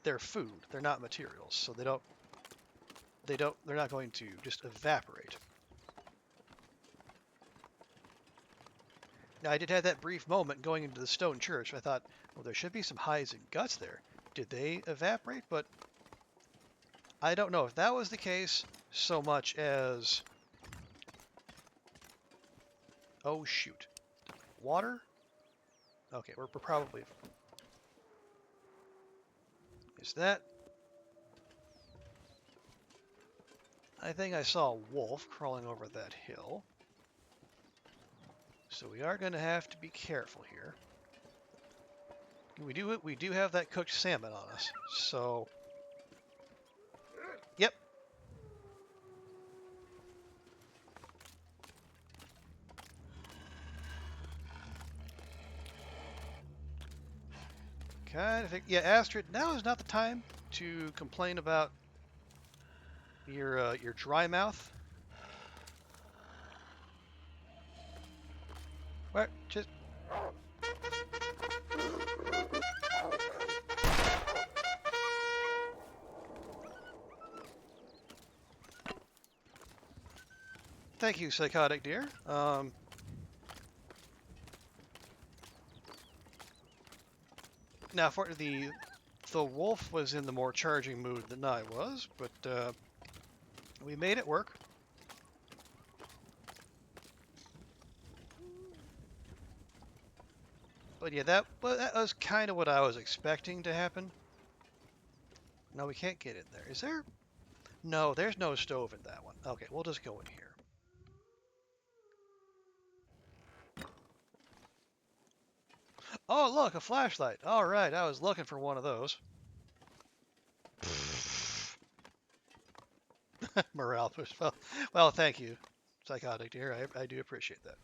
they're food. They're not materials, so they're not going to just evaporate. Now, I did have that brief moment going into the stone church. I thought, well, there should be some hides and guts there. Did they evaporate? But I don't know if that was the case so much as... Oh, shoot. Water? Okay, we're probably... Is that... I think I saw a wolf crawling over that hill. So we are going to have to be careful here. We do have that cooked salmon on us. So, yep. Kind of. Yeah, Astrid. Now is not the time to complain about your dry mouth. What? Just. Thank you, psychotic dear. Now for the wolf was in the more charging mood than I was, but we made it work. But yeah, that was kind of what I was expecting to happen. No, we can't get in there. Is there? No, there's no stove in that one. Okay, we'll just go in here. Oh, look, a flashlight. All right, I was looking for one of those. Morale push. Well, thank you, psychotic dear. I do appreciate that.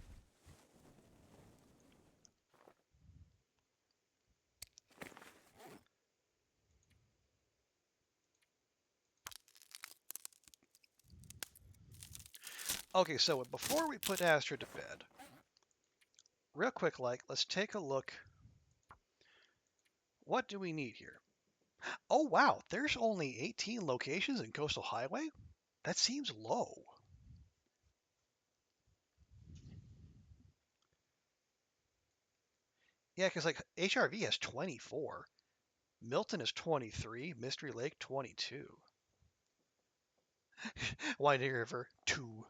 Okay, so before we put Astrid to bed, real quick, let's take a look. What do we need here? Oh, wow, there's only 18 locations in Coastal Highway? That seems low. Yeah, because like HRV has 24. Milton is 23. Mystery Lake, 22. Winding River, 2.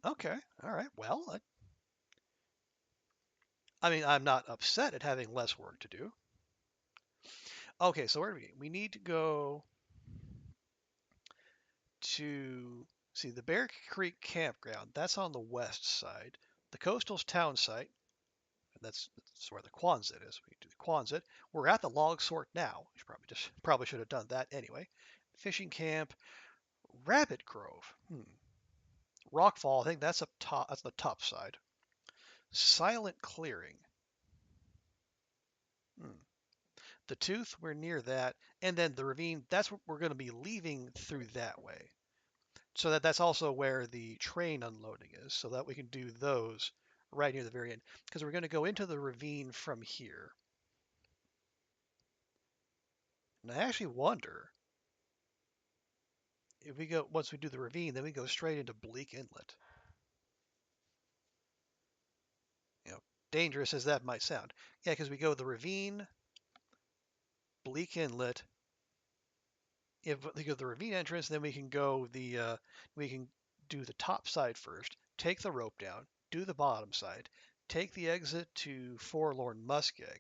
Okay, all right. Well, I mean, I'm not upset at having less work to do. Okay, so where do we need to go to see the Bear Creek Campground. That's on the west side. The Coastal's town site, and that's where the Quonset is. We do the Quonset. We're at the log sort now. We probably should have done that anyway. Fishing camp, Rabbit Grove. Rockfall, I think that's up top. That's the top side. Silent Clearing. The Tooth, we're near that. And then the ravine, that's what we're going to be leaving through that way. So that's also where the train unloading is, so that we can do those right near the very end. Because we're going to go into the ravine from here. And I actually wonder if we go, once we do the ravine, then we go straight into Bleak Inlet. You know, dangerous as that might sound. Yeah, because we go the ravine, Bleak Inlet. If we go the ravine entrance, then we can go we can do the top side first, take the rope down, do the bottom side, take the exit to Forlorn Muskeg,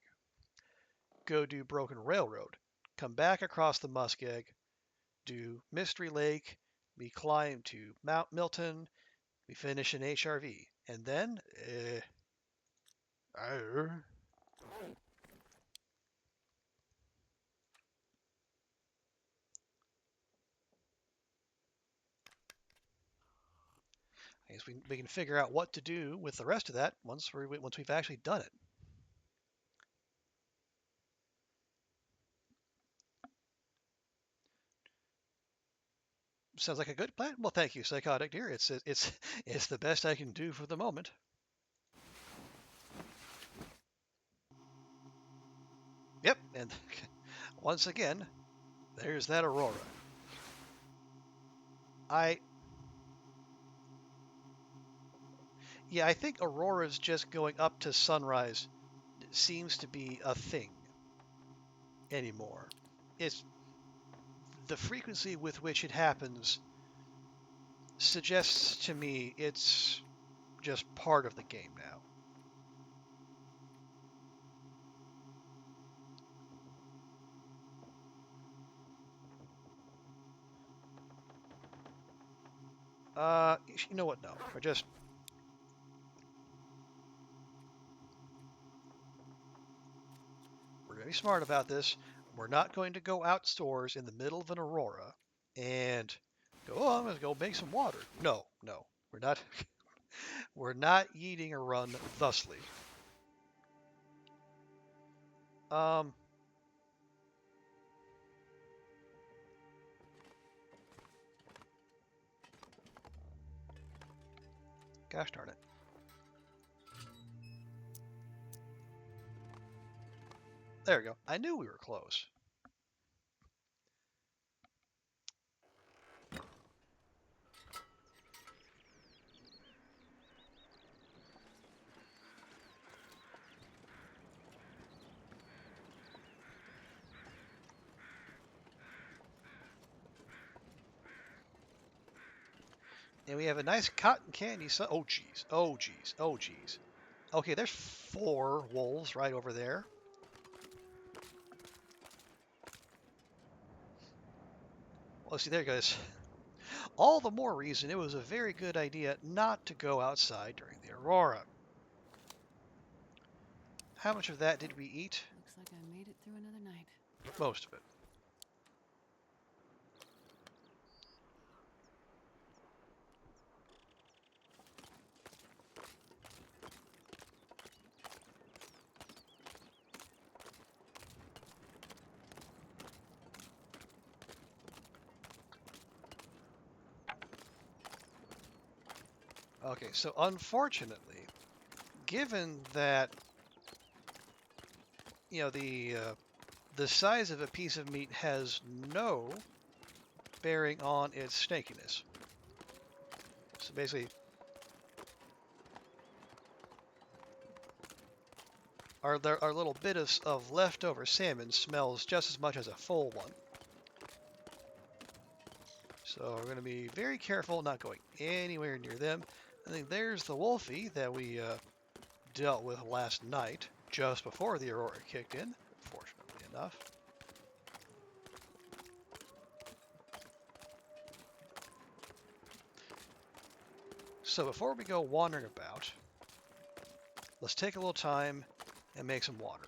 go do Broken Railroad, come back across the Muskeg, do Mystery Lake, we climb to Mount Milton, we finish in HRV, and then, I guess we can figure out what to do with the rest of that once we've actually done it. Sounds like a good plan. Well, thank you, psychotic dear. It's the best I can do for the moment. Yep, and once again, there's that aurora. Yeah, I think auroras just going up to sunrise seems to be a thing anymore. It's the frequency with which it happens suggests to me it's just part of the game now. You know what? No, we're gonna be smart about this. We're not going to go outdoors in the middle of an aurora and go, oh, I'm gonna go make some water. No, no, we're not. We're not eating a run thusly. Um, Gosh darn it. There we go. I knew we were close. And we have a nice cotton candy. Oh, geez. Oh, geez. Oh, geez. Okay, there's 4 wolves right over there. Well, see, there goes. All the more reason it was a very good idea not to go outside during the aurora. How much of that did we eat? Looks like I made it through another night. Most of it. Okay, so unfortunately, given that the size of a piece of meat has no bearing on its snakiness. So basically, our little bit of leftover salmon smells just as much as a full one. So we're going to be very careful not going anywhere near them. I think there's the wolfie that we dealt with last night, just before the aurora kicked in, fortunately enough. So before we go wandering about, let's take a little time and make some water.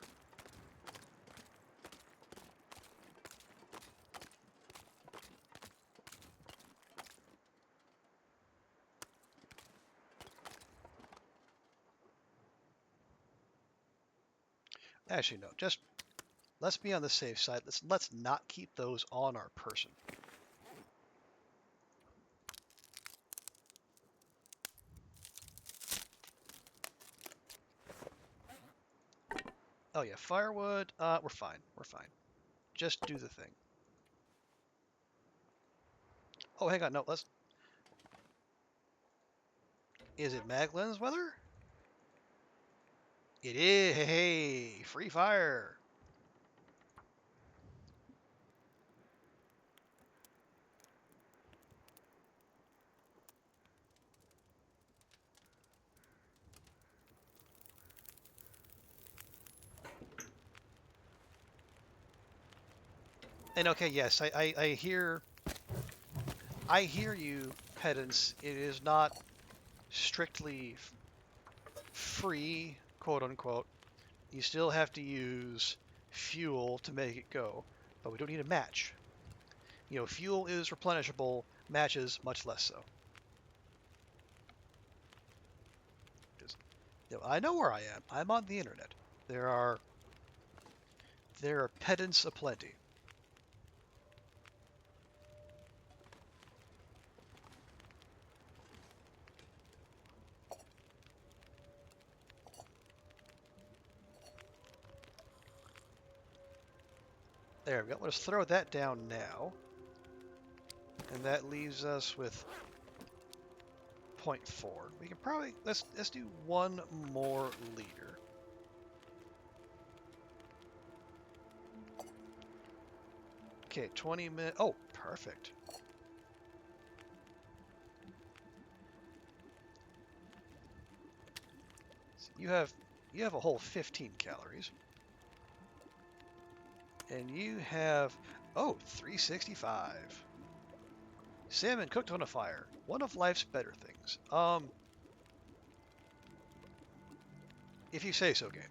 Actually, no, just let's be on the safe side. Let's not keep those on our person. Oh yeah, firewood. We're fine. We're fine. Just do the thing. Oh, hang on. No, let's. Is it Magdalene's weather? It is. Hey, free fire. And okay, yes, I hear you, pedants. It is not strictly free, quote unquote. You still have to use fuel to make it go, but we don't need a match. Fuel is replenishable, matches much less so. I know where I am. I'm on the internet. There are pedants aplenty. There we go. Let's throw that down now. And that leaves us with 0.4. We can probably let's do one more liter. Okay, 20 minutes. Oh, perfect. You have a whole 15 calories. And you have 365. Salmon cooked on a fire. One of life's better things. If you say so, game.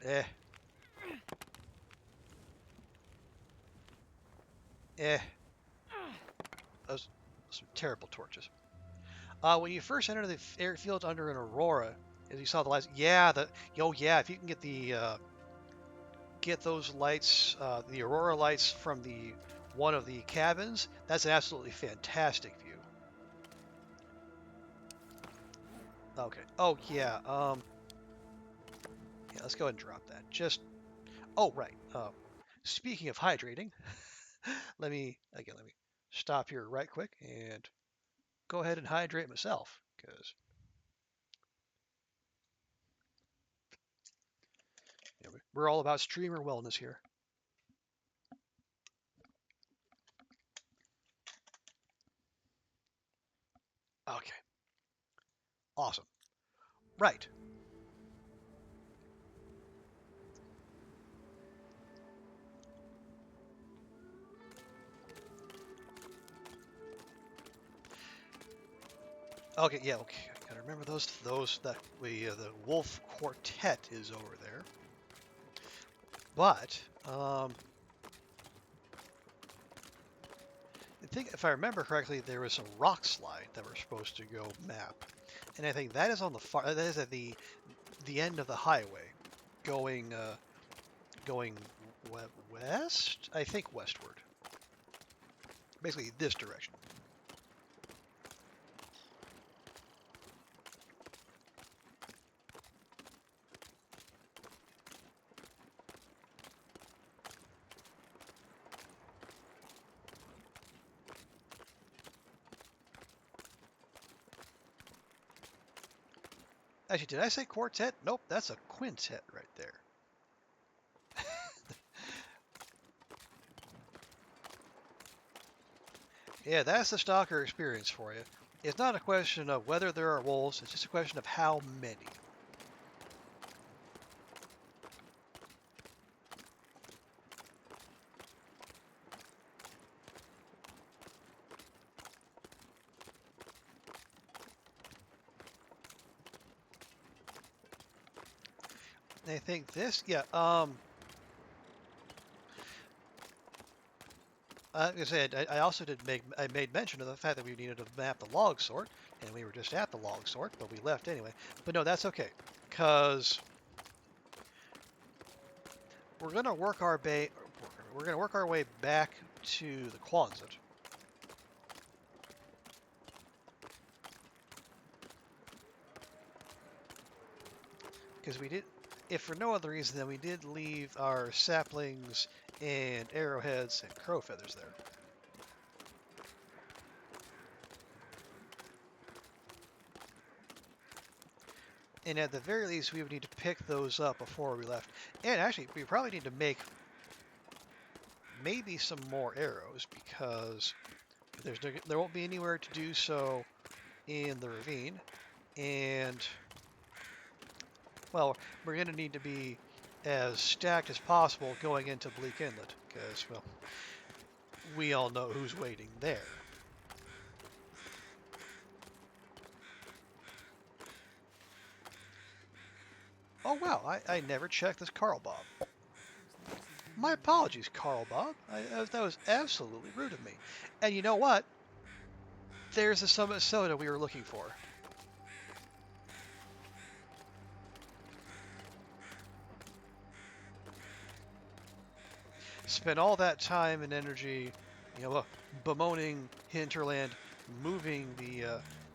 Eh. Eh. Those some terrible torches. When you first enter the airfield under an aurora, as you saw the lights, yeah, if you can get the get those lights, the aurora lights from the one of the cabins, that's an absolutely fantastic view. Okay. Oh yeah. Yeah. Let's go ahead and drop that. Just. Oh right. Speaking of hydrating, let me stop here right quick and go ahead and hydrate myself because we're all about streamer wellness here. Okay. Awesome. Right. Okay. Yeah. Okay. I gotta remember those that the Wolf Quartet is over there. But I think if I remember correctly, there was a rock slide that we're supposed to go map, and I think that is on the far. That is at the end of the highway, going west. I think westward. Basically, this direction. Actually, did I say quartet? Nope, that's a quintet right there. Yeah, that's the stalker experience for you. It's not a question of whether there are wolves, it's just a question of how many. I think this, yeah, like I said, I also I made mention of the fact that we needed to map the log sort, and we were just at the log sort, but we left anyway. But no, that's okay, because we're gonna work our way back to the Quonset. Because we did, if for no other reason than we did leave our saplings and arrowheads and crow feathers there. And at the very least, we would need to pick those up before we left. And actually, we probably need to make maybe some more arrows because there won't be anywhere to do so in the ravine. And, well, we're going to need to be as stacked as possible going into Bleak Inlet because, well, we all know who's waiting there. Oh, wow, I never checked this Carl Bob. My apologies, Carl Bob. That was absolutely rude of me. And you know what? There's the Summit Soda we were looking for. Spent all that time and energy, bemoaning Hinterland, moving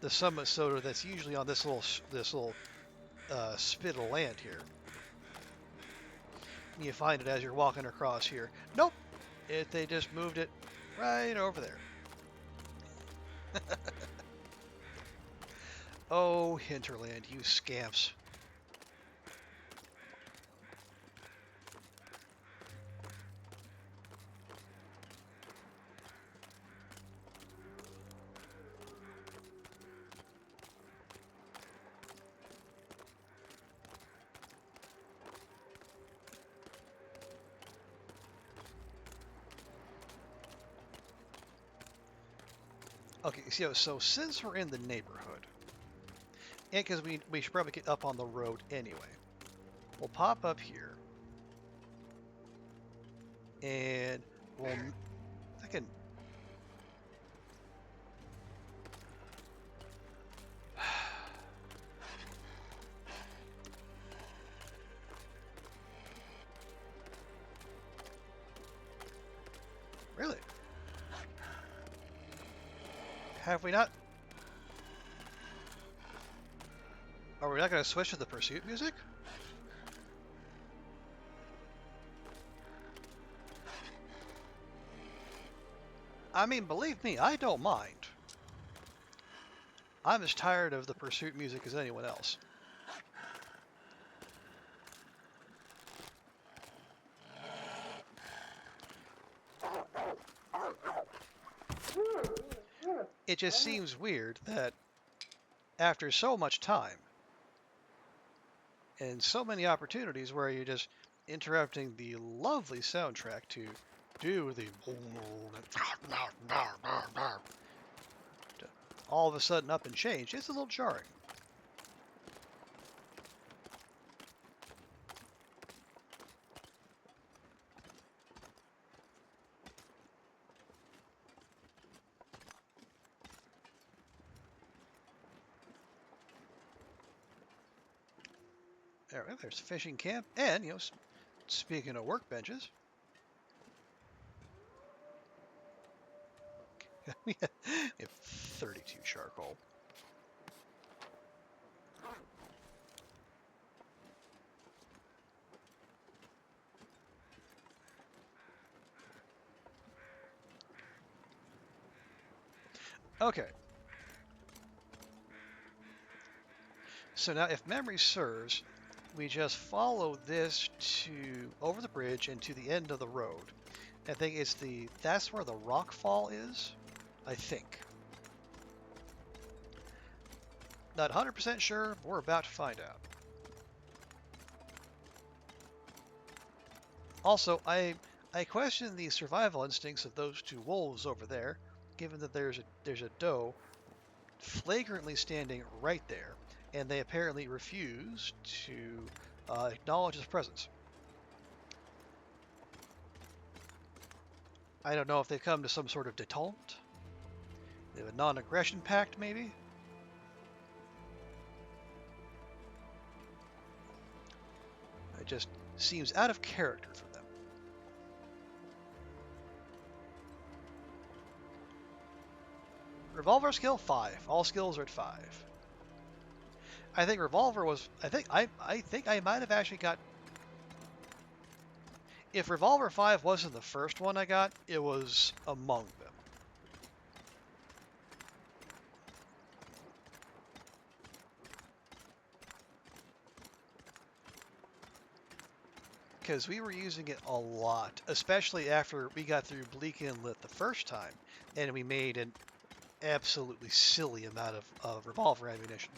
the Summit Soda that's usually on this little spit of land here. You find it as you're walking across here. Nope, they just moved it right over there. Oh, Hinterland, you scamps. Okay, so since we're in the neighborhood, and because we should probably get up on the road anyway, we'll pop up here, and we'll I can. Really? Have we not? Are we not going to switch to the pursuit music? I mean, believe me, I don't mind. I'm as tired of the pursuit music as anyone else. It just seems weird that after so much time and so many opportunities where you're just interrupting the lovely soundtrack to do the to all of a sudden up and change, it's a little jarring. All right, there's a fishing camp, and speaking of workbenches, we have 32 charcoal. Okay. So now, if memory serves, we just follow this to over the bridge and to the end of the road. I think that's where the rock fall is. I think. Not 100% sure. We're about to find out. Also, I question the survival instincts of those two wolves over there, given that there's a doe flagrantly standing right there, and they apparently refuse to acknowledge his presence. I don't know if they've come to some sort of detente. They have a non-aggression pact, maybe? It just seems out of character for them. Revolver skill 5. All skills are at 5. I think revolver was. I think I might have actually got. If revolver 5 wasn't the first one I got, it was among them. Because we were using it a lot, especially after we got through Bleak Inlet the first time, and we made an absolutely silly amount of revolver ammunition.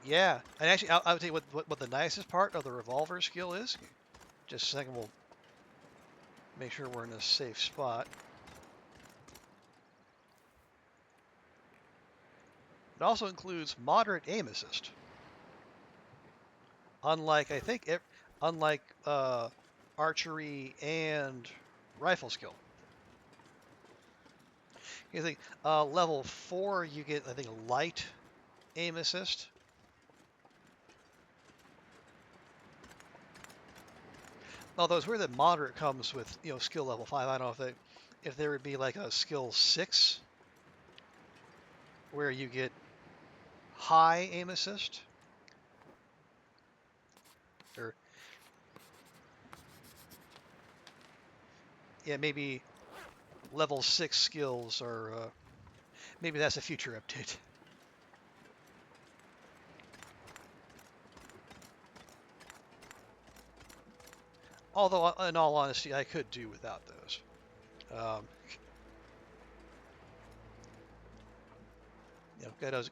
Yeah, and actually, I'll tell you what the nicest part of the revolver skill is. Just a second, we'll make sure we're in a safe spot. It also includes moderate aim assist. Unlike, I think, unlike archery and rifle skill. You think level 4, you get, I think, light aim assist. Although it's weird that moderate comes with skill level 5. I don't know if there would be like a skill 6 where you get high aim assist, or yeah, maybe level 6 skills, or maybe that's a future update. Although, in all honesty, I could do without those. Guy does,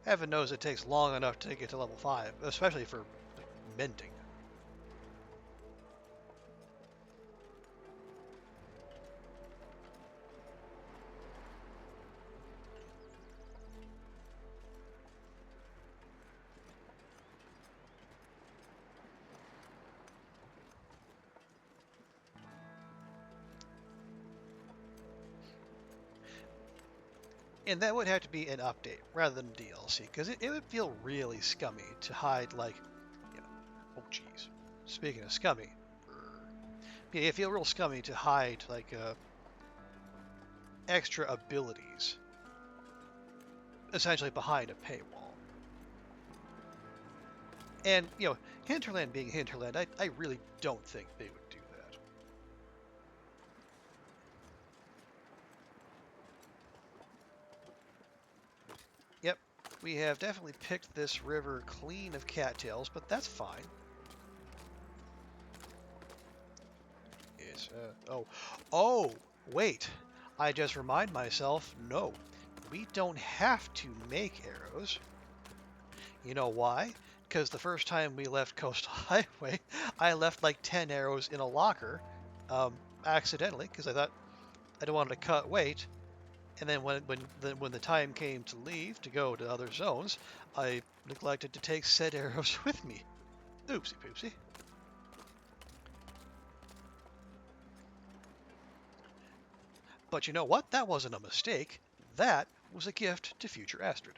Heaven knows it takes long enough to get to level 5, especially for like, mending. And that would have to be an update rather than DLC, because it would feel really scummy to hide, like, you know, oh jeez. Speaking of scummy, yeah, it feel real scummy to hide, like, extra abilities, essentially behind a paywall. And, Hinterland being Hinterland, I really don't think they would do that. Yep, we have definitely picked this river clean of cattails, but that's fine. It's, oh, wait. I just remind myself, no, we don't have to make arrows. You know why? Because the first time we left Coastal Highway, I left like 10 arrows in a locker, accidentally, because I thought I didn't want to cut weight. And then when the time came to leave to go to other zones, I neglected to take said arrows with me. Oopsie poopsie. But you know what? That wasn't a mistake. That was a gift to future Astrid.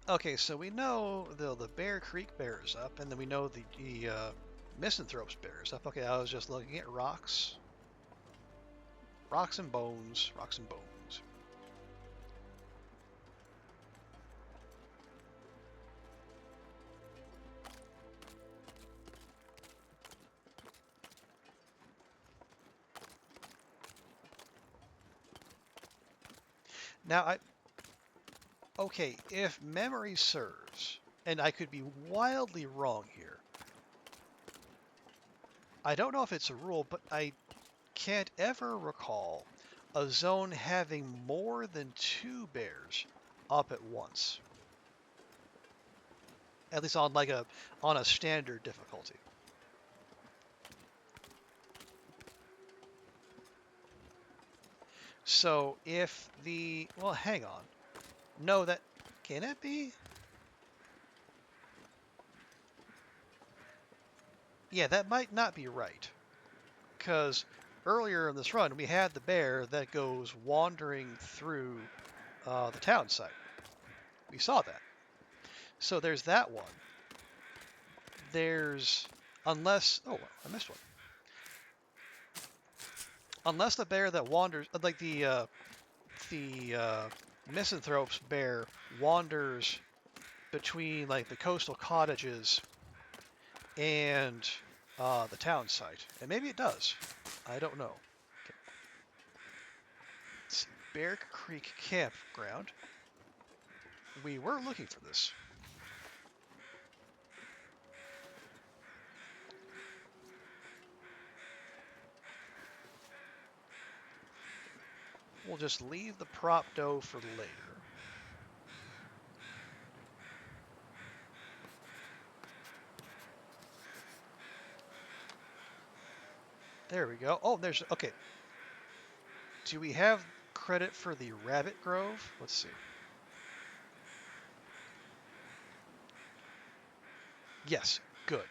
Okay, so we know the Bear Creek bears up, and then we know the Misanthropes bears up. Okay, I was just looking at rocks. Rocks and bones, rocks and bones. Now, okay, if memory serves, and I could be wildly wrong here, I don't know if it's a rule, but I can't ever recall a zone having more than 2 bears up at once. At least on on a standard difficulty. So if well, hang on. No, can it be? Yeah, that might not be right. Because earlier in this run, we had the bear that goes wandering through the town site. We saw that. So there's that one. There's, unless, oh, I missed one. Unless the bear that wanders, like the Misanthropes bear wanders between like the coastal cottages and the town site. And maybe it does. I don't know. Okay. It's Bear Creek Campground. We were looking for this. We'll just leave the prop dough for later. There we go. Oh, okay. Do we have credit for the Rabbit Grove? Let's see. Yes, good.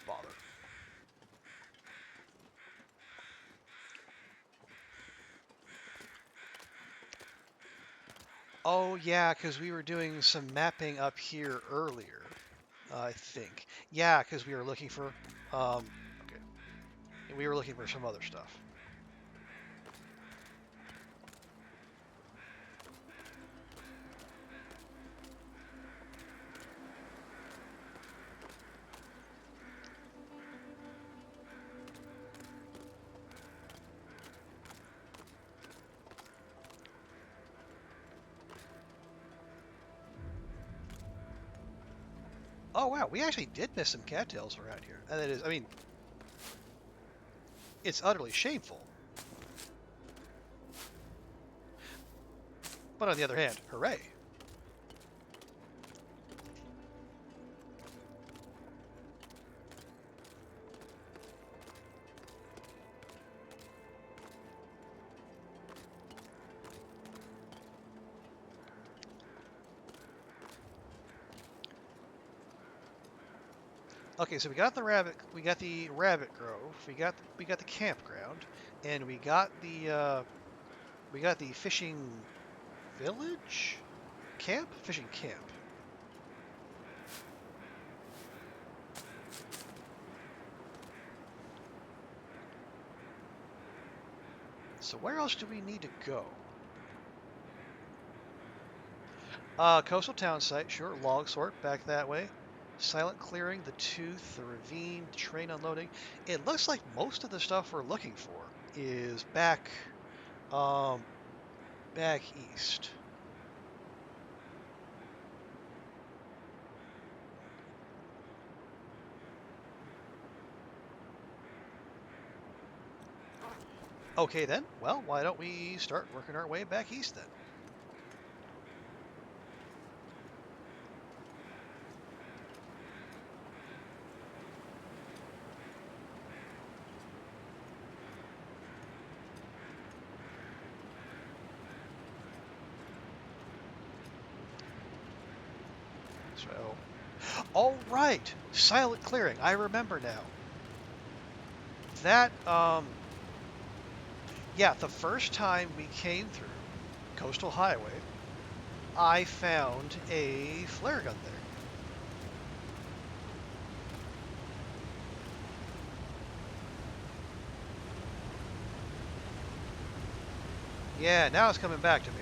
Bother. Oh, yeah, because we were doing some mapping up here earlier, I think. Yeah, because we were looking for, okay. We were looking for some other stuff. Oh wow, we actually did miss some cattails around here. And that is, I mean, it's utterly shameful. But on the other hand, hooray. Okay, so we got the rabbit grove, we got the campground, and we got the fishing village fishing camp. So where else do we need to go? Coastal town site, sure. Log sort back that way. Silent clearing, the tooth, the ravine, train unloading. It looks like most of the stuff we're looking for is um, back east. Okay then. Well, why don't we start working our way back east then? So, all right, silent clearing. I remember now. That yeah, the first time we came through Coastal Highway, I found a flare gun there. Yeah, now it's coming back to me.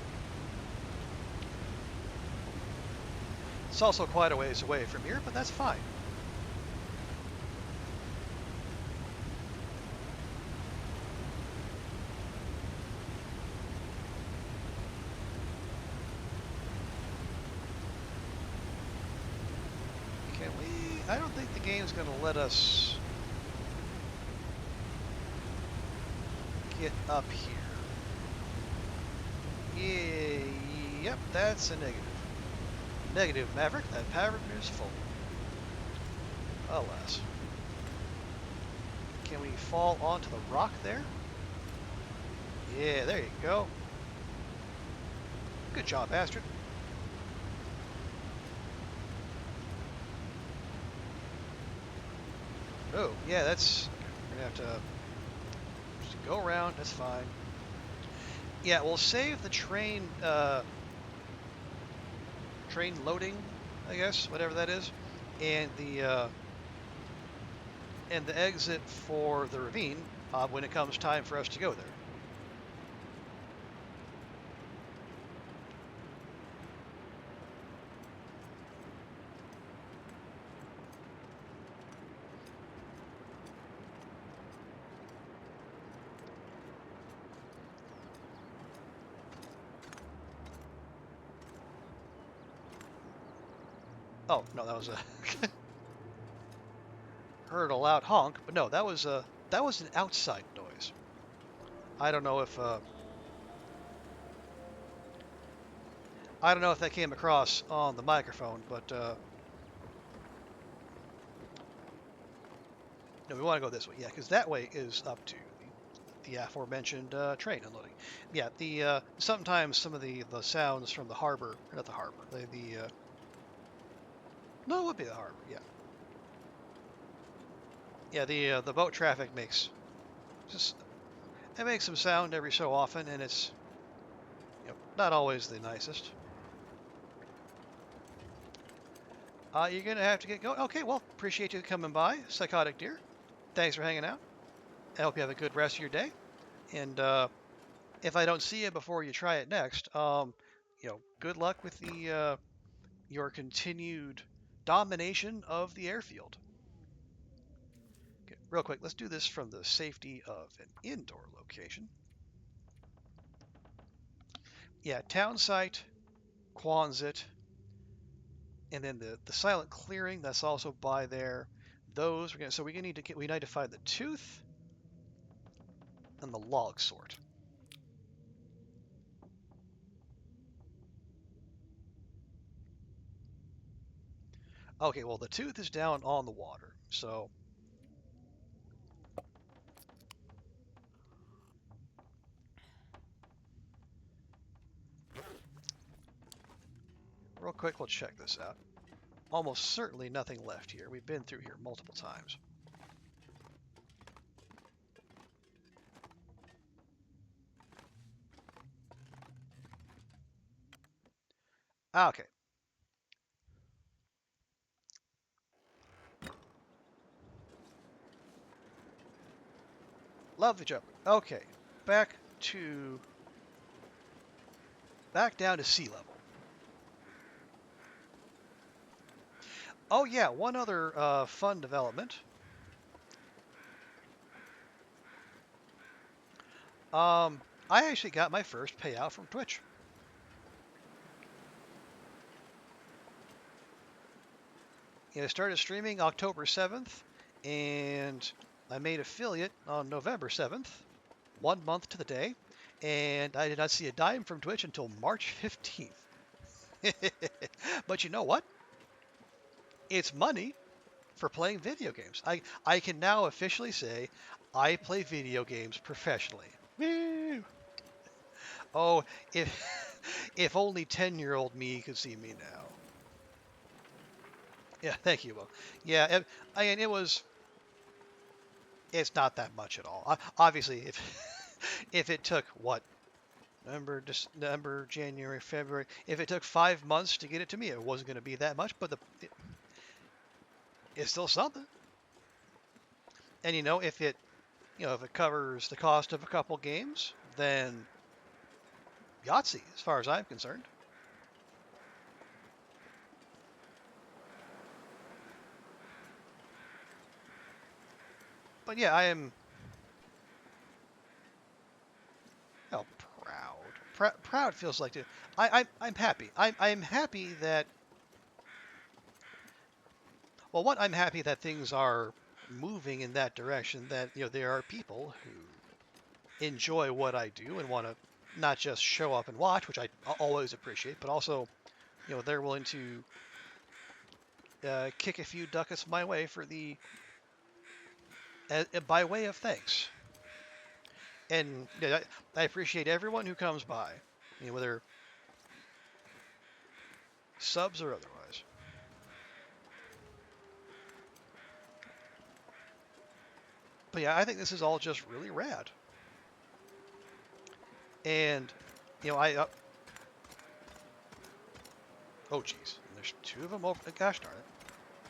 It's also quite a ways away from here, but that's fine. Can we? I don't think the game's going to let us get up here. Yeah, yep, that's a negative. Negative, Maverick. That Maverick is full. Alas. Can we fall onto the rock there? Yeah, there you go. Good job, Astrid. Oh, yeah, that's... We're going to have to just go around. That's fine. Yeah, we'll save the train loading, I guess, whatever that is, and the exit for the ravine when it comes time for us to go there. Oh no, that was a heard a loud honk, but no, that was an outside noise. I don't know if that came across on the microphone, but no, we want to go this way. Yeah, because that way is up to the aforementioned train unloading. Yeah, the sometimes some of the sounds from the harbor, not the harbor, the no, it would be the harbor. Yeah, yeah, the boat traffic makes just it makes some sound every so often, and it's not always the nicest. You're gonna have to get going. Okay, well, appreciate you coming by, Psychotic Deer. Thanks for hanging out. I hope you have a good rest of your day. And if I don't see you before you try it next, good luck with the your continued domination of the airfield. Okay, real quick, let's do this from the safety of an indoor location. Yeah, town site, Quonset, And then the silent clearing, that's also by there. Those we're gonna so we need to we need to find the tooth and the log sort. Okay, well the tooth is down on the water, so real quick we'll check this out. Almost certainly nothing left here. We've been through here multiple times. Okay. Lovely job. Okay. Back to back down to sea level. Oh yeah, one other fun development. I actually got my first payout from Twitch. I started streaming October 7th, and I made affiliate on November 7th, 1 month to the day, and I did not see a dime from Twitch until March 15th. But you know what? It's money for playing video games. I can now officially say I play video games professionally. Woo! Oh, if if only 10-year-old me could see me now. Yeah, thank you, Will. Yeah, I mean, it's not that much at all. Obviously, if it took what December, January, February, if it took 5 months to get it to me, it wasn't going to be that much. But it's still something. And if it covers the cost of a couple games, then Yahtzee, as far as I'm concerned. But yeah, I am proud. Proud feels like I'm happy. I'm happy that. Well, one, I'm happy that things are moving in that direction. That there are people who enjoy what I do and want to not just show up and watch, which I always appreciate, but also they're willing to kick a few ducats my way for by way of thanks. And I appreciate everyone who comes by, whether subs or otherwise. But yeah, I think this is all just really rad. And I oh geez, there's two of them over. Gosh darn it!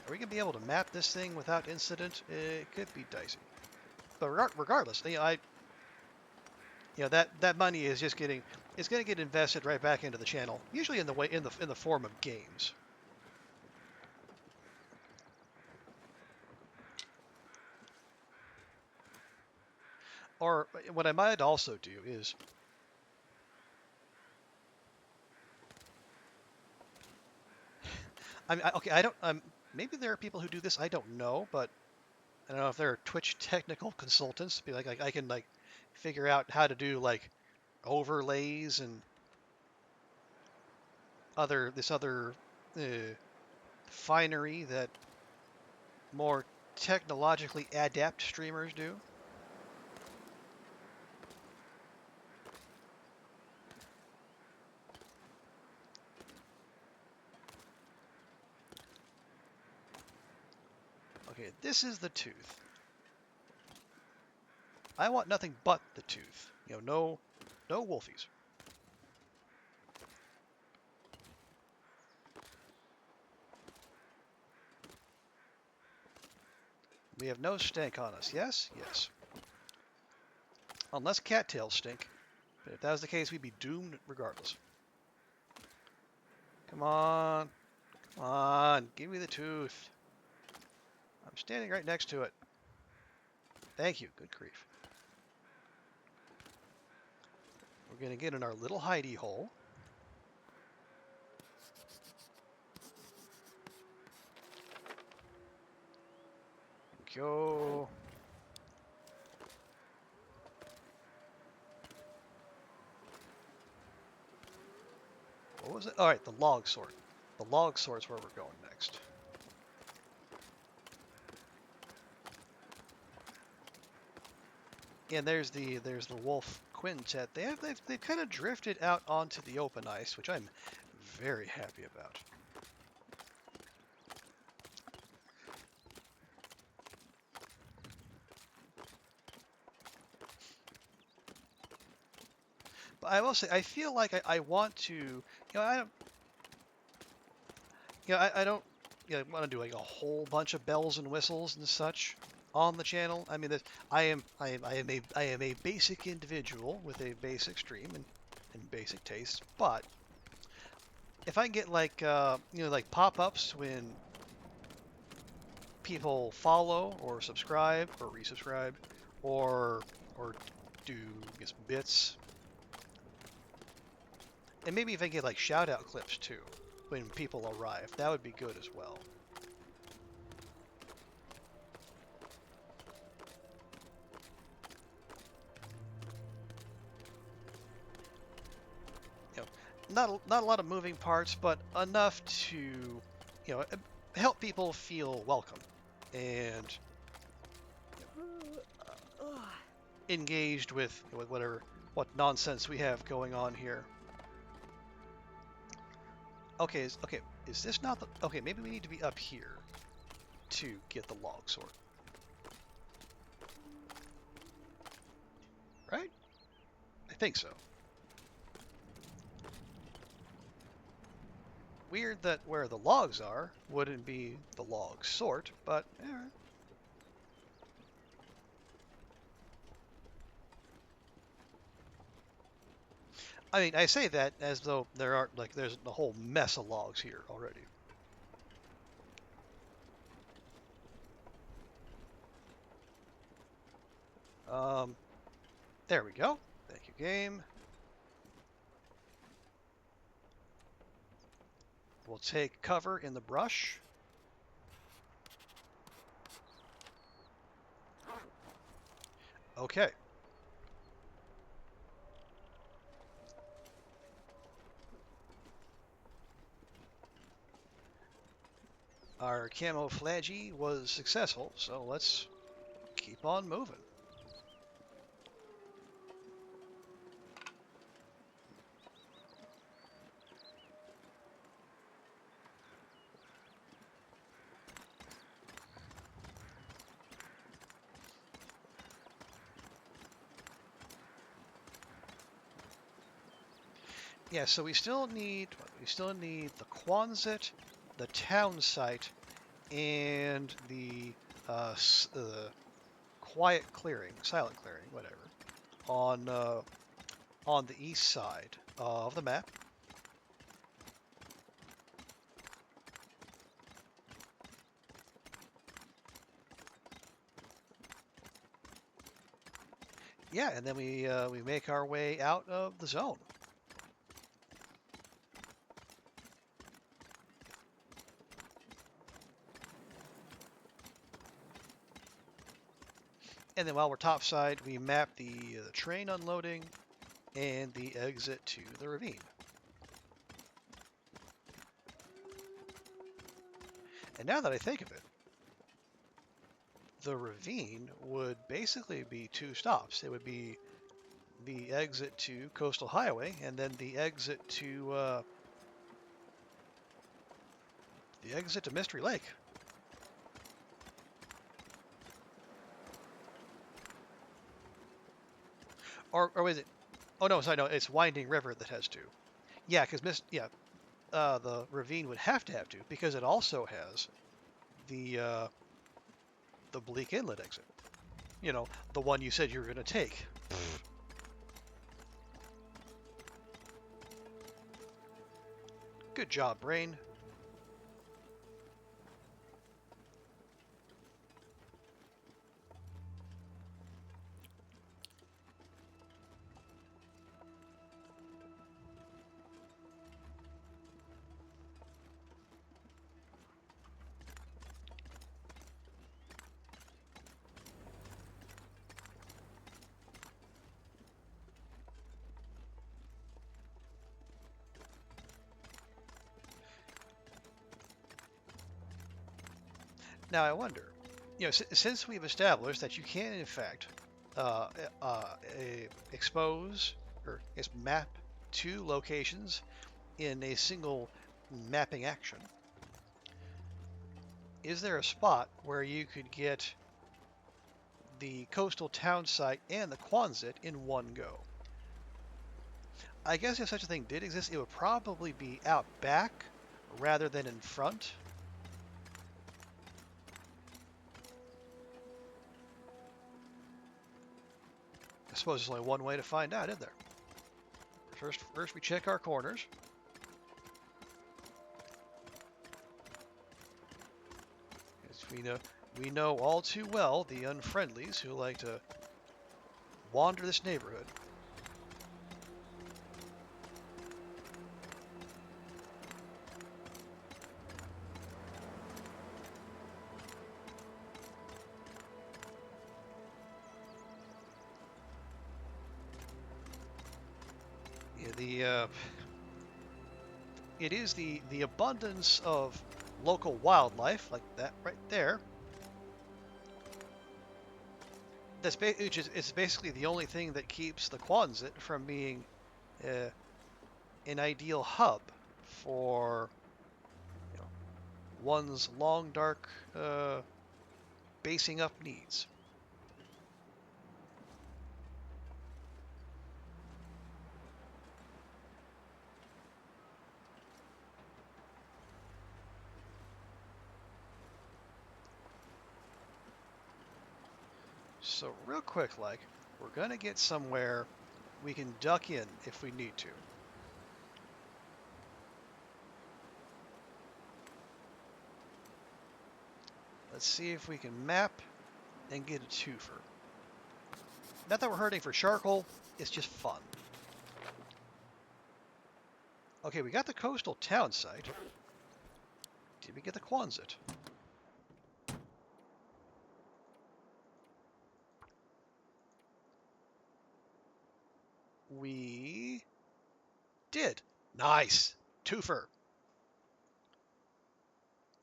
Are we gonna be able to map this thing without incident? It could be dicey. But regardless, that money is just it's going to get invested right back into the channel, usually in the form of games. Or what I might also do is okay, I don't maybe there are people who do this, I don't know, but I don't know if there are Twitch technical consultants. Be like I can figure out how to do overlays and other uh, finery that more technologically adept streamers do. Okay, this is the tooth. I want nothing but the tooth. No wolfies. We have no stink on us. Yes? Yes. Unless cattails stink. But if that was the case, we'd be doomed regardless. Come on. Come on. Give me the tooth. I'm standing right next to it. Thank you. Good grief. We're going to get in our little hidey hole. go. What was it? All right, the log sort. The log sort's where we're going next. And there's the wolf quintet. They've kind of drifted out onto the open ice, which I'm very happy about. But I will say, I feel like I want to, I don't, I don't, want to do like a whole bunch of bells and whistles and such on the channel. I mean, I am a basic individual with a basic stream and basic tastes. But if I can get like, like pop-ups when people follow or subscribe or resubscribe or do bits. And maybe if I get like shout out clips too when people arrive, that would be good as well. Not a lot of moving parts, but enough to, help people feel welcome and engaged with what nonsense we have going on here. Okay, is this not the... Okay, maybe we need to be up here to get the log sort. Right? I think so. Weird that where the logs are wouldn't be the log sort, but alright. I mean, I say that as though there aren't, like, there's a whole mess of logs here already. There we go. Thank you, game. We'll take cover in the brush. Okay. Our camouflage was successful, so let's keep on moving. Yeah, so we still need the Quonset, the town site, and the quiet clearing, silent clearing, whatever, on the east side of the map. Yeah, and then we make our way out of the zone. And then while we're topside, we map the train unloading and the exit to the ravine. And now that I think of it, the ravine would basically be two stops. It would be the exit to Coastal Highway and then the exit to Mystery Lake. Or is it? Oh no, sorry, no, it's Winding River that has two. Yeah, because the ravine would have to because it also has the Bleak Inlet exit. You know, the one you said you were going to take. Good job, brain. Now I wonder, since we've established that you can in fact uh, uh, expose or map two locations in a single mapping action, is there a spot where you could get the coastal town site and the Quonset in one go? I guess if such a thing did exist, it would probably be out back rather than in front. I suppose there's only one way to find out, isn't there? First we check our corners. As we know all too well the unfriendlies who like to wander this neighborhood. Yeah, it is the abundance of local wildlife like that right there. Which is it's basically the only thing that keeps the Quonset from being uh, an ideal hub for one's long dark basing up needs. So real quick, we're gonna get somewhere we can duck in if we need to. Let's see if we can map and get a twofer. Not that we're hurting for charcoal, it's just fun. Okay, we got the coastal town site. Did we get the Quonset? We did. Nice. Twofer.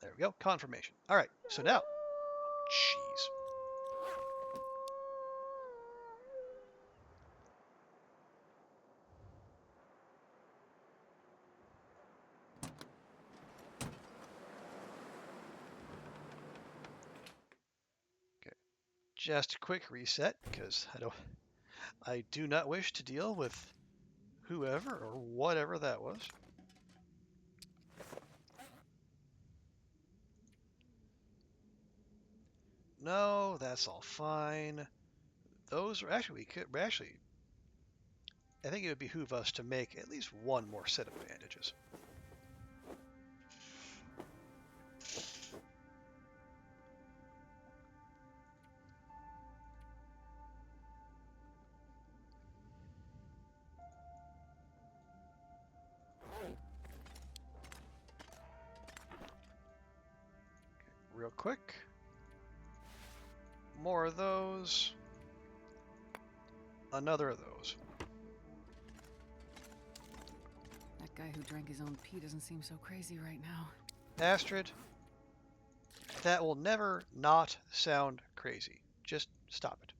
There we go. Confirmation. All right. So now, jeez. Okay. Just a quick reset because I do not wish to deal with whoever or whatever that was. No, that's all fine. Those are actually I think it would behoove us to make at least one more set of bandages. Real quick. More of those. Another of those. That guy who drank his own pee doesn't seem so crazy right now. Astrid, that will never not sound crazy. Just stop it.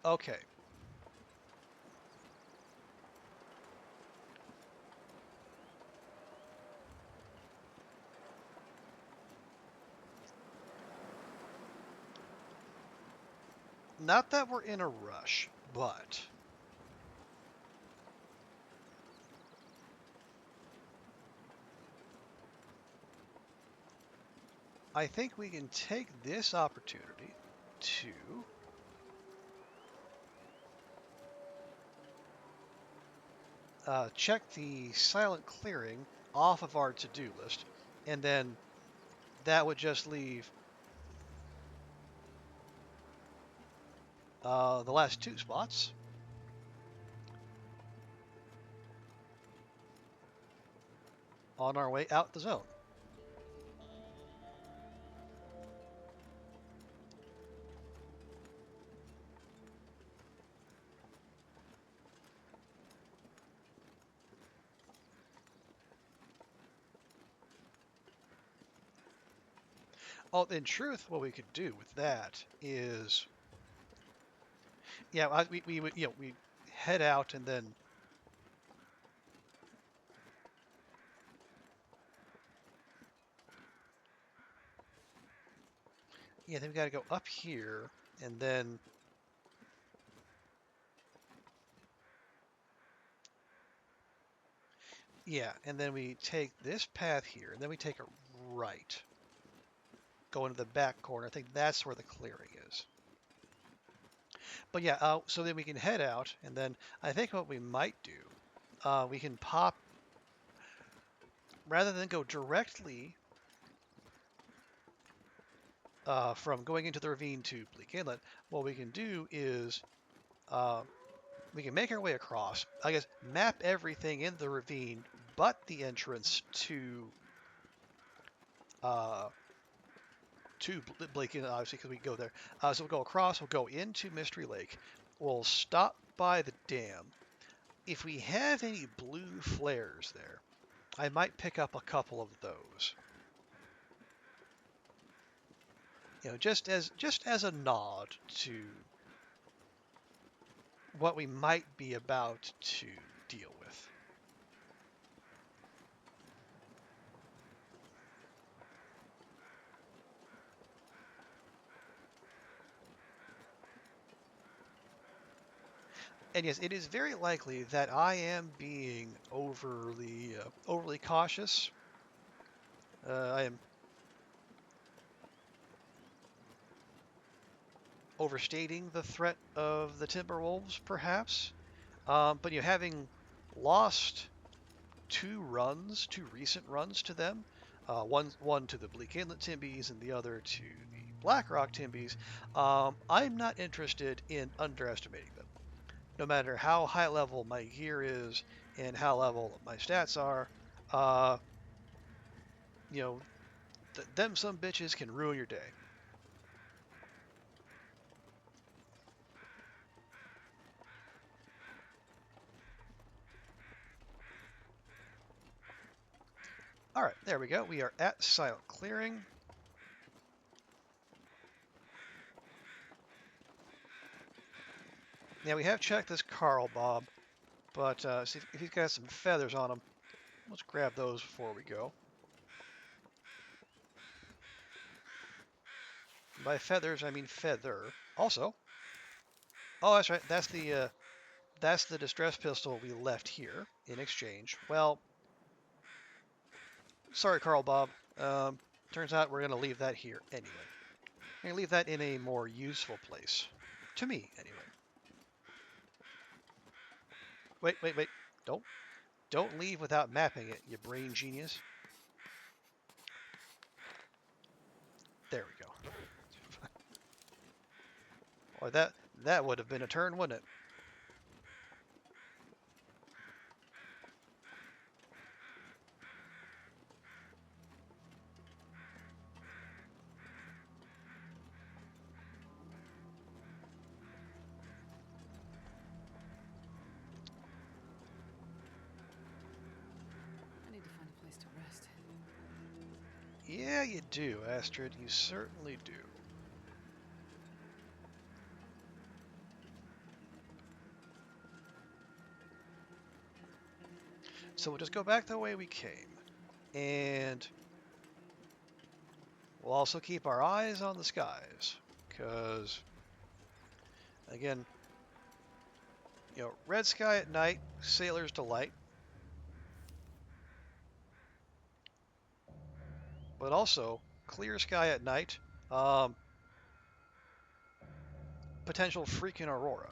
Okay. Not that we're in a rush, but I think we can take this opportunity to check the silent clearing off of our to-do list, and then that would just leave the last two spots. on our way out the zone. Oh, in truth, what we could do with that is, yeah, we would, we head out and then, yeah, then we got to go up here and then, yeah, and then we take this path here and then we take a right, go into the back corner. I think that's where the clearing is. But yeah, so then we can head out and then I think what we might do, we can pop, rather than go directly from going into the ravine to Bleak Inlet, what we can do is uh, we can make our way across. I guess map everything in the ravine, but the entrance uh, to Bleak Inlet, obviously, because we go there. So we'll go across. We'll go into Mystery Lake. We'll stop by the dam. If we have any blue flares there, I might pick up a couple of those. Just as a nod to what we might be about to deal with. And yes, it is very likely that I am being overly cautious. I am overstating the threat of the Timberwolves, perhaps. But having lost two recent runs to them, one to the Bleak Inlet Timbies and the other to the Blackrock Timbies, I'm not interested in underestimating them. No matter how high level my gear is and how level my stats are, uh, them some bitches can ruin your day. All right, there we go. We are at Silent Clearing. Now we have checked this Carl Bob, but see if he's got some feathers on him. Let's grab those before we go. By feathers, I mean feather. Also, oh, that's right. That's the distress pistol we left here in exchange. Well, sorry, Carl Bob. Turns out we're gonna leave that here anyway. We're gonna leave that in a more useful place, to me anyway. Wait. Don't leave without mapping it, you brain genius. There we go. Or that would have been a turn, wouldn't it? I need to find a place to rest. Yeah, you do, Astrid. You certainly do. So we'll just go back the way we came. And we'll also keep our eyes on the skies. Because, again, red sky at night, sailor's delight. But also, clear sky at night, potential freaking aurora.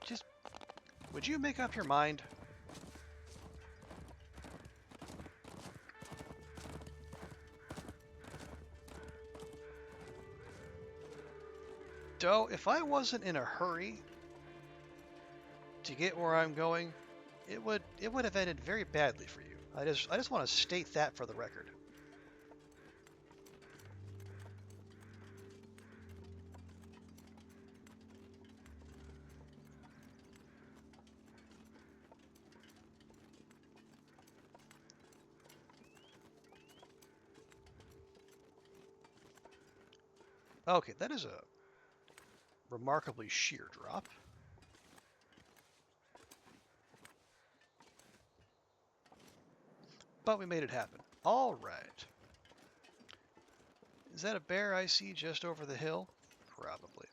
Just, would you make up your mind? Though, if I wasn't in a hurry to get where I'm going, it would have ended very badly for you. I just want to state that for the record. Okay, that is a remarkably sheer drop. But we made it happen. All right. Is that a bear I see just over the hill? Probably.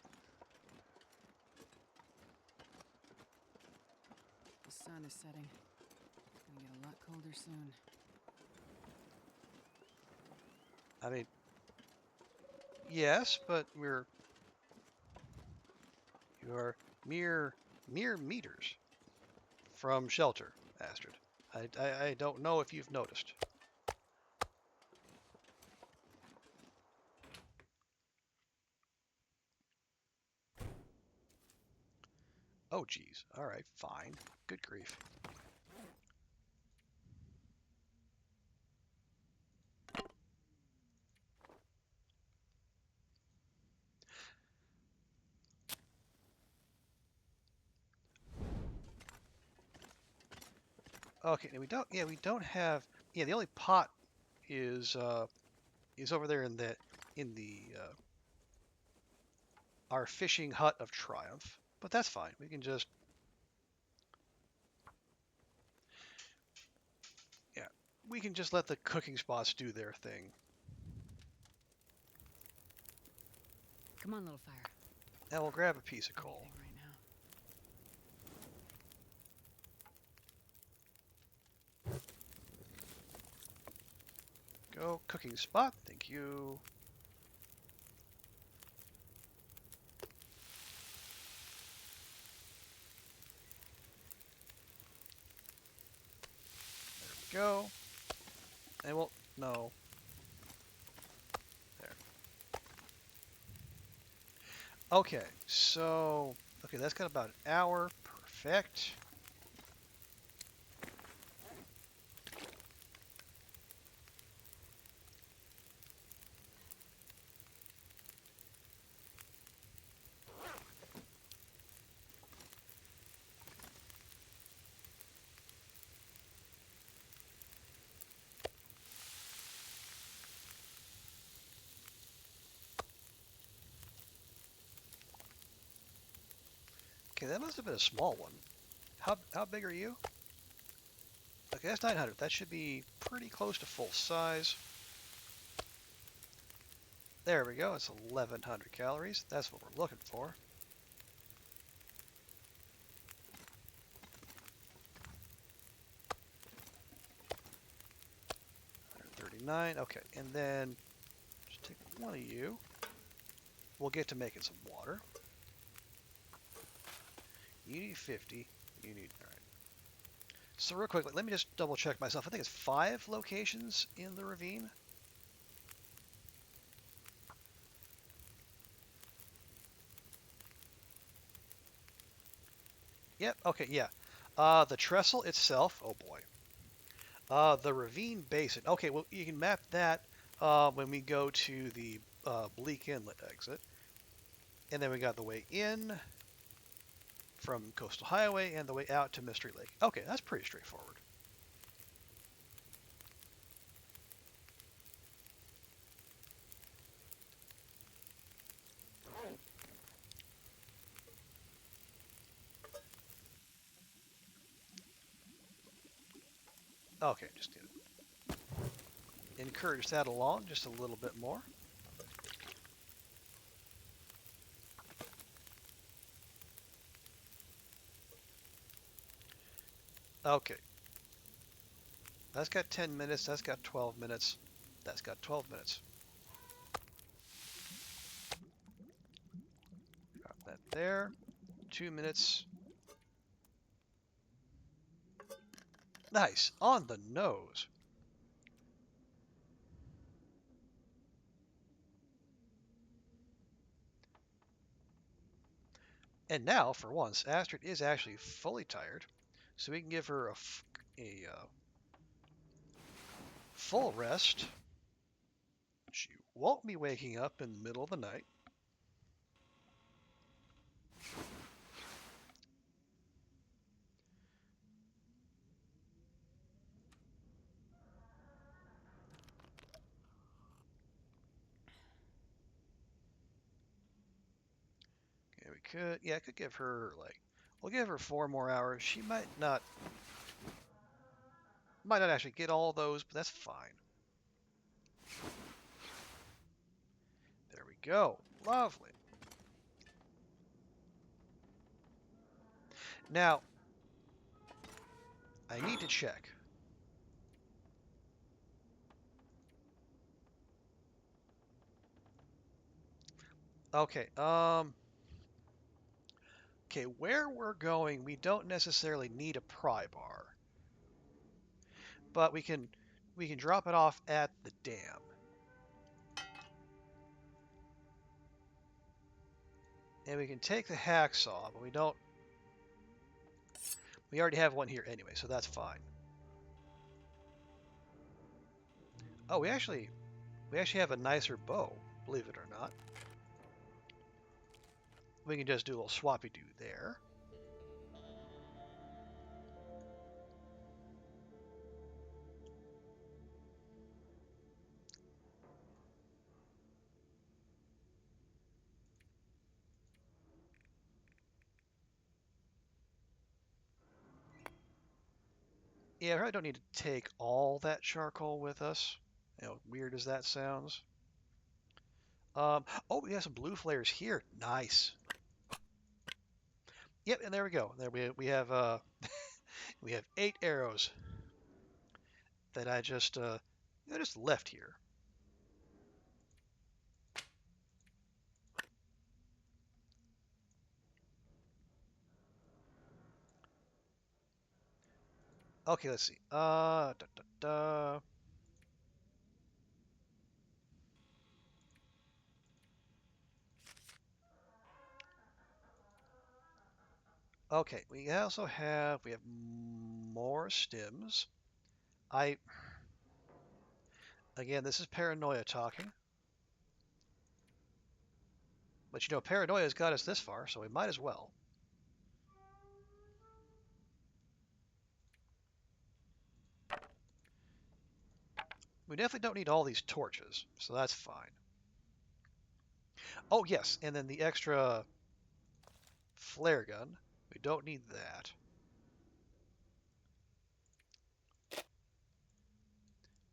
The sun is setting. It's gonna get a lot colder soon. I mean, yes, but you are mere meters from shelter, Astrid. I don't know if you've noticed. Oh, geez. All right, fine. Good grief. Okay, and we don't. Yeah, we don't have. Yeah, the only pot is over there in the our fishing hut of triumph. But that's fine. We can just. Yeah, we can just let the cooking spots do their thing. Come on, little fire. And we'll grab a piece of coal. Anything right now. Go cooking spot. Thank you. There we go. And we'll no. There. Okay, so okay, that's got about an hour. Perfect. Okay, that must have been a small one. How big are you? Okay, that's 900. That should be pretty close to full size. There we go. It's 1100 calories. That's what we're looking for. $139. Okay, and then just take one of you. We'll get to making some water. You need 50. You need, all right. So real quickly, let me just double check myself. I think it's 5 locations in the ravine. Yep, okay, yeah. The trestle itself, oh boy. The ravine basin. Okay, well, you can map that when we go to the Bleak Inlet exit. And then we got the way in from Coastal Highway and the way out to Mystery Lake. Okay, that's pretty straightforward. Okay, just gonna encourage that along just a little bit more. Okay. That's got 10 minutes. That's got 12 minutes. That's got 12 minutes. Drop that there. 2 minutes. Nice. On the nose. And now, for once, Astrid is actually fully tired, so we can give her a full rest. She won't be waking up in the middle of the night. Okay, we could, yeah, I could give her like, we'll give her 4 more hours. She might not actually get all those, but that's fine. There we go. Lovely. Now, I need to check. Okay, okay, where we're going, we don't necessarily need a pry bar, but we can drop it off at the dam. And we can take the hacksaw, but we already have one here anyway, so that's fine. Oh, we actually have a nicer bow, believe it or not. We can just do a little swappy-doo there. Yeah, we probably don't need to take all that charcoal with us. Weird as that sounds. Oh, we have some blue flares here. Nice. Yep, and there we go. There we have we have 8 arrows that I just just left here. Okay, let's see. Da, da, da. Okay, we have more stems. I Again, this is paranoia talking, but paranoia's got us this far, so we might as well. We definitely don't need all these torches, so that's fine. Oh yes, and then the extra flare gun. We don't need that.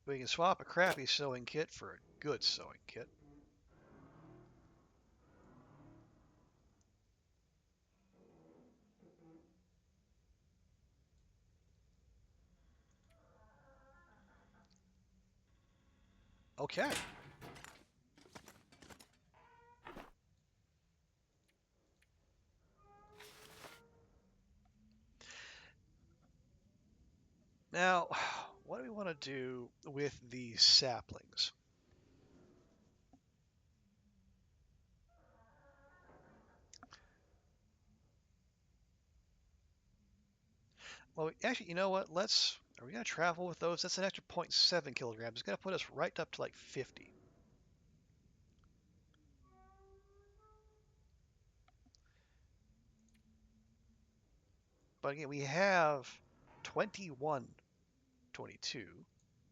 We can swap a crappy sewing kit for a good sewing kit. Okay. Now, what do we want to do with these saplings? Well, actually, you know what? Are we going to travel with those? That's an extra 0.7 kilograms. It's going to put us right up to like 50. But again, we have 21, 22,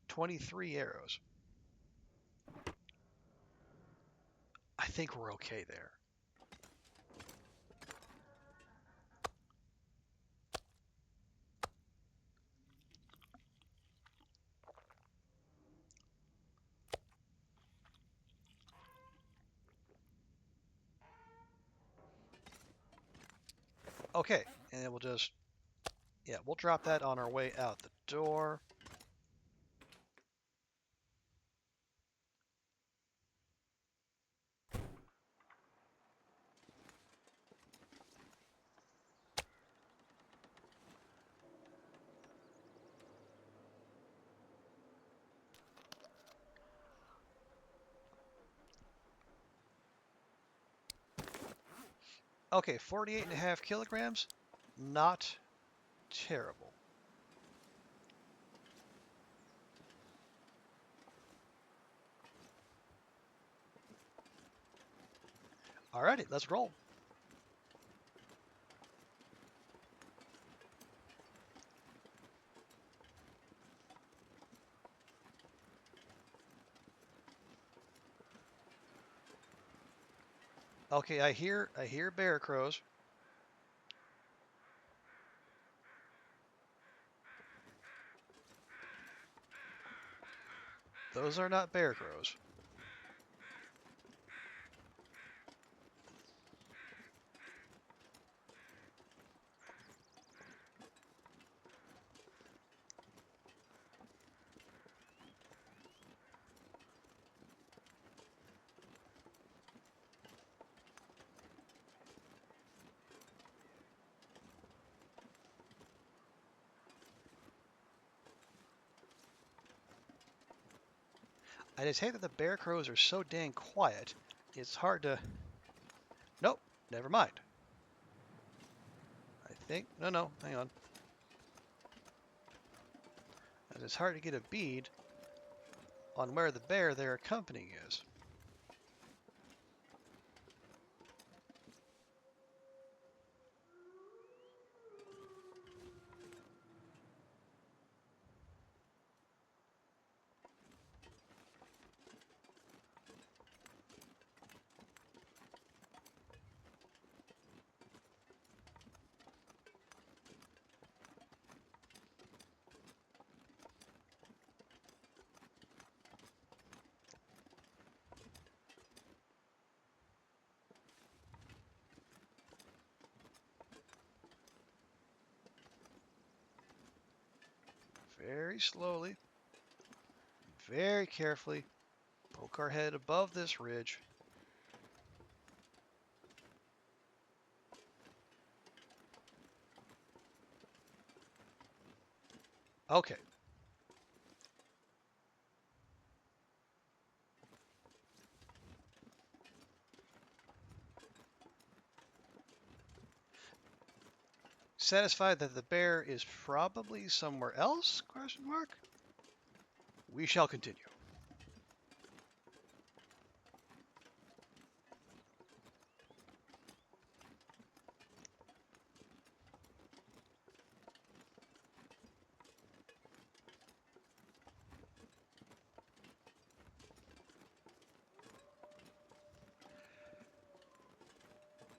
23 arrows. I think we're okay there. Okay, and then we'll drop that on our way out the door. Okay, 48.5 kilograms. Not terrible. Alrighty, let's roll. Okay, I hear bear crows. Those are not bear crows. I just hate that the bear crows are so dang quiet. It's hard to... Nope, never mind. I think... No, hang on. It's hard to get a bead on where the bear they're accompanying is. Very slowly, very carefully, poke our head above this ridge. Okay. Satisfied that the bear is probably somewhere else? Question mark. We shall continue.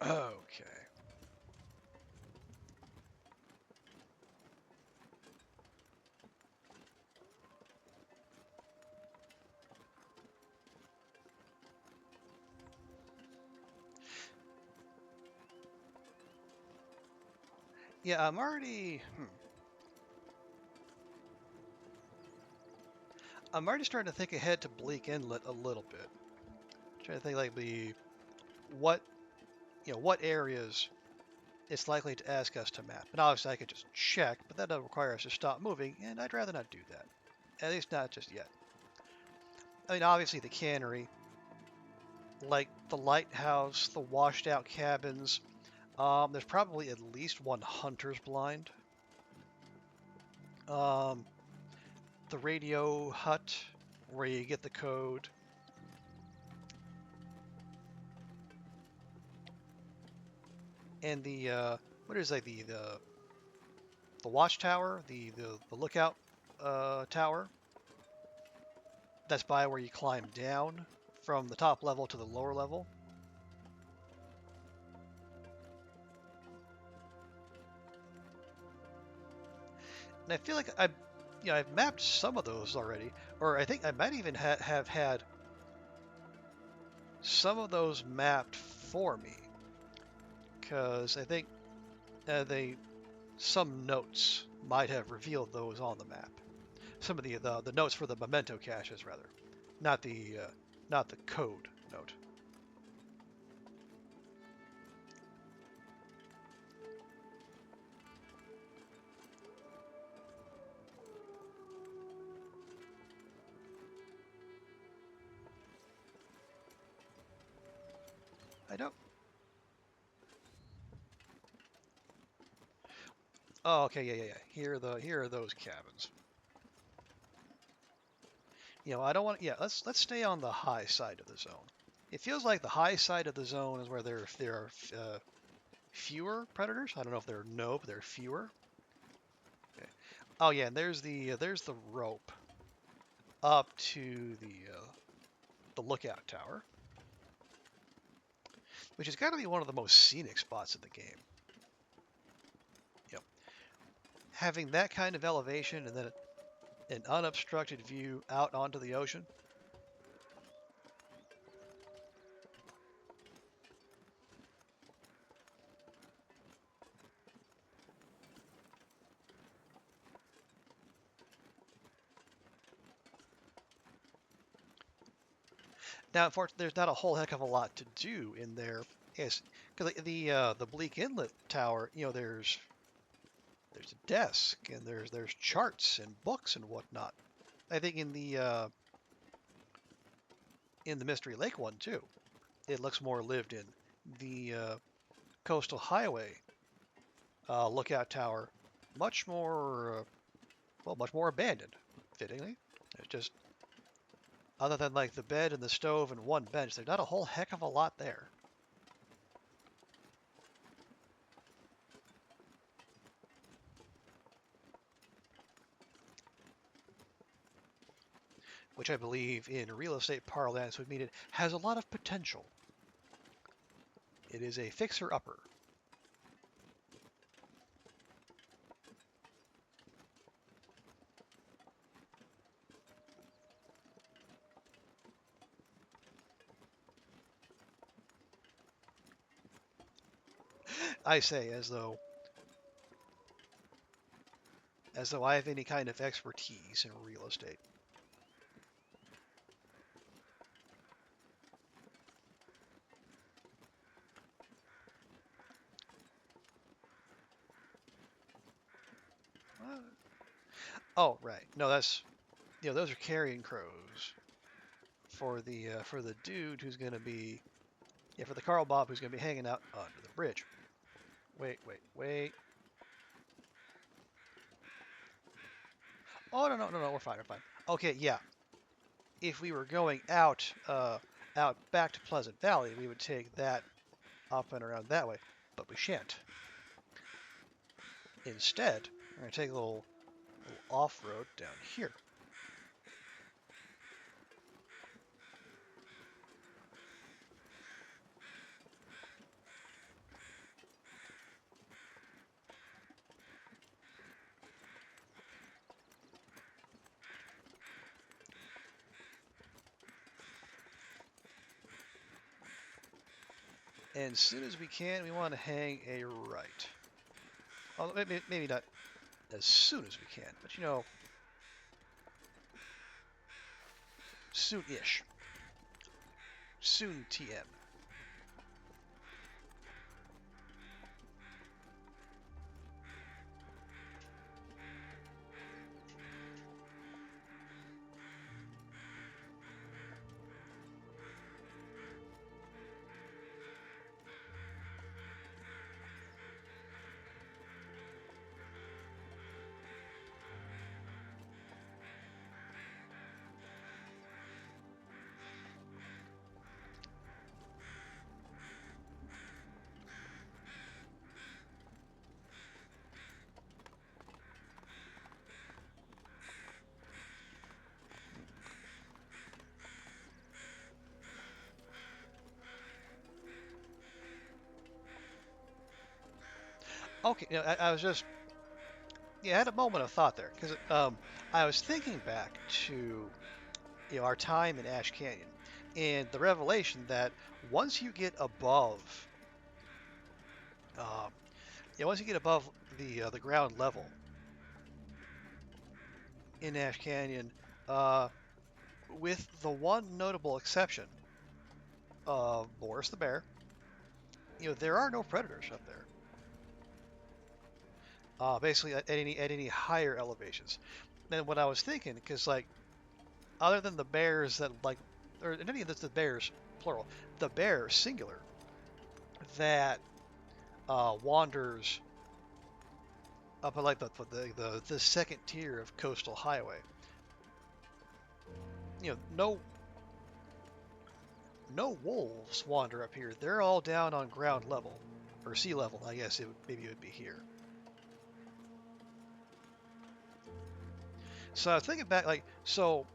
Okay. Yeah, I'm already... I'm already starting to think ahead to Bleak Inlet a little bit. Trying to think like what what areas it's likely to ask us to map. And obviously I could just check, but that doesn't require us to stop moving, and I'd rather not do that. At least not just yet. I mean, obviously the cannery, like the lighthouse, the washed out cabins. There's probably at least one hunter's blind. Um, the radio hut where you get the code. And the what is like the watchtower, the lookout tower. That's by where you climb down from the top level to the lower level. And I feel like I've mapped some of those already, or I think I might even have had some of those mapped for me, because I think some notes might have revealed those on the map. Some of the notes for the memento caches, rather, not the code note. I don't. Oh, okay, yeah. Here are those cabins. I don't want. Yeah, let's stay on the high side of the zone. It feels like the high side of the zone is where there are fewer predators. I don't know if there are no, but there are fewer. Okay. Oh yeah, and there's the rope up to the lookout tower, which has got to be one of the most scenic spots in the game. Yep. Having that kind of elevation and then an unobstructed view out onto the ocean. Now, unfortunately, there's not a whole heck of a lot to do in there, because the Bleak Inlet Tower, there's a desk and there's charts and books and whatnot. I think in the Mystery Lake one too, it looks more lived in. The Coastal Highway lookout tower, much more much more abandoned. Fittingly, it's just other than like the bed and the stove and one bench, there's not a whole heck of a lot there. Which I believe in real estate parlance would mean it has a lot of potential. It is a fixer-upper. I say as though I have any kind of expertise in real estate. Oh, right. No, those are carrion crows for the dude who's going to be for the Carl Bob who's going to be hanging out under the bridge. Wait. Oh, no, we're fine. Okay, yeah. If we were going out back to Pleasant Valley, we would take that up and around that way, but we shan't. Instead, we're going to take a little off-road down here. And as soon as we can, we want to hang a right. Well, maybe not as soon as we can, but soon-ish. Soon TM. Okay, I was just I had a moment of thought there because I was thinking back to our time in Ash Canyon and the revelation that once you get above um, once you get above the ground level in Ash Canyon, uh, with the one notable exception of Boris the bear, there are no predators up there. Basically at any higher elevations. And what I was thinking, because like other than the bears that like, or any of the bears plural, the bear singular that wanders up at like the second tier of coastal highway. You know, no wolves wander up here. They're all down on ground level or sea level. I guess maybe it would be here. So I was thinking back, like, so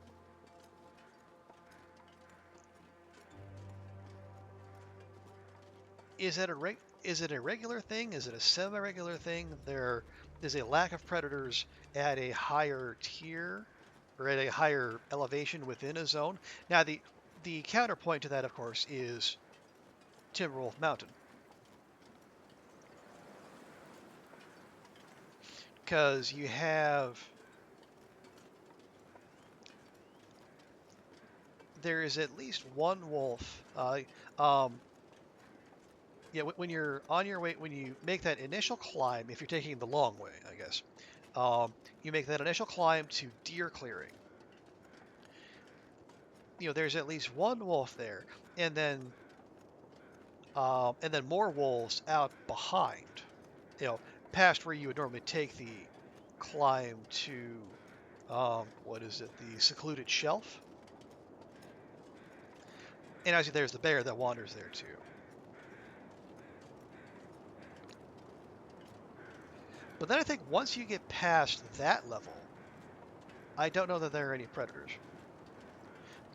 is it a regular thing? Is it a semi-regular thing? There is a lack of predators at a higher tier or at a higher elevation within a zone. Now the counterpoint to that, of course, is Timberwolf Mountain, because you have there is at least one wolf. Yeah, when you're on your way, when you make that initial climb, if you're taking the long way, I guess, you make that initial climb to deer clearing. You know, there's at least one wolf there, and then more wolves out behind. You know, past where you would normally take the climb to, what is it, the secluded shelf. And actually, there's the bear that wanders there too. But then I think once you get past that level, I don't know that there are any predators.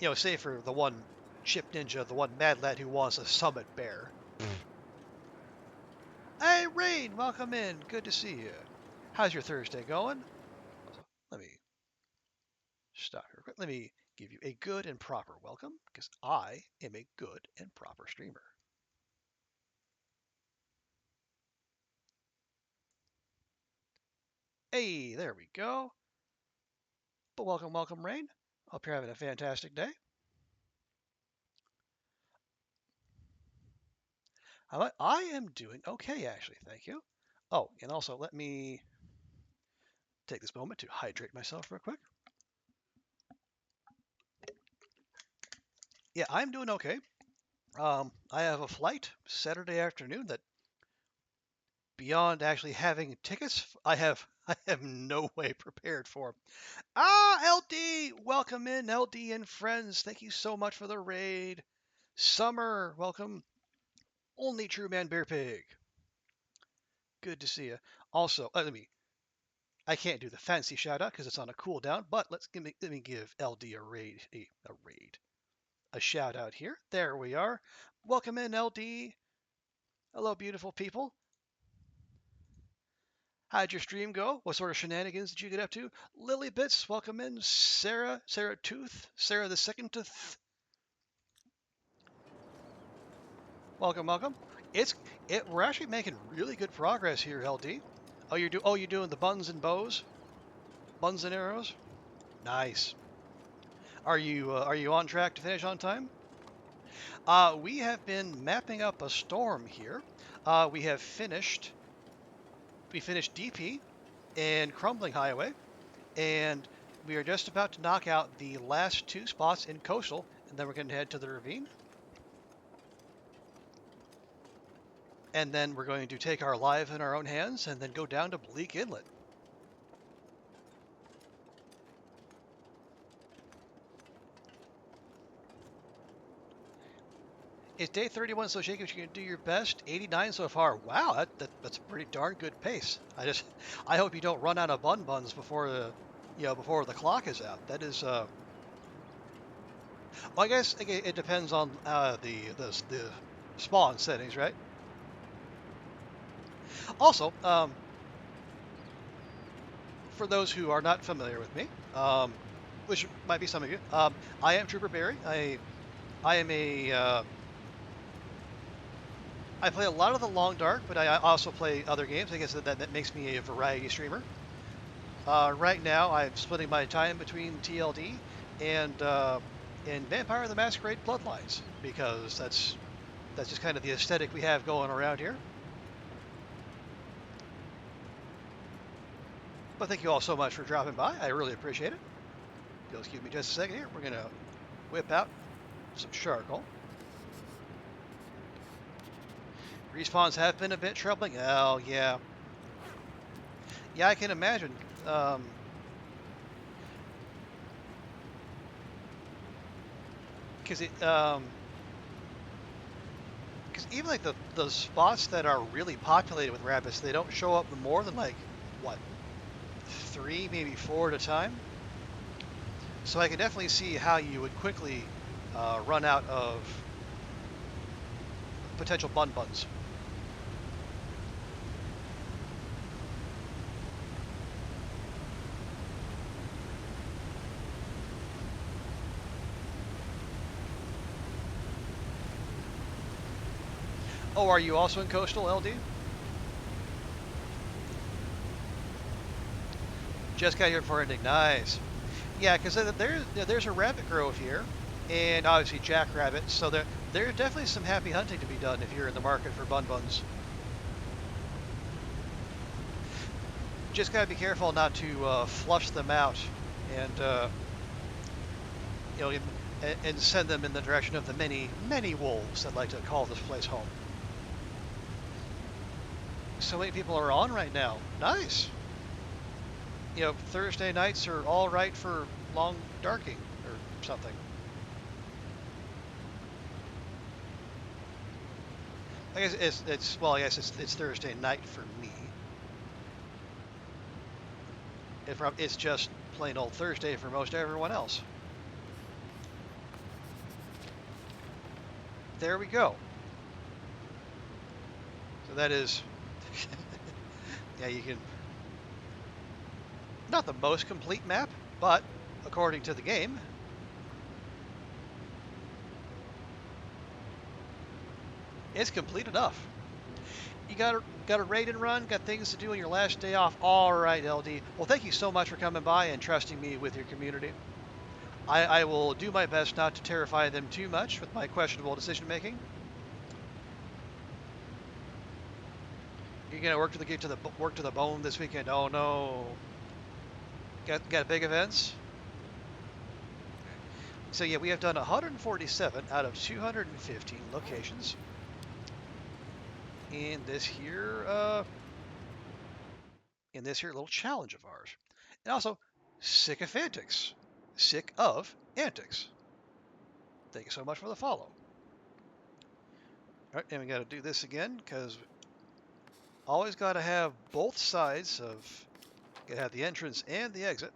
You know, save for the one chip ninja, the one mad lad who wants a summit bear. Hey, Rain, welcome in. Good to see you. How's your Thursday going? Let me stop here quick. Let me give you a good and proper welcome, because I am a good and proper streamer. Hey, there we go. But welcome, Rain. Hope you're having a fantastic day. I am doing okay, actually. Thank you. Oh, and also let me take this moment to hydrate myself real quick. Yeah, I'm doing okay. I have a flight Saturday afternoon that, beyond actually having tickets, I have no way prepared for. LD, welcome in, LD and friends. Thank you so much for the raid. Summer, welcome. Only True Man Bear Pig. Good to see you. Also, I can't do the fancy shout out because it's on a cooldown, but let me give LD a shout out here. There we are. Welcome in, LD. Hello, beautiful people. How'd your stream go? What sort of shenanigans did you get up to? Lily Bits, welcome in. Sarah Tooth, Sarah the Second Tooth. Welcome. We're actually making really good progress here, LD. You're doing the buns and bows, buns and arrows. Nice. Are you on track to finish on time? We have been mapping up a storm here. We finished DP and Crumbling Highway, and we are just about to knock out the last two spots in Coastal, and then we're going to head to the ravine. And then we're going to take our life in our own hands and then go down to Bleak Inlet. It's day 31, so Jacobs, you can do your best. 89 so far. Wow, that's a pretty darn good pace. I hope you don't run out of buns before the clock is out. That is well, I guess it depends on the spawn settings, right? Also, for those who are not familiar with me, which might be some of you, I am Trooper Barry. I am I play a lot of the Long Dark, but I also play other games. I guess that makes me a variety streamer. Right now, I'm splitting my time between TLD and Vampire the Masquerade Bloodlines, because that's just kind of the aesthetic we have going around here. But thank you all so much for dropping by. I really appreciate it. You'll excuse me just a second here. We're going to whip out some charcoal. Respawns have been a bit troubling. Oh, yeah. Yeah, I can imagine. Because because even like the spots that are really populated with rabbits, they don't show up more than like what, 3, maybe 4 at a time. So I can definitely see how you would quickly run out of potential buns. Oh, are you also in coastal, LD? Just got here for ending. Nice. Yeah, because there's a rabbit grove here, and obviously jackrabbits. So there's definitely some happy hunting to be done if you're in the market for buns. Just gotta be careful not to flush them out, and you know, and send them in the direction of the many wolves that like to call this place home. So many people are on right now. Nice. You know, Thursday nights are all right for long darking or something. I guess it's well, I guess it's Thursday night for me. It's just plain old Thursday for most everyone else. There we go. So that is, yeah, you can, not the most complete map, but according to the game, it's complete enough. You got a raid and run, got things to do on your last day off. All right, LD. Well, thank you so much for coming by and trusting me with your community. I will do my best not to terrify them too much with my questionable decision making. You're gonna work to the bone this weekend. Oh no. Got big events. So yeah, we have done 147 out of 215 locations in this here little challenge of ours. And also, sick of antics. Sick of antics. Thank you so much for the follow. All right, and we got to do this again because always got to have both sides of. Got to have the entrance and the exit.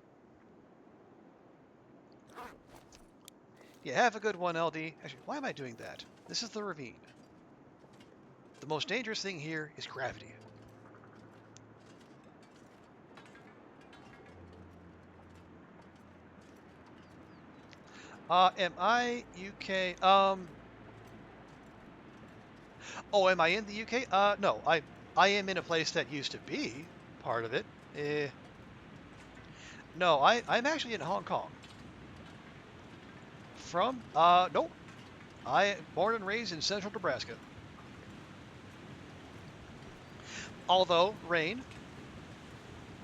Yeah, have a good one, LD. Actually, why am I doing that? This is the ravine. The most dangerous thing here is gravity. Am I UK? Oh, am I in the UK? No, I am in a place that used to be part of it. No, I'm actually in Hong Kong. From, nope. I born and raised in central Nebraska. Although, Rain,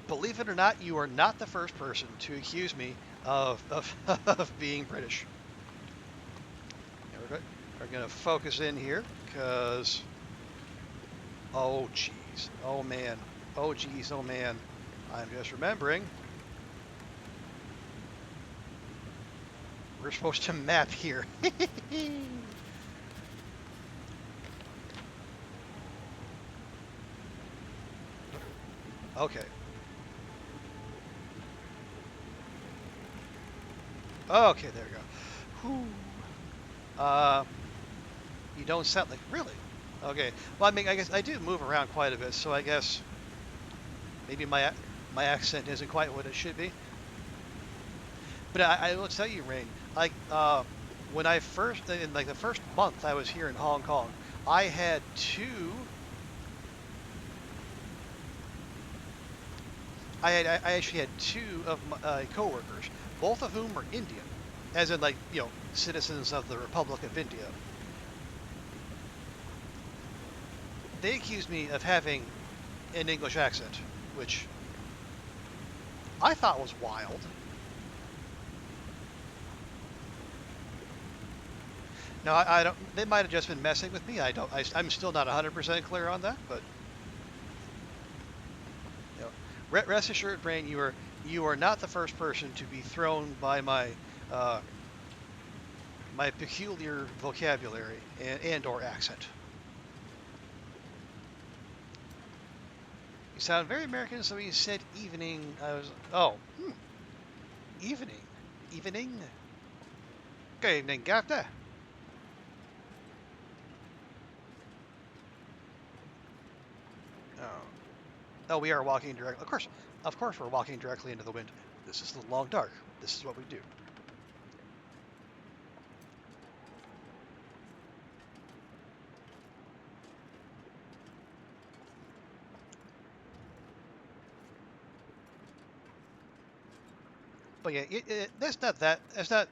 believe it or not, you are not the first person to accuse me of being British. We're going to focus in here because, oh jeez, oh man, oh geez, oh man, I'm just remembering. We're supposed to map here. Okay. Okay, there we go. Whew. You don't sound like, really? Okay. Well, I mean, I guess I do move around quite a bit, so I guess maybe my accent isn't quite what it should be. But I will tell you, Rain, like when I first, in like the first month I was here in Hong Kong, I had I actually had two of my coworkers, both of whom were Indian, as in like, you know, citizens of the Republic of India. They accused me of having an English accent, which I thought was wild. Now, I don't. They might have just been messing with me. I'm still not 100% clear on that, but you know, Rest assured, Brain, you are not the first person to be thrown by uh, my peculiar vocabulary and or accent. You sound very American, so he said evening. I was evening, evening. Good evening, Captain. Oh, oh, we are walking directly. Of course, we're walking directly into the wind. This is the long dark. This is what we do. But yeah, that's not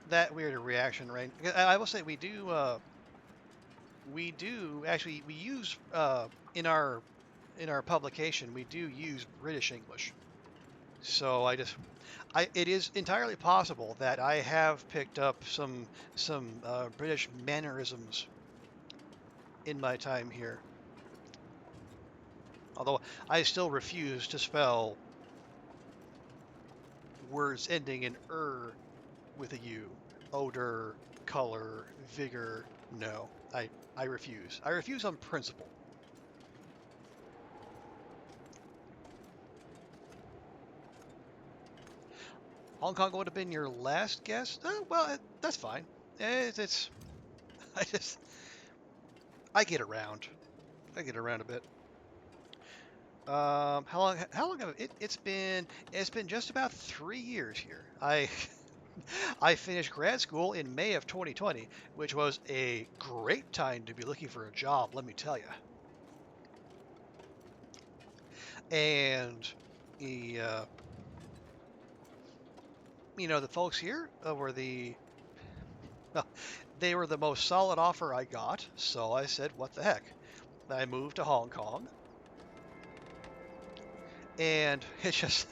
that weird a reaction, right? I will say we do actually we use in our publication we do use British English. So it is entirely possible that I have picked up some British mannerisms in my time here. Although I still refuse to spell words ending in with a U. Odor, color, vigor. No, I refuse. I refuse on principle. Hong Kong would have been your last guess. Well, that's fine. It's I just I get around. I get around a bit. How long have it's been just about 3 years here. I finished grad school in May of 2020, which was a great time to be looking for a job, let me tell you. And the the folks here were well, they were the most solid offer I got, so I said, what the heck? I moved to Hong Kong, and it's just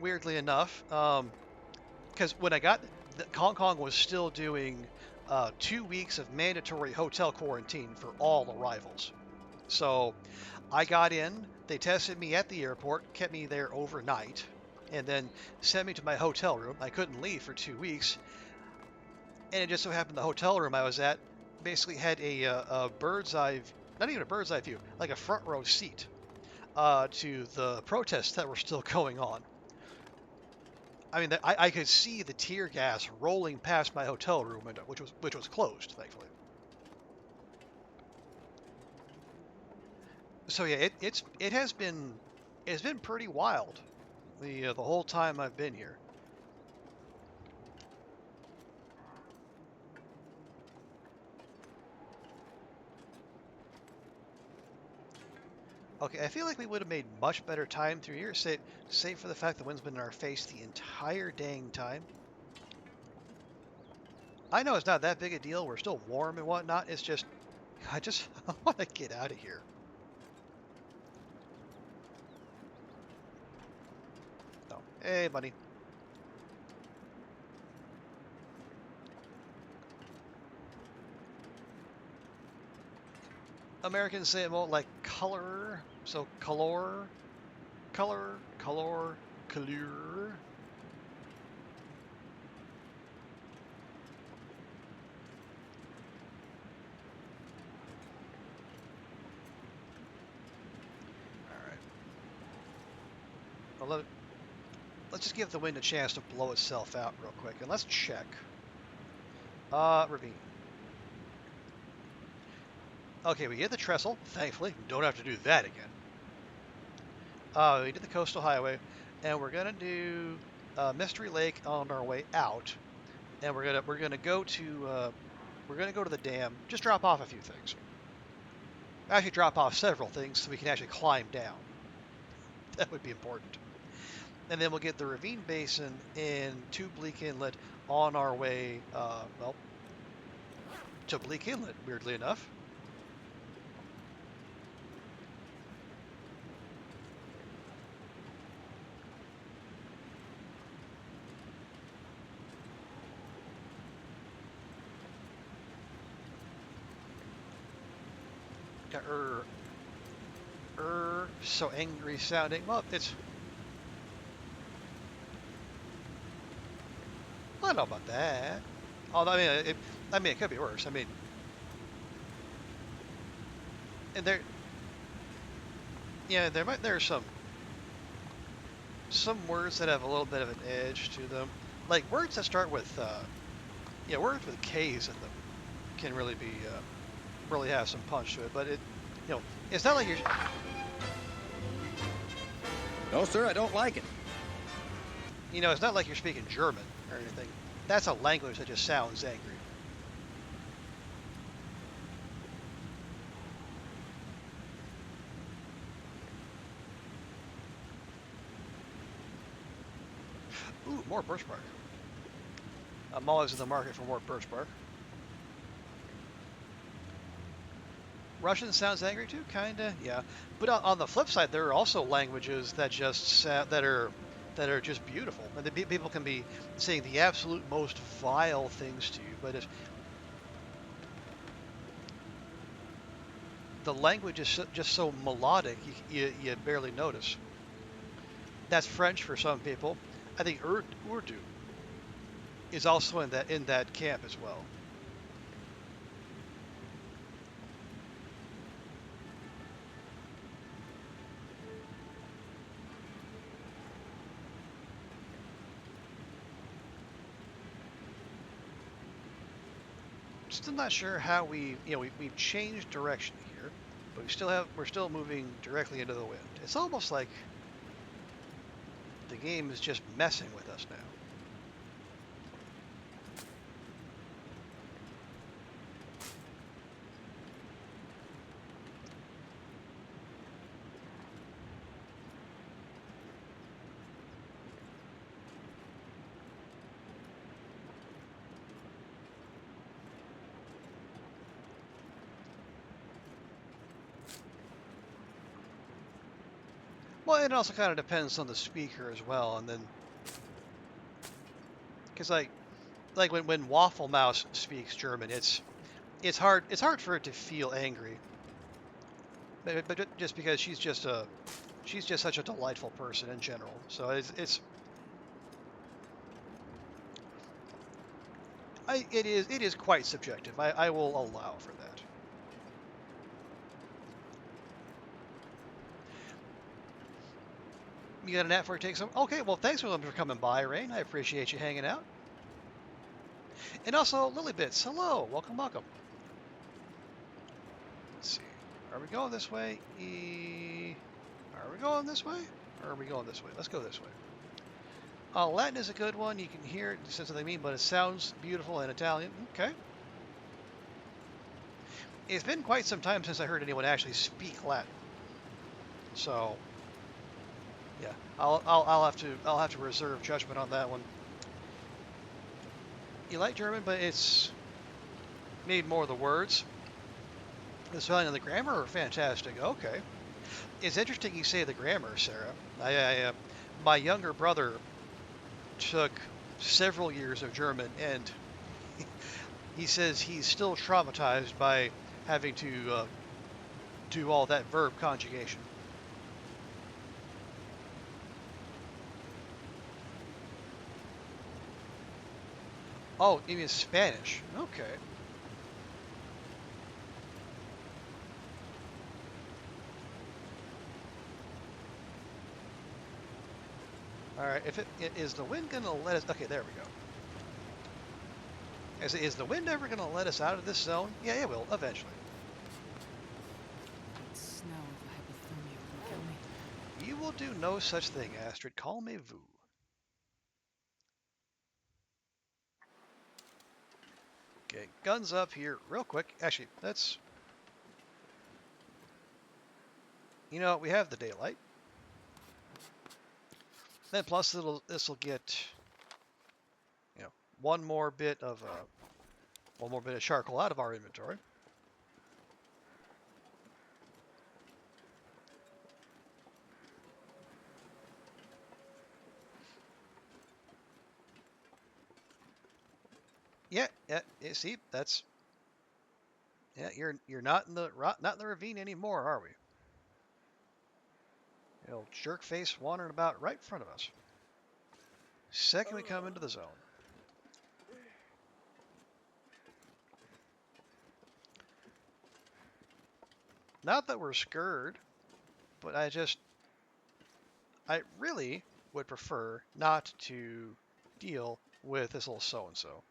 weirdly enough, because when I got Hong Kong was still doing 2 weeks of mandatory hotel quarantine for all arrivals. So I got in, they tested me at the airport, kept me there overnight, and then sent me to my hotel room. I couldn't leave for 2 weeks, and it just so happened the hotel room I was at basically had a bird's eye, not even a bird's eye view, like a front row seat to the protests that were still going on. I mean, I could see the tear gas rolling past my hotel room window, which was closed, thankfully. So yeah, it's been pretty wild the whole time I've been here. Okay, I feel like we would have made much better time through here, save for the fact the wind's been in our face the entire dang time. I know it's not that big a deal. We're still warm and whatnot. It's just, I want to get out of here. Oh, hey, buddy. Americans say it more like color, so color, color, color, color. All right. Well, let's just give the wind a chance to blow itself out real quick, and let's check. Ravine. Okay, we hit the trestle, thankfully. We don't have to do that again. We did the coastal highway, and we're gonna do Mystery Lake on our way out, and we're gonna go to the dam. Just drop off a few things. Actually, drop off several things so we can actually climb down. That would be important. And then we'll get the ravine basin in to Bleak Inlet on our way, to Bleak Inlet, weirdly enough. So angry sounding. Well, don't know about that. Although I mean, it could be worse. I mean, and there's some words that have a little bit of an edge to them, like words that start with words with K's in them can really be really have some punch to it. But it's not like you're. No, sir, I don't like it. It's not like you're speaking German or anything. That's a language that just sounds angry. Ooh, more birch bark. I'm always in the market for more birch bark. Russian sounds angry too, kinda, yeah. But on the flip side, there are also languages that that are just beautiful, and people can be saying the absolute most vile things to you, but if the language is just so melodic, you barely notice. That's French for some people. I think Urdu is also in that camp as well. Still not sure how we've changed direction here, but we're still moving directly into the wind. It's almost like the game is just messing with us now. Well, it also kind of depends on the speaker as well, and then because like when Waffle Mouse speaks German, it's hard for it to feel angry, but just because she's just such a delightful person in general. So it is quite subjective. I will allow for that. You got a nap before you take some? Okay, well, thanks for coming by, Rain. I appreciate you hanging out. And also, Lilybits, hello. Welcome, welcome. Let's see. Are we going this way? Are we going this way? Or are we going this way? Let's go this way. Latin is a good one. You can hear it. It says what they mean, but it sounds beautiful in Italian. Okay. It's been quite some time since I heard anyone actually speak Latin. So, yeah, I'll have to reserve judgment on that one. You like German, but it's need more of the words. The spelling and the grammar are fantastic. Okay. It's interesting you say the grammar, Sarah. My younger brother took several years of German, and he says he's still traumatized by having to do all that verb conjugation. Oh, you mean Spanish? Okay. All right. If it is the wind gonna let us? Okay, there we go. Is the wind ever gonna let us out of this zone? Yeah, it will eventually. Snow if hypothermia will kill me. You will do no such thing, Astrid. Call me Vu. Okay, guns up here real quick. Actually, that's... we have the daylight. Then plus this will get, one more bit of charcoal out of our inventory. Yeah, see, that's... Yeah, you're not in the ravine anymore, are we? Old jerk face wandering about right in front of us. Second we come into the zone. Not that we're scared, but I really would prefer not to deal with this little so-and-so.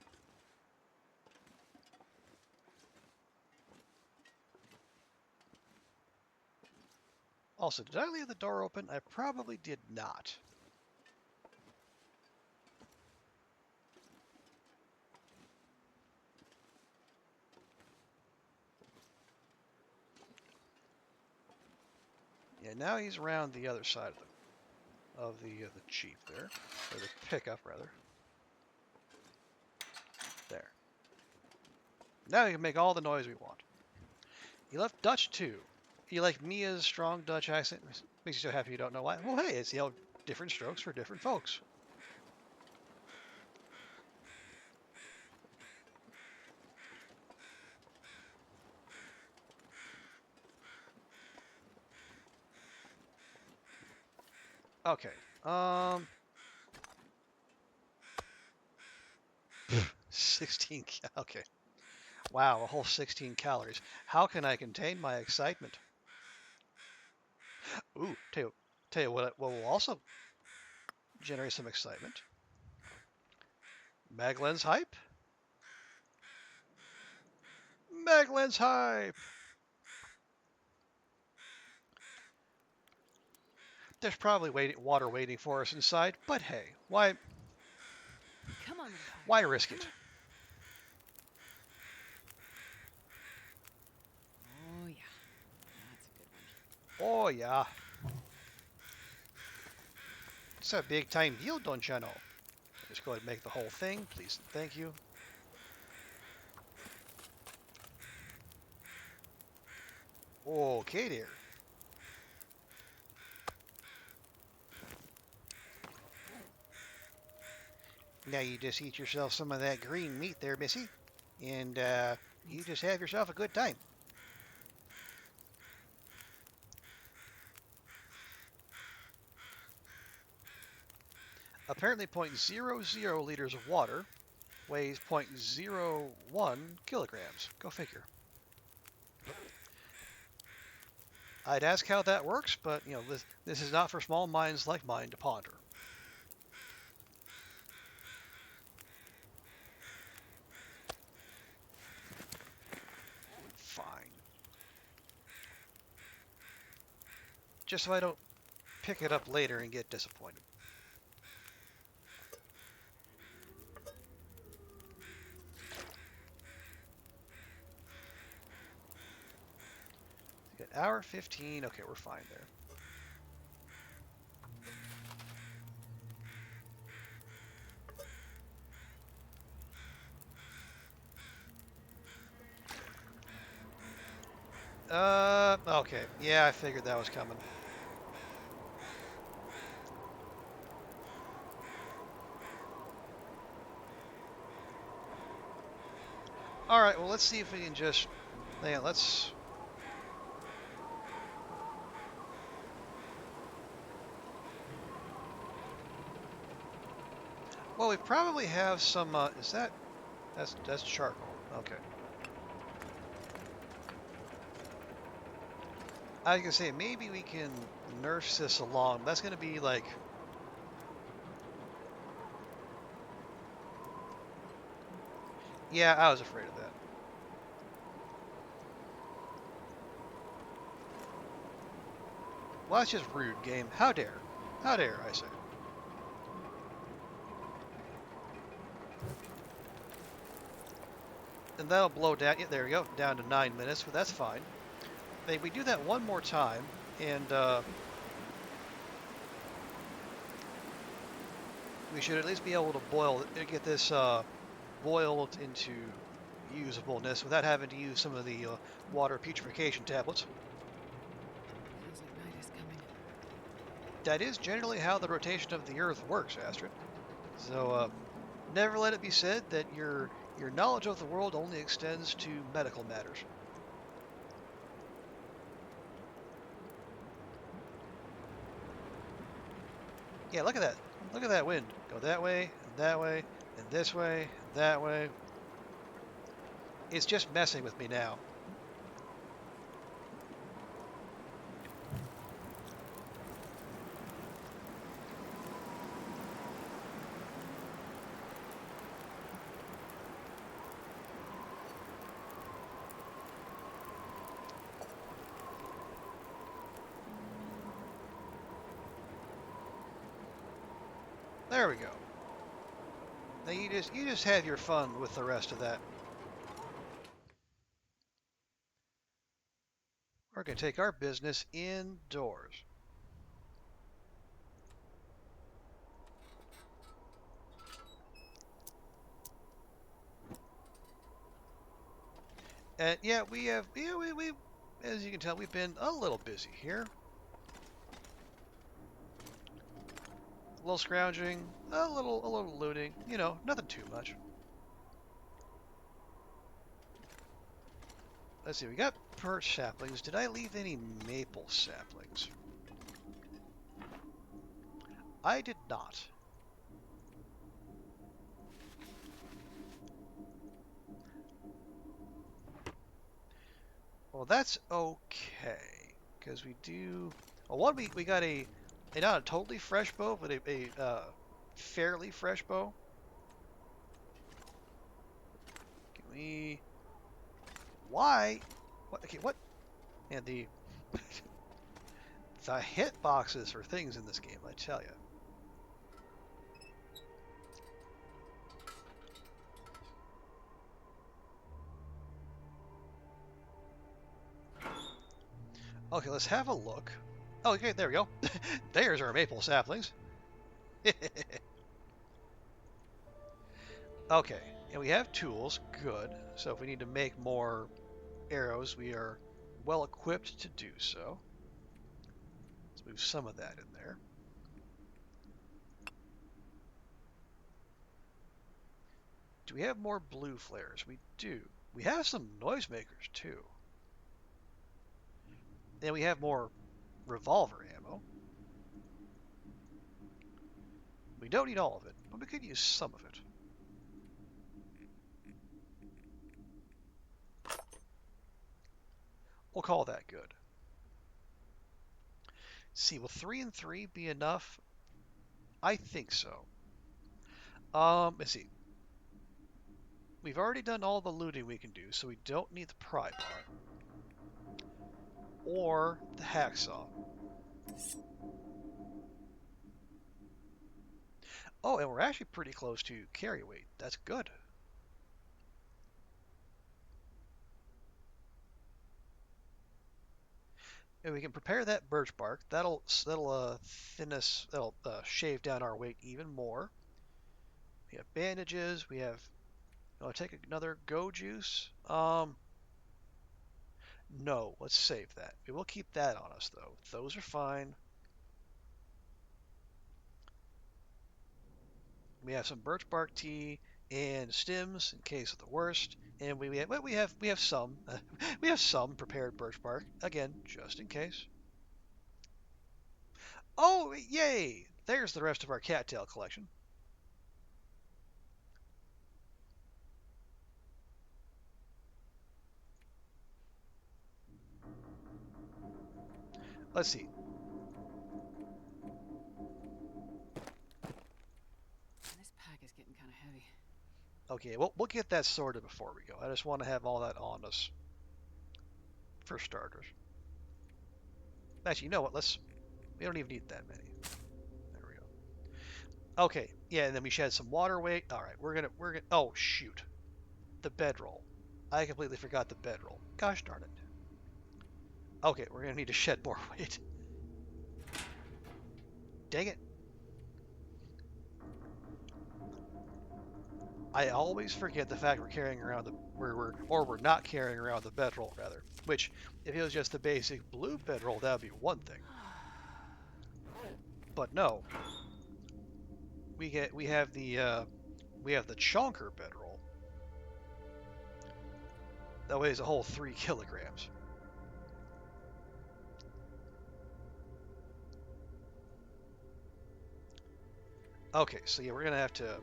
Also, did I leave the door open? I probably did not. Yeah, now he's around the other side of the Jeep there, or the pickup rather. There. Now we can make all the noise we want. He left Dutch too. You like Mia's strong Dutch accent? Makes you so happy you don't know why. Well, hey, it's different strokes for different folks. Okay. 16. Okay. Wow, a whole 16 calories. How can I contain my excitement? Ooh, tell you what will also generate some excitement. Maglens hype? Maglens hype! There's probably water waiting for us inside, but hey, Come on, little why pirate. risk Come it? on. Oh, yeah. That's a good one. Oh yeah, it's a big time deal, don't you know? Just go ahead and make the whole thing, please. Thank you. Okay, dear. Now you just eat yourself some of that green meat there, Missy, and you just have yourself a good time. Apparently 0.00 liters of water weighs 0.01 kilograms. Go figure. I'd ask how that works, but this is not for small minds like mine to ponder. Fine. Just so I don't pick it up later and get disappointed. Good. Hour 15. Okay, we're fine there. Okay. Yeah, I figured that was coming. All right, well, let's see if we can just... Yeah, let's... Well, we probably have some... is that... That's charcoal. Okay. I was going to say, maybe we can nurse this along. That's going to be like... Yeah, I was afraid of that. Well, that's just rude, game. How dare? How dare, I say. And that'll blow down. Yeah, there we go. Down to 9 minutes, but that's fine. If we do that one more time, and we should at least be able to get this boiled into usableness without having to use some of the water putrefaction tablets. Feels like night is coming. That is generally how the rotation of the Earth works, Astrid. So never let it be said that your knowledge of the world only extends to medical matters. Yeah, look at that. Look at that wind. Go that way, and this way, and that way. It's just messing with me now. There we go. Now you just have your fun with the rest of that. We're going to take our business indoors. And yeah, we as you can tell, we've been a little busy here. A little scrounging, a little looting, you know, nothing too much. Let's see, we got birch saplings. Did I leave any maple saplings? I did not. Well, that's okay, because we do. Well, one we got a not a totally fresh bow, but a fairly fresh bow. Can we? Why? What? Okay, what? And the the hit boxes for things in this game, I tell you. Okay, let's have a look. Oh, okay, there we go. There's our maple saplings. Okay, and we have tools. Good. So if we need to make more arrows, we are well equipped to do so. Let's move some of that in there. Do we have more blue flares? We do. We have some noisemakers too. And we have more revolver ammo. We don't need all of it, but we could use some of it. We'll call that good. See, will 3 and 3 be enough? I think so. Let's see. We've already done all the looting we can do, so we don't need the pry bar. Or the hacksaw. Oh, and we're actually pretty close to carry weight. That's good. And we can prepare that birch bark. That'll thin us. That'll shave down our weight even more. We have bandages. We have. I'll take another go juice. No, let's save that. We will keep that on us though. Those are fine. We have some birch bark tea and stems in case of the worst. And we have some we have some prepared birch bark again just in case. Oh, yay! There's the rest of our cattail collection. Let's see. This pack is getting kind of heavy. Okay, we'll get that sorted before we go. I just want to have all that on us for starters. Actually, you know what? We don't even need that many. There we go. Okay, yeah, and then we shed some water weight. All right, we're gonna. Oh shoot, the bedroll. I completely forgot the bedroll. Gosh darn it. Okay, we're gonna need to shed more weight. Dang it. I always forget the fact we're carrying around we're not carrying around the bedroll rather. Which, if it was just the basic blue bedroll, that would be one thing. But no, we have the chonker bedroll that weighs a whole 3 kilograms. Okay, so yeah, we're gonna have to.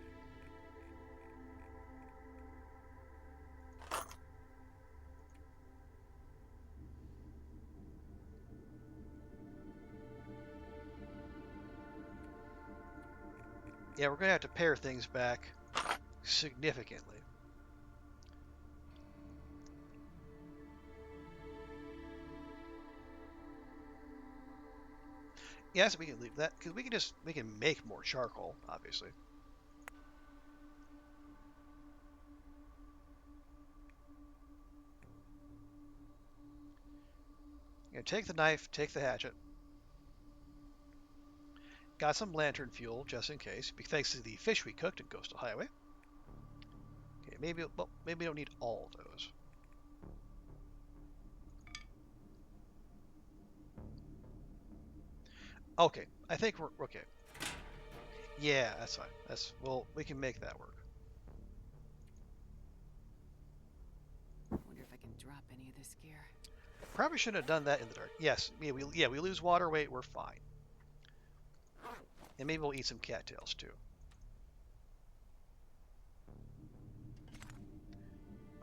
Yeah, we're gonna have to pare things back significantly. Yes, we can leave that because we can make more charcoal, obviously. Take the knife, take the hatchet. Got some lantern fuel just in case, thanks to the fish we cooked in Coastal Highway. Okay, maybe we don't need all of those. Okay, I think we're okay. Yeah, that's fine. We can make that work. Wonder if I can drop any of this gear. Probably shouldn't have done that in the dark. Yes, we lose water weight, we're fine. And maybe we'll eat some cattails too.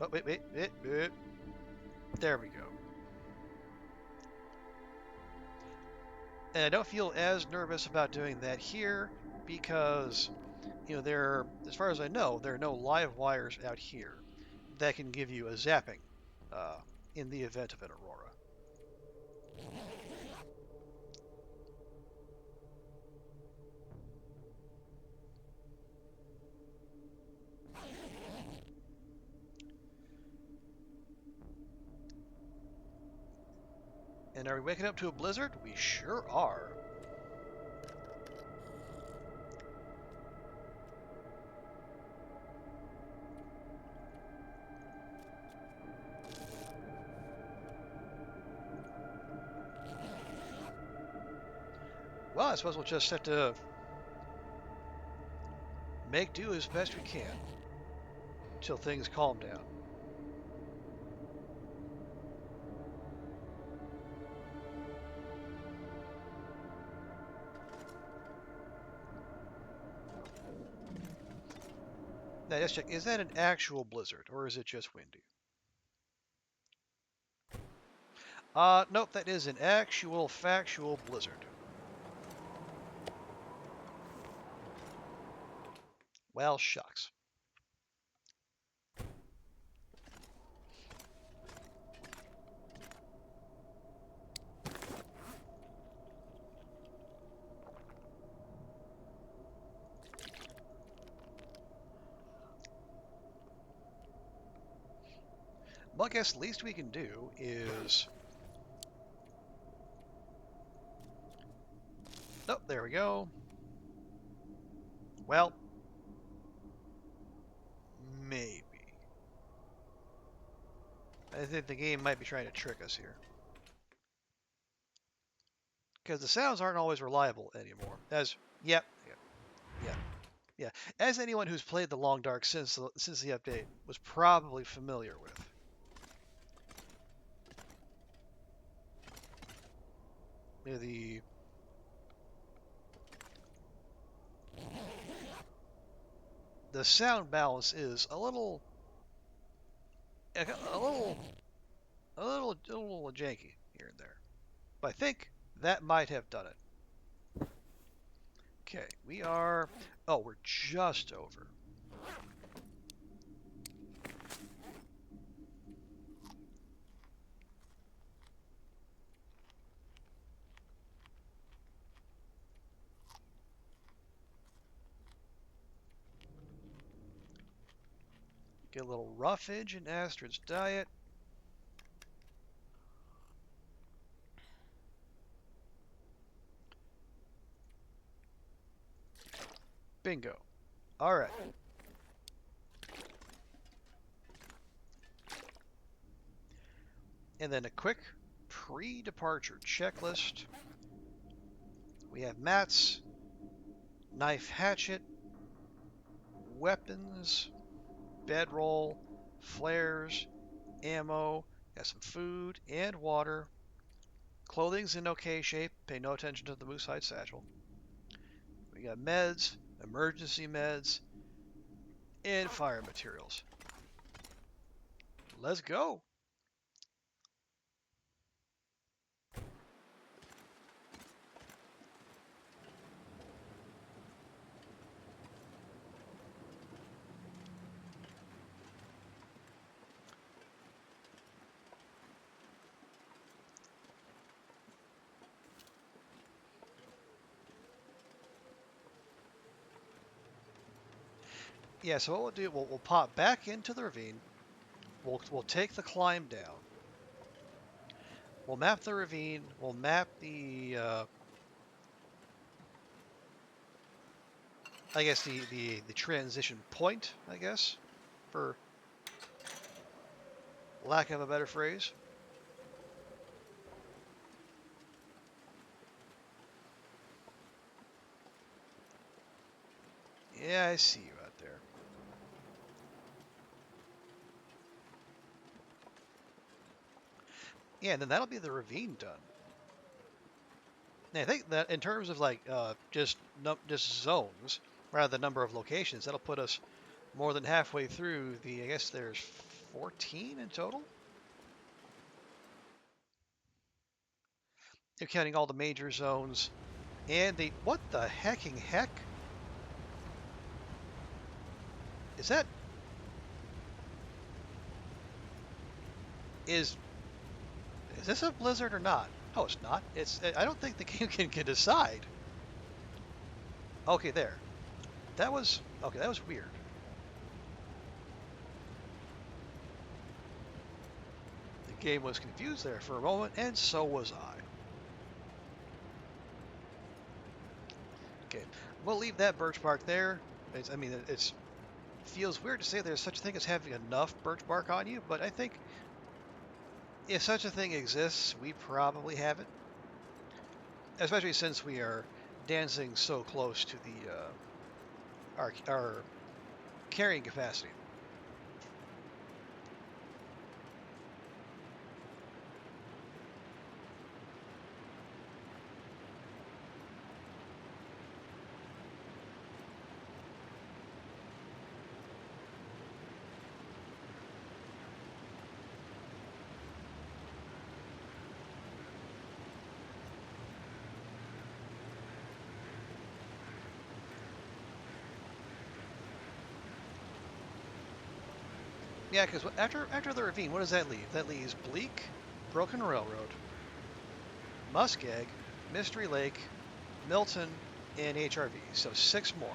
Oh, wait. There we go. And I don't feel as nervous about doing that here because, as far as I know, there are no live wires out here that can give you a zapping in the event of an aurora. And are we waking up to a blizzard? We sure are. Well, I suppose we'll just have to make do as best we can till things calm down. Now, let's check. Is that an actual blizzard or is it just windy? Nope, that is an actual factual blizzard. Well, shucks. Well, I guess the least we can do is... Oh, there we go. Well, maybe. I think the game might be trying to trick us here. Because the sounds aren't always reliable anymore. Yep. As anyone who's played the Long Dark since the update was probably familiar with. The sound balance is a little janky here and there. But I think that might have done it. Okay, we're just over. Get a little roughage in Astrid's diet. Bingo. All right. And then a quick pre-departure checklist. We have mats, knife hatchet, weapons, bedroll, flares, ammo, got some food and water. Clothing's in okay shape. Pay no attention to the moose hide satchel. We got meds, emergency meds, and fire materials. Let's go. Yeah, so what we'll do, we'll pop back into the ravine. We'll take the climb down. We'll map the ravine. We'll map the I guess the transition point, I guess, for lack of a better phrase. Yeah, I see you out there. Yeah, and then that'll be the ravine done. And I think that in terms of like just zones rather than number of locations, that'll put us more than halfway through the. I guess there's 14 in total. You're counting all the major zones and the what the hecking heck is that? Is this a blizzard or not? Oh, it's not. It's. I don't think the game can decide. Okay, there. That was okay. That was weird. The game was confused there for a moment, and so was I. Okay, we'll leave that birch bark there. I mean, it feels weird to say there's such a thing as having enough birch bark on you, but I think if such a thing exists, we probably have it. Especially since we are dancing so close to the our carrying capacity. Yeah, because after the ravine, what does that leave? That leaves Bleak, Broken Railroad, Muskeg, Mystery Lake, Milton, and HRV. So 6 more.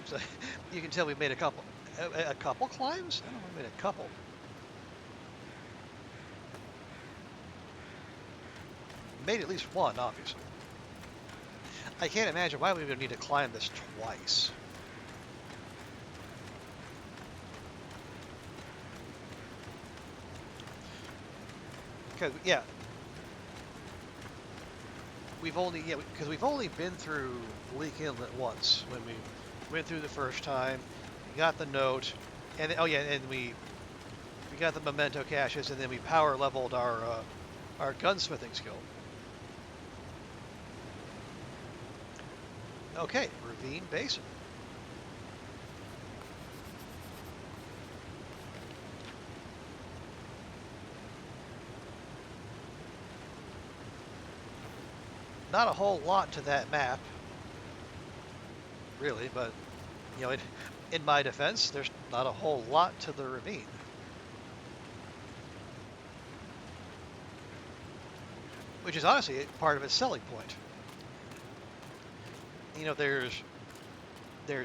So you can tell we made a couple climbs. I don't know, we made a couple. Made at least one, obviously. I can't imagine why we would need to climb this twice. Because yeah, we've only been through Leak Inlet once when we went through the first time, we got the note, and oh yeah, and we got the memento caches, and then we power leveled our gunsmithing skill. Okay, Ravine Basin. Not a whole lot to that map, really, but you know, in my defense, there's not a whole lot to the ravine. Which is honestly part of its selling point. You know, there's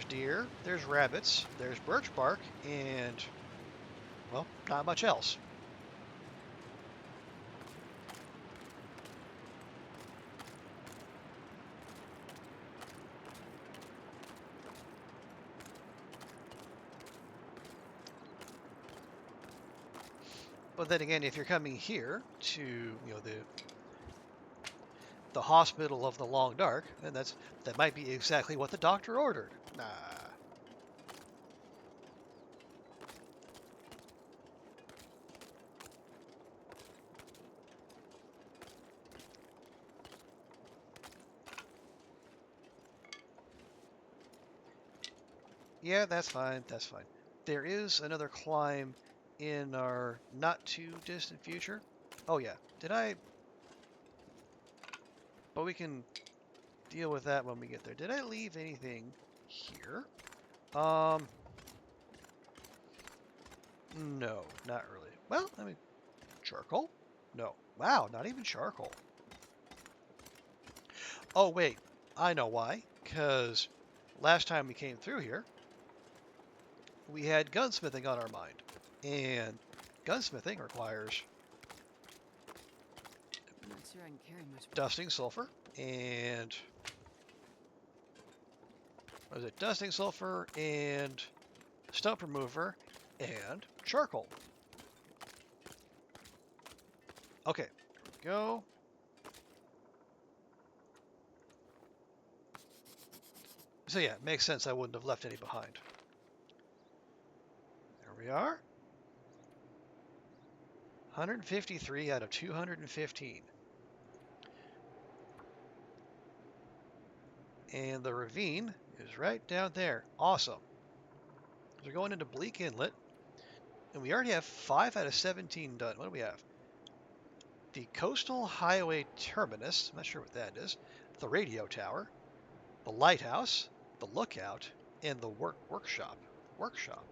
deer, there's rabbits, there's birch bark, and well, not much else. But then again, if you're coming here to, you know, the hospital of the long dark, then that might be exactly what the doctor ordered. Nah. Yeah, that's fine. That's fine. There is another climb in our not too distant future. Oh yeah. Did I? But we can. deal with that when we get there. Did I leave anything here? No, not really. Well, I mean, charcoal? No. Wow, not even charcoal. Oh, wait. I know why. Because last time we came through here, we had gunsmithing on our mind. And gunsmithing requires I'm not sure I can carry much more. dusting sulfur and... what is it? Dusting sulfur and stump remover and charcoal. Okay, here we go. So yeah, it makes sense I wouldn't have left any behind. There we are. 153 out of 215. And the ravine is right down there. Awesome. We're going into Bleak Inlet. And we already have 5 out of 17 done. What do we have? The Coastal Highway Terminus. I'm not sure what that is. The radio tower. The lighthouse. The lookout. And the workshop. Workshop.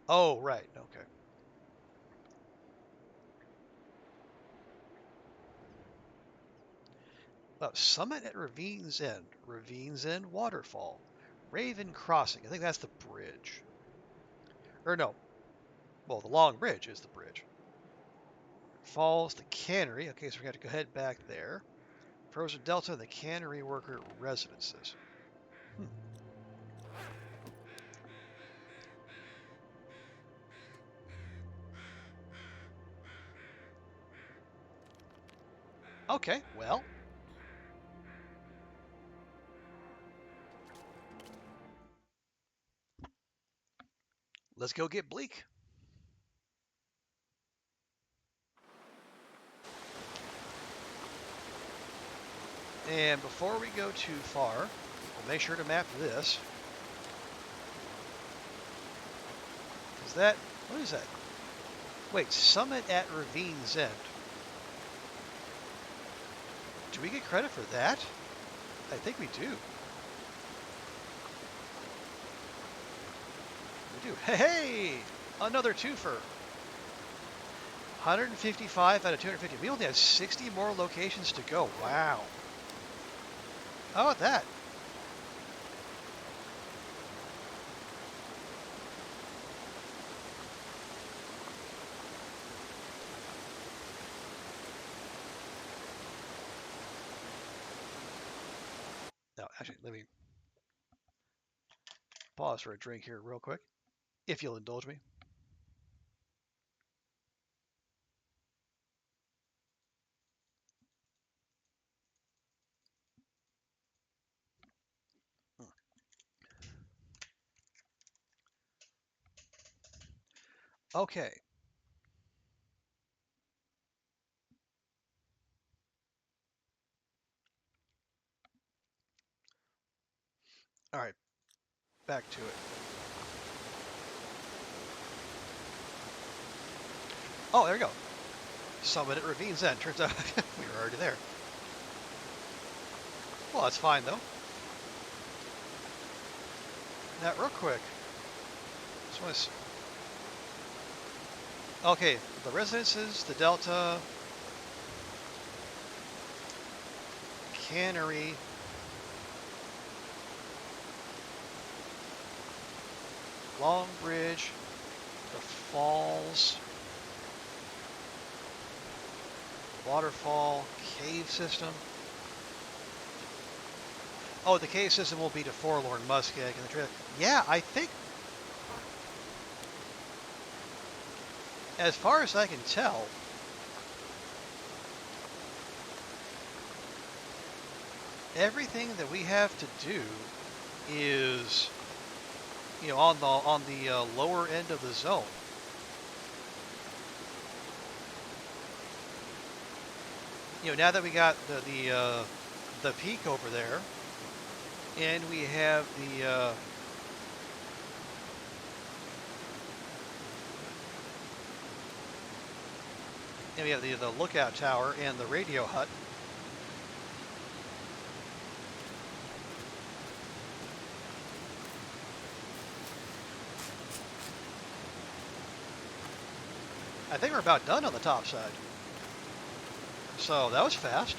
Oh, right. Okay. Summit at Ravine's End. Ravine's End Waterfall. Raven Crossing. I think that's the bridge. Or no. Well, the long bridge is the bridge. Falls, the cannery. Okay, so we're going to go head back there. Frozen Delta, the cannery worker residences. Okay, well. Let's go get Bleak. And before we go too far, we'll make sure to map this. Is that, what is that? Wait, Summit at Ravine's End. Do we get credit for that? I think we do. We do. Hey! Another twofer. 155 out of 250. We only have 60 more locations to go. Wow. How about that? No, actually, let me pause for a drink here real quick, if you'll indulge me. Okay. All right. Back to it. Oh, there we go. Summit at Ravine's End. Turns out we were already there. Well, that's fine, though. Now, real quick. Just want to... Okay, the residences, the Delta, cannery, Long Bridge, the falls, waterfall, cave system. Oh, the cave system will be to Forlorn Muskeg and the trail. Yeah, I think, as far as I can tell, everything that we have to do is, you know, on the lower end of the zone. You know, now that we got the peak over there, and we have the lookout tower and the radio hut. I think we're about done on the top side. So that was fast.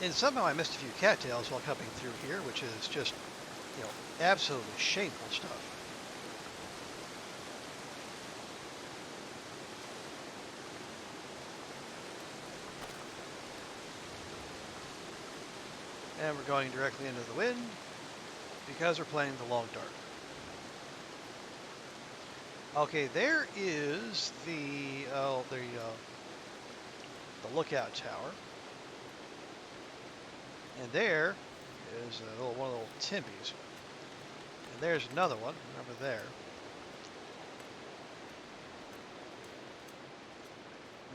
And somehow I missed a few cattails while coming through here, which is just, absolutely shameful stuff. And we're going directly into the wind because we're playing the long dark. Okay, there is the lookout tower. And there is one of the little timbies. And there's another one over there.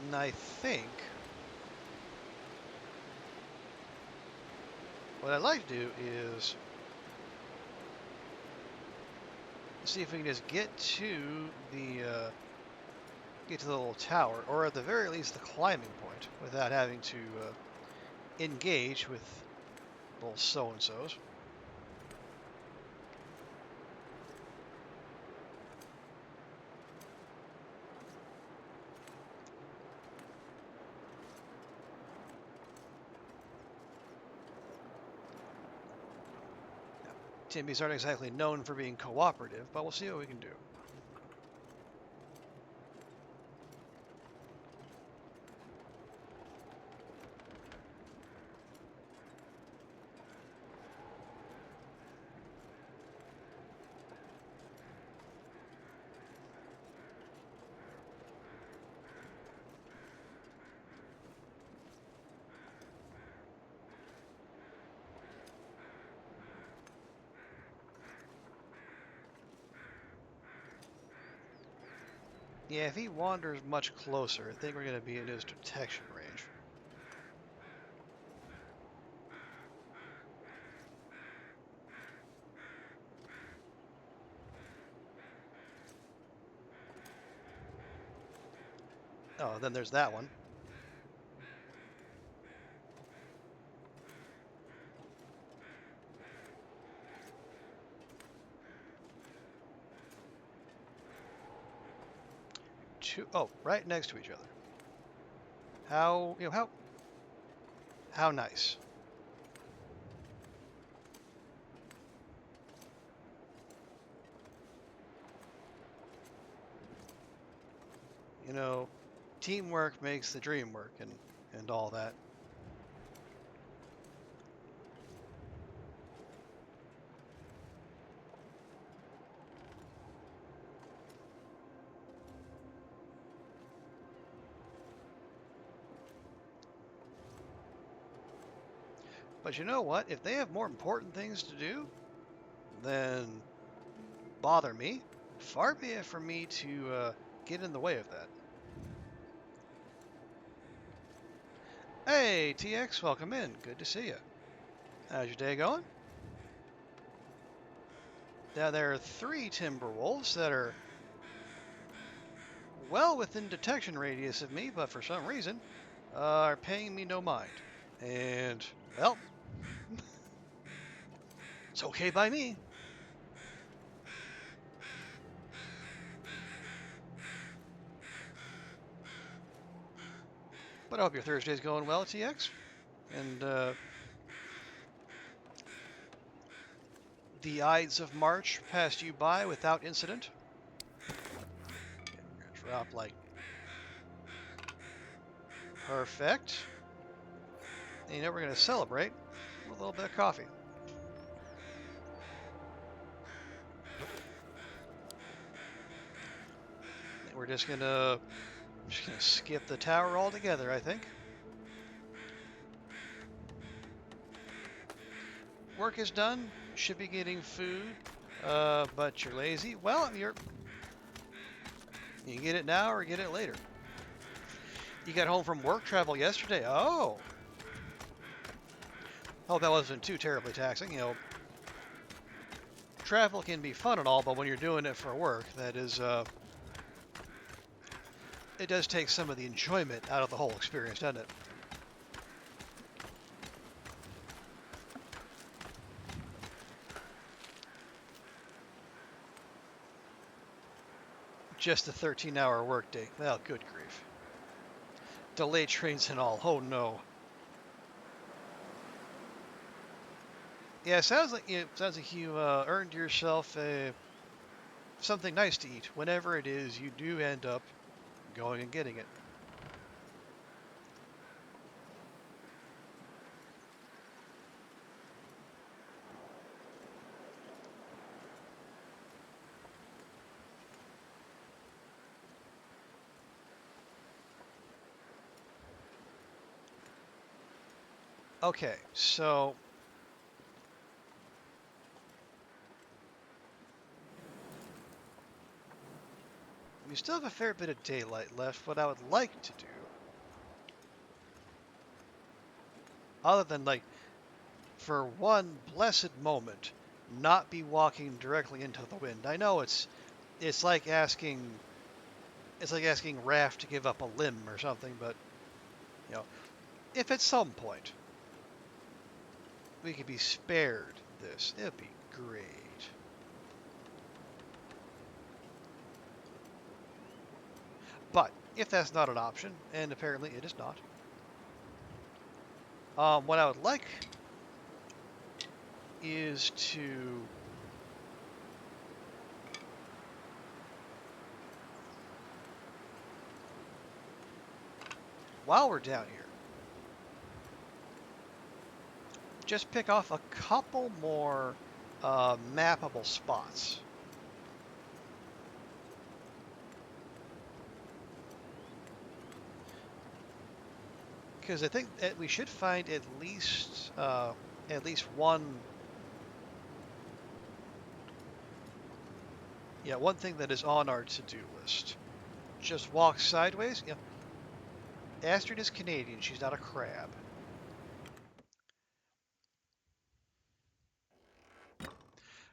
And I think what I'd like to do is see if we can just get to the little tower, or at the very least the climbing point, without having to engage with little so-and-sos. Timbies aren't exactly known for being cooperative, but we'll see what we can do. Yeah, if he wanders much closer, I think we're going to be in his detection range. Oh, then there's that one. Oh, right next to each other. How nice. Teamwork makes the dream work and all that. But you know what? If they have more important things to do than bother me, far be it for me to get in the way of that. Hey, TX, welcome in. Good to see you. How's your day going? Now, there are 3 timber wolves that are well within detection radius of me, but for some reason are paying me no mind. And, well, it's okay by me. But I hope your Thursday's going well, TX. And the Ides of March passed you by without incident. Okay, we're going to drop like perfect. And we're going to celebrate with a little bit of coffee. And we're just going to skip the tower altogether, I think. Work is done. Should be getting food, but you're lazy. Well, you can get it now or get it later. You got home from work travel yesterday. Oh. Hope that wasn't too terribly taxing. You know, travel can be fun and all, but when you're doing it for work, that is, it does take some of the enjoyment out of the whole experience, doesn't it? Just a 13-hour workday. Well, good grief. Delayed trains and all. Oh no. Yeah, it sounds like you earned yourself something nice to eat. Whenever it is, you do end up going and getting it. Okay, so we still have a fair bit of daylight left. What I would like to do, other than like for one blessed moment, not be walking directly into the wind. I know it's like asking Raph to give up a limb or something, but you know, if at some point we could be spared this, it'd be great. But if that's not an option, and apparently it is not, what I would like is to while we're down here, just pick off a couple more mappable spots. Because I think that we should find at least one, yeah, one thing that is on our to-do list. Just walk sideways. Yeah, Astrid is Canadian. She's not a crab.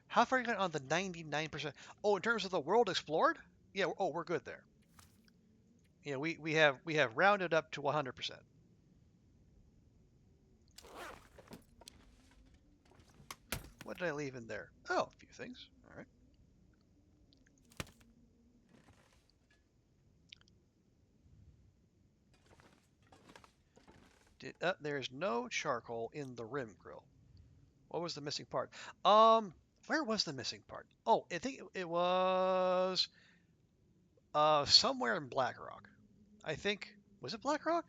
How far are you on the 99%? Oh, in terms of the world explored? Yeah. Oh, we're good there. Yeah, we have rounded up to 100%. What did I leave in there? Oh, a few things. All right. There's no charcoal in the rim grill. What was the missing part? Where was the missing part? Oh, I think it was somewhere in Blackrock. I think was it Blackrock?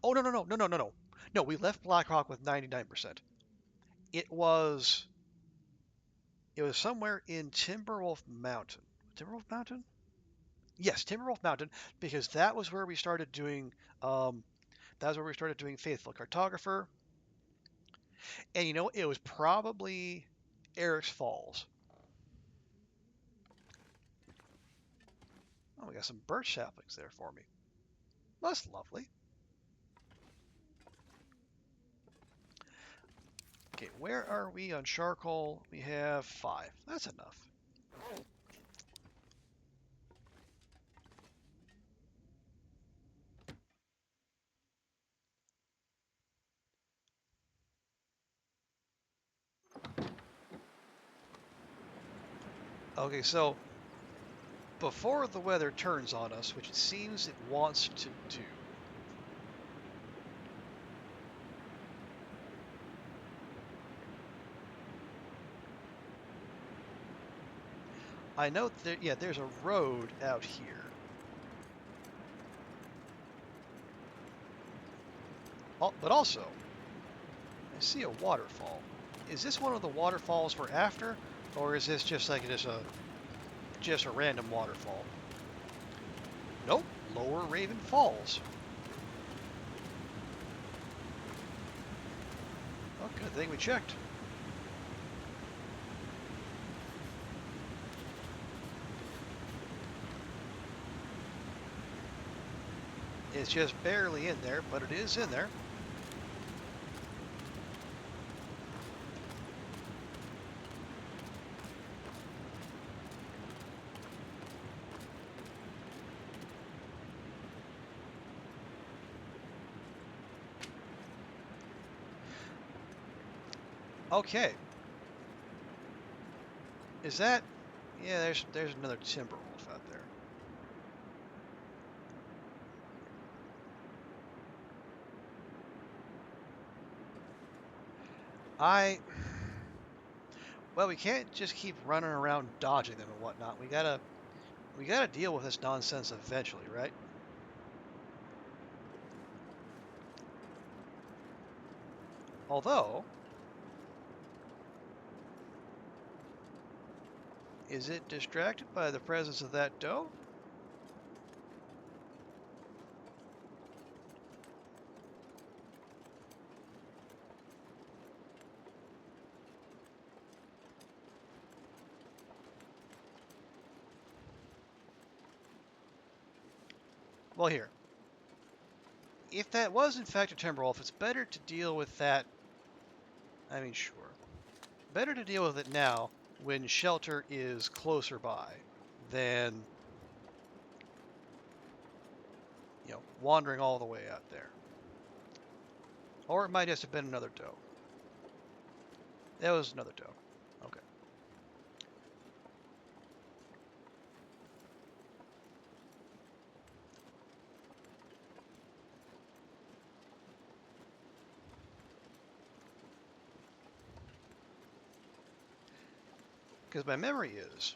Oh no. No, we left Blackrock with 99%. It was somewhere in Timberwolf Mountain. Timberwolf Mountain? Yes, Timberwolf Mountain, because that was where we started doing Faithful Cartographer. And you know, it was probably Eric's Falls. Oh, we got some birch saplings there for me. That's lovely. Okay, where are we on charcoal? We have 5. That's enough. Okay, so before the weather turns on us, which it seems it wants to do, I know that, yeah, there's a road out here. Oh, but also, I see a waterfall. Is this one of the waterfalls we're after, or is this just like just a random waterfall? Nope, Lower Raven Falls. Oh, good thing we checked. It's just barely in there, but it is in there. Okay. Is that... Yeah, there's another timber wolf out there. Well, we can't just keep running around dodging them and whatnot. We gotta deal with this nonsense eventually, right? Although, is it distracted by the presence of that doe? Well, here. If that was in fact a timber wolf, it's better to deal with that. I mean, sure. Better to deal with it now when shelter is closer by than, wandering all the way out there. Or it might just have been another doe. That was another doe. Okay. Because my memory is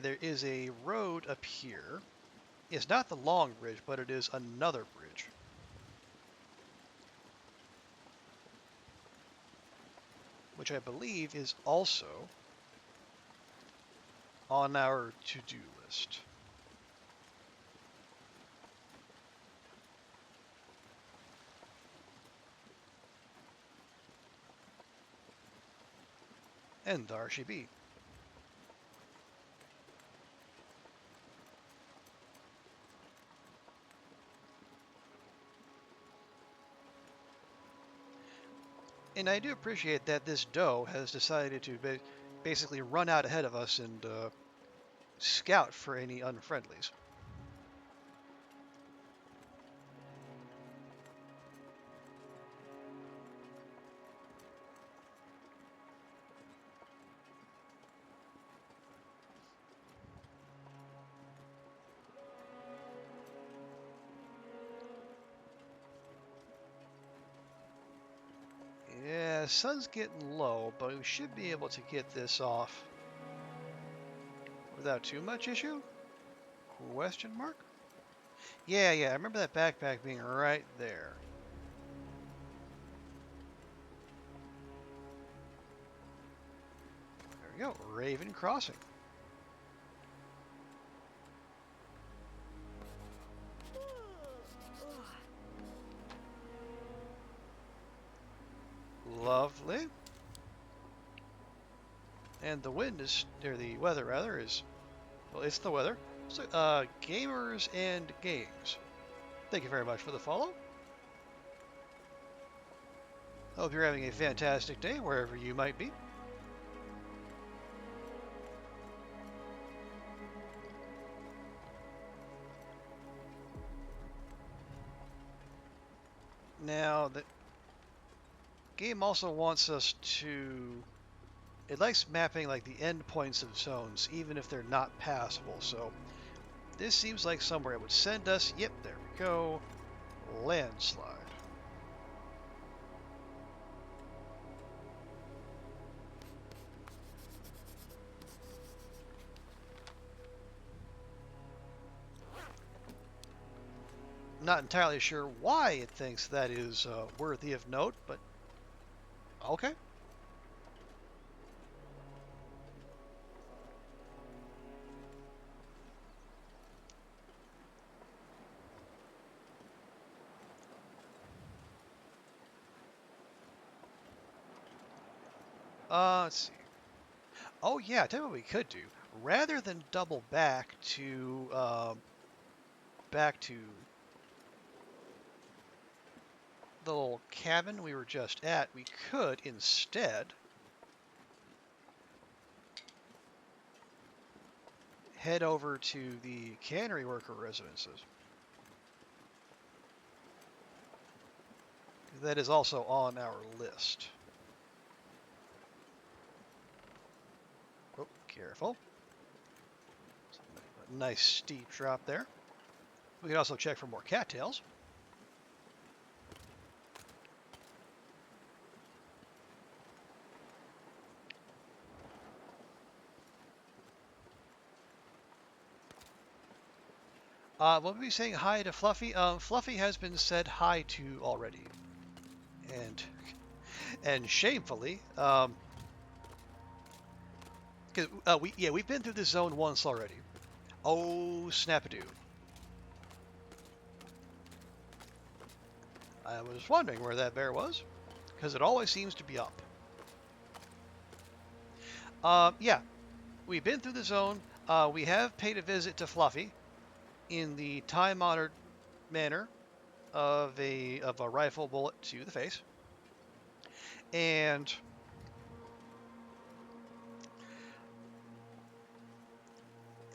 there is a road up here. It's not the long bridge, but it is another bridge. Which I believe is also on our to-do list. And there she be. And I do appreciate that this doe has decided to basically run out ahead of us and scout for any unfriendlies. Yeah, sun's getting low, but we should be able to get this off without too much issue? Question mark? Yeah, I remember that backpack being right there. There we go, Raven Crossing. Lovely. And the wind is, or the weather rather, is, well, it's the weather. So, gamers and games. Thank you very much for the follow. Hope you're having a fantastic day wherever you might be. Now, the game also wants us to... It likes mapping like the endpoints of zones, even if they're not passable. So this seems like somewhere it would send us. Yep, there we go. Landslide. Not entirely sure why it thinks that is worthy of note, but okay. Let's see. Oh yeah, tell you what we could do. Rather than double back to the little cabin we were just at, we could instead head over to the cannery worker residences. That is also on our list. Oh, careful. A nice steep drop there. We can also check for more cattails. We'll be saying hi to Fluffy. Fluffy has been said hi to already, and shamefully, because we've been through this zone once already. Oh, snap-a-doo! I was wondering where that bear was, because it always seems to be up. Yeah, we've been through the zone. We have paid a visit to Fluffy in the time-honored manner of a rifle bullet to the face, and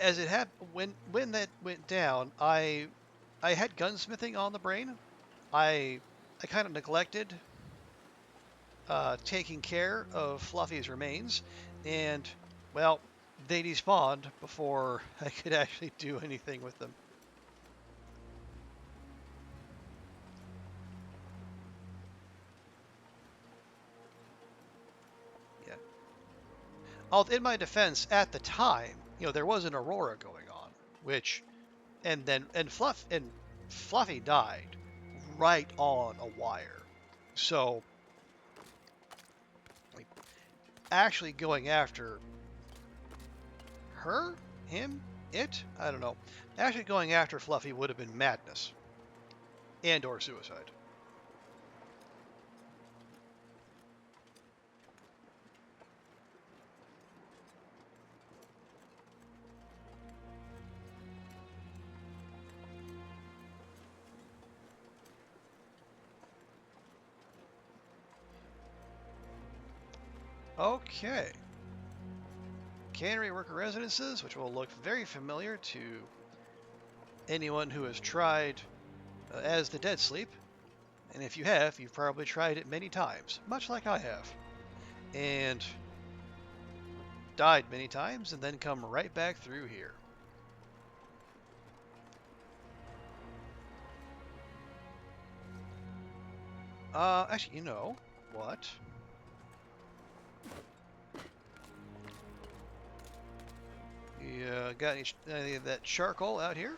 as it happened, when that went down, I had gunsmithing on the brain. I kind of neglected taking care of Fluffy's remains, and well, they despawned before I could actually do anything with them. Yeah. In my defense, at the time, there was an aurora going on, which, and Fluffy died right on a wire. So, like, actually going after her, him, it, I don't know. Actually going after Fluffy would have been madness and or suicide. Okay. Cannery worker residences, which will look very familiar to anyone who has tried As the Dead Sleep. And if you have, you've probably tried it many times, much like I have. And died many times and then come right back through here. Actually, you know what? You got any of that charcoal out here?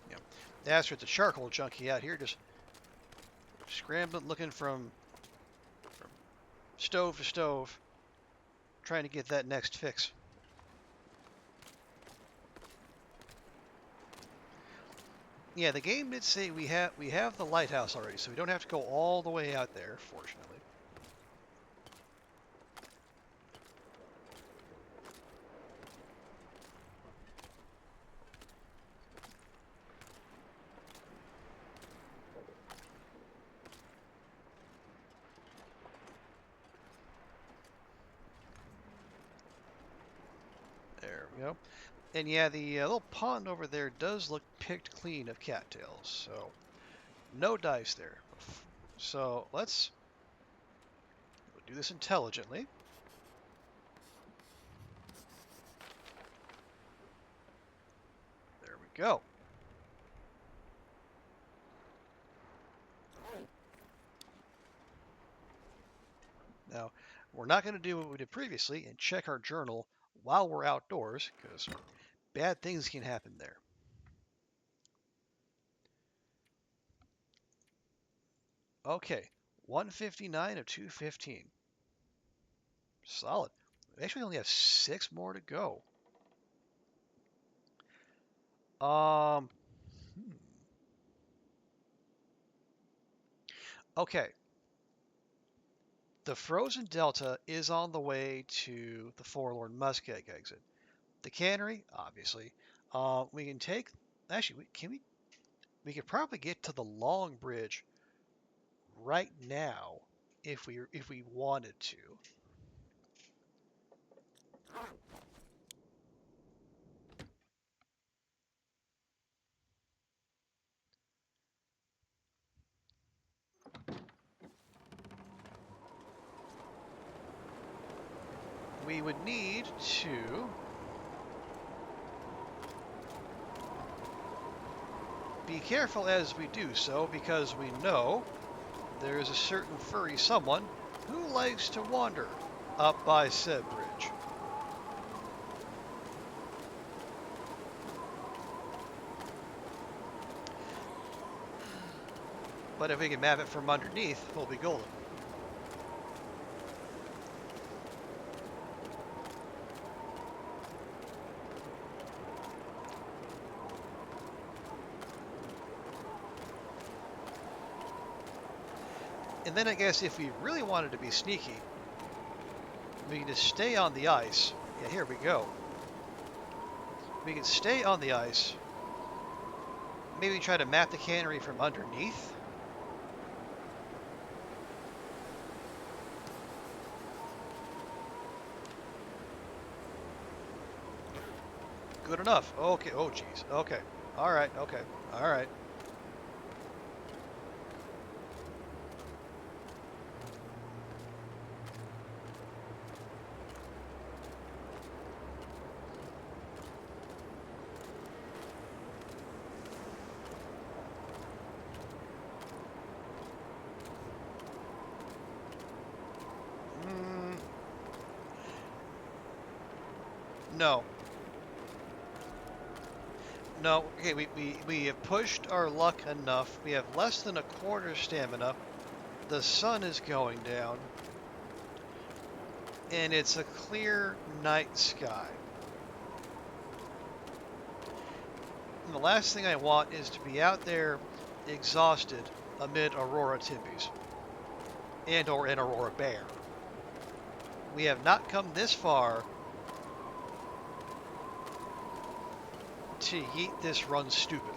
Yeah. That's the charcoal junkie out here, just scrambling, looking from stove to stove, trying to get that next fix. Yeah, the game did say we have the lighthouse already, so we don't have to go all the way out there, fortunately. There we go. And yeah, the little pond over there does look picked clean of cattails, so no dice there. So let's do this intelligently. There we go. Now, we're not going to do what we did previously and check our journal while we're outdoors, because bad things can happen there. Okay, 159 of 215. Solid. We actually only have 6 more to go. Um, hmm. Okay. The Frozen Delta is on the way to the Forlorn Muskeg exit. The cannery, obviously. We can take. Actually, we could probably get to the Long Bridge right now if we wanted to. we would need to be careful as we do so, because we know there is a certain furry someone who likes to wander up by said bridge. But if we can map it from underneath, we'll be golden. And then I guess if we really wanted to be sneaky, we can just stay on the ice. Yeah, here we go. We can stay on the ice. Maybe try to map the cannery from underneath. Good enough. Okay. Oh, geez. Okay. All right. Okay. All right. No. No. Okay, we have pushed our luck enough. We have less than a quarter stamina. The sun is going down. And it's a clear night sky. And the last thing I want is to be out there exhausted amid Aurora Timbies. And or an Aurora Bear. We have not come this far to yeet this run stupidly.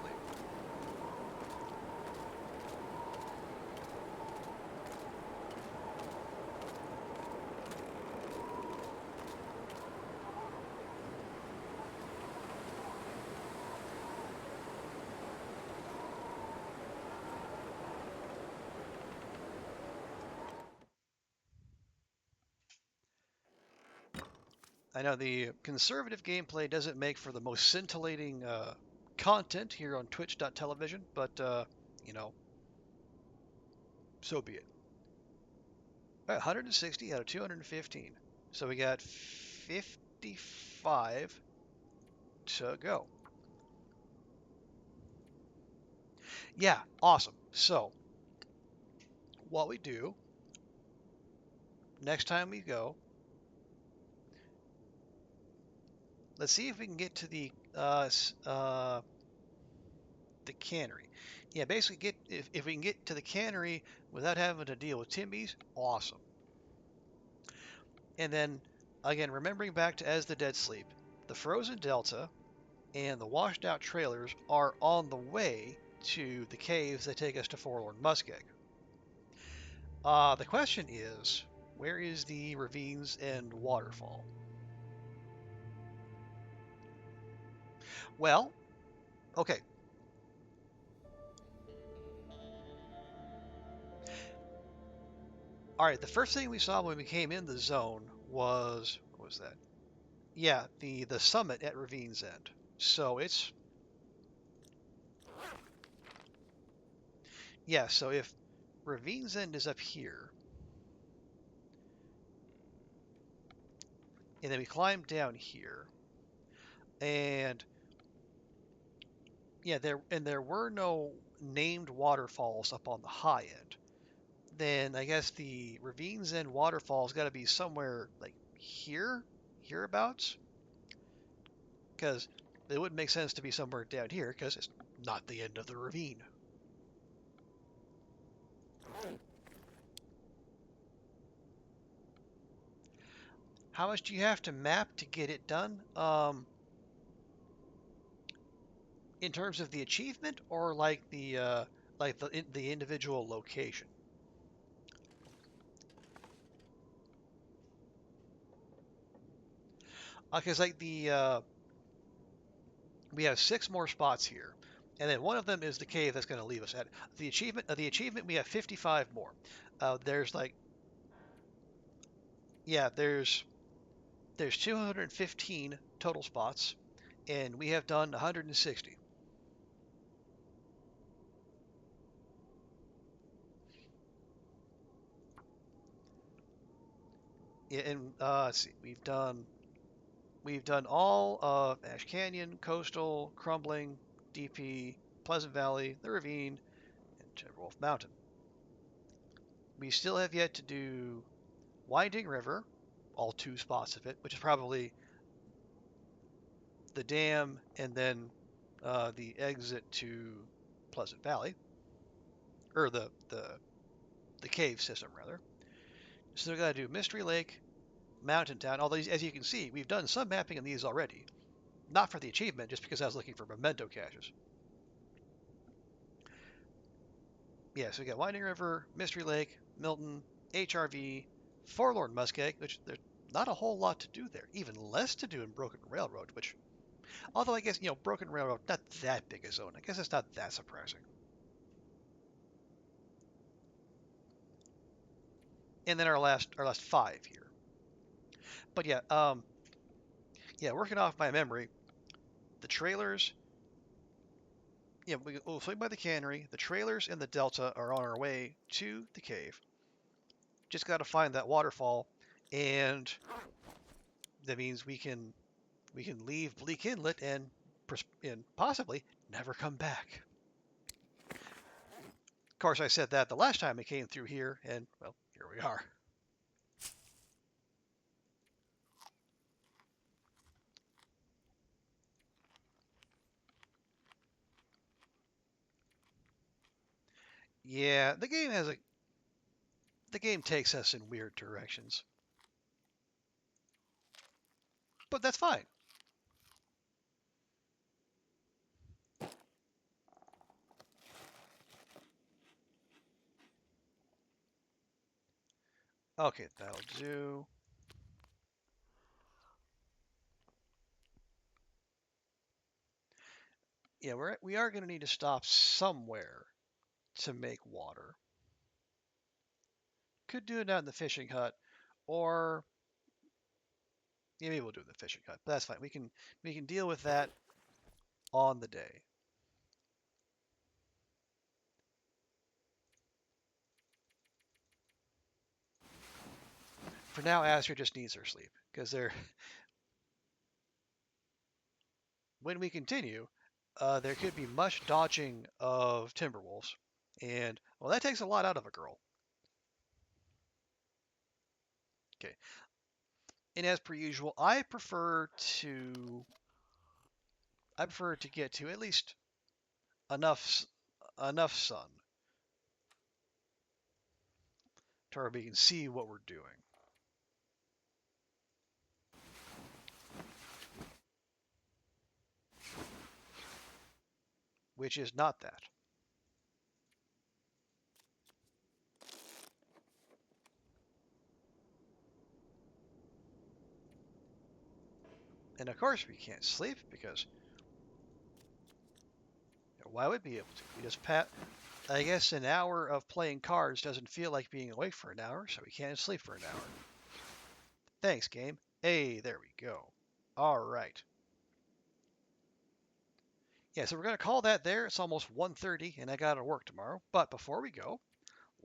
I know the conservative gameplay doesn't make for the most scintillating content here on twitch.television, but, you know, so be it. All right, 160 out of 215. So we got 55 to go. Yeah, awesome. So, what we do next time we go, let's see if we can get to the cannery. Yeah, basically if we can get to the cannery without having to deal with Timbies, awesome. And then again, remembering back to As the Dead Sleep, the Frozen Delta and the washed out trailers are on the way to the caves that take us to Forlorn Muskeg. The question is, where is the ravines and waterfall? Well, okay. All right, the first thing we saw when we came in the zone was, what was that? Yeah, the summit at Ravine's End. So it's, yeah, so if Ravine's End is up here, and then we climb down here, and yeah, there were no named waterfalls up on the high end. Then I guess the Ravine's End waterfall's got to be somewhere like here, hereabouts, because it wouldn't make sense to be somewhere down here because it's not the end of the ravine. How much do you have to map to get it done? In terms of the achievement, or like the individual location? Because like we have 6 more spots here, and then one of them is the cave that's going to leave us at the achievement. The achievement we have 55 more. There's like, yeah, there's There's 215 total spots, and we have done 160. Yeah, and let's see, we've done all of Ash Canyon, Coastal, Crumbling, DP, Pleasant Valley, the Ravine, and Timberwolf Mountain. We still have yet to do Winding River, all 2 spots of it, which is probably the dam and then the exit to Pleasant Valley, or the cave system rather. So we got to do Mystery Lake, Mountain Town. Although as you can see, we've done some mapping on these already. Not for the achievement, just because I was looking for memento caches. Yeah, so we got Winding River, Mystery Lake, Milton, HRV, Forlorn Muskeg, which there's not a whole lot to do there. Even less to do in Broken Railroad, which, although I guess, Broken Railroad, not that big a zone. I guess it's not that surprising. And then our last 5 here. But yeah, working off my memory, the trailers, we'll swing by the cannery. The trailers in the delta are on our way to the cave. Just got to find that waterfall, and that means we can leave Bleak Inlet and possibly never come back. Of course, I said that the last time I came through here, and well, here we are. Yeah, the game takes us in weird directions, but that's fine. Okay, that'll do. Yeah, we are going to need to stop somewhere to make water. Could do it out in the fishing hut, or yeah, maybe we'll do it in the fishing hut. But that's fine. We can deal with that on the day. For now, Astrid just needs her sleep because when we continue, there could be much dodging of Timberwolves, and well, that takes a lot out of a girl. Okay, and as per usual, I prefer to get to at least enough sun to where we can see what we're doing, which is not that. And of course, we can't sleep because why would we be able to? We just pat. I guess an hour of playing cards doesn't feel like being awake for an hour, so we can't sleep for an hour. Thanks, game. Hey, there we go. All right. Yeah, so we're going to call that there. It's almost 1:30, and I got to work tomorrow. But before we go,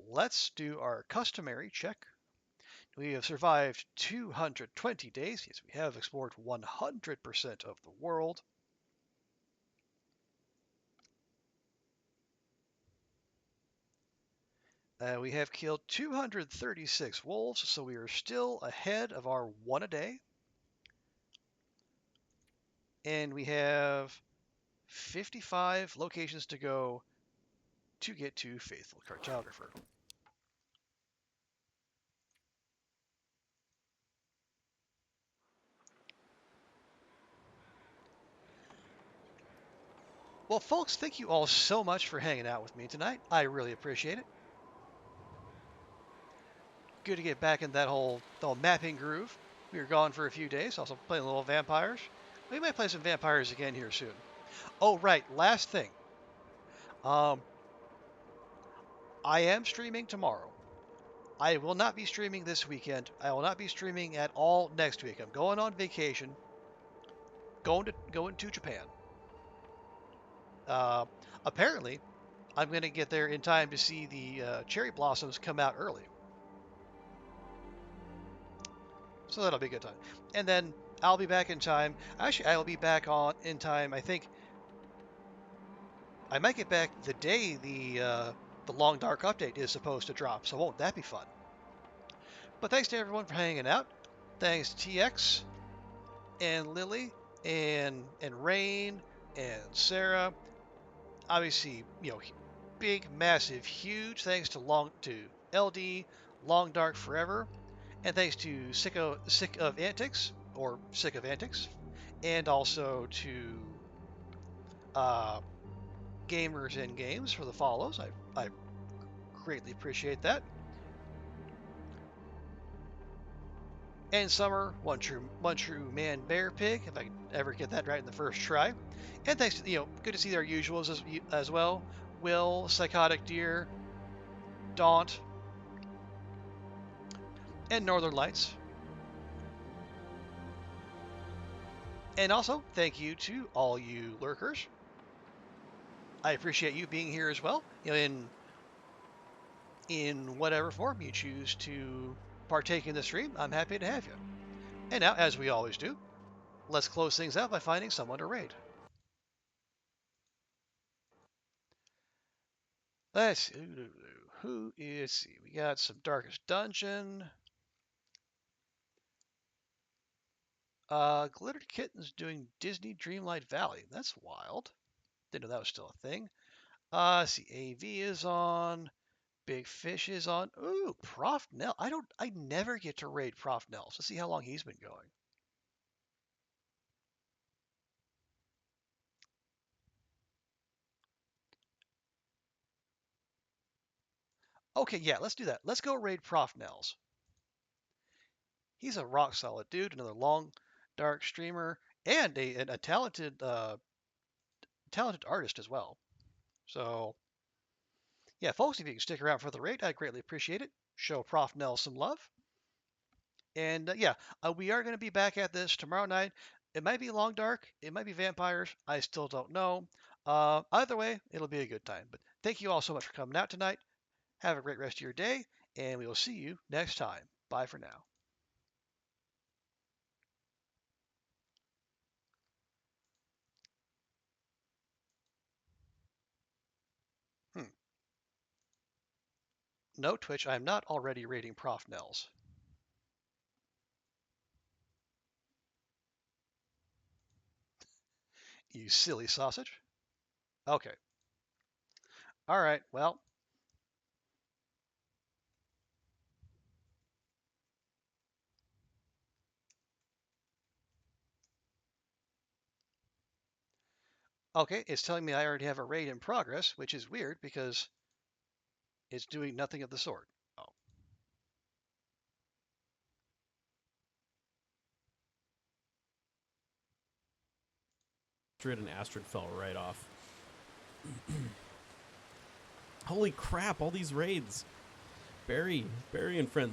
let's do our customary check. We have survived 220 days. Yes, we have explored 100% of the world. We have killed 236 wolves, so we are still ahead of our 1 a day. And we have 55 locations to go to get to Faithful Cartographer. Well, folks, thank you all so much for hanging out with me tonight. I really appreciate it. Good to get back in that whole mapping groove. We were gone for a few days, also playing a little vampires. We might play some vampires again here soon. Oh, right, last thing. I am streaming tomorrow. I will not be streaming this weekend. I will not be streaming at all next week. I'm going on vacation, going to Japan. Uh, Apparently, I'm going to get there in time to see the cherry blossoms come out early. So that'll be a good time. And then I'll be back in time. Actually, I'll be back on in time. I think I might get back the day the Long Dark update is supposed to drop. So won't that be fun? But thanks to everyone for hanging out. Thanks to TX and Lily and Rain and Sarah. Obviously, big, massive, huge thanks to LD, Long Dark Forever, and thanks to Sick of Antics or Sick of Antics, and also to uh, Gamers and Games for the follows. I greatly appreciate that. And Summer, one true man, bear pig, if I can ever get that right in the first try. And thanks to, good to see our usuals as well. Will, Psychotic Deer, Daunt, and Northern Lights. And also, thank you to all you lurkers. I appreciate you being here as well, in whatever form you choose to partake in the stream. I'm happy to have you. And now, as we always do, let's close things out by finding someone to raid. Let's see. Who is see? We got some Darkest Dungeon. Glittered Kitten's doing Disney Dreamlight Valley. That's wild. Didn't know that was still a thing. See, AV is on. Big Fish is on. Ooh, Prof Nell. I never get to raid Prof Nels. Let's see how long he's been going. Okay, yeah, let's do that. Let's go raid Prof Nels. He's a rock solid dude, another long, dark streamer, and a talented artist as well. So, yeah, folks, if you can stick around for the raid, I'd greatly appreciate it. Show Prof Nels some love. And yeah, we are going to be back at this tomorrow night. It might be Long Dark, it might be Vampires. I still don't know. Either way, it'll be a good time. But thank you all so much for coming out tonight. Have a great rest of your day, and we will see you next time. Bye for now. Hmm. No, Twitch, I am not already rating Prof Nels. You silly sausage. Okay. All right. Well, okay. It's telling me I already have a raid in progress, which is weird because it's doing nothing of the sort. Oh. And Astrid fell right off. Holy crap, all these raids. Barry and friends.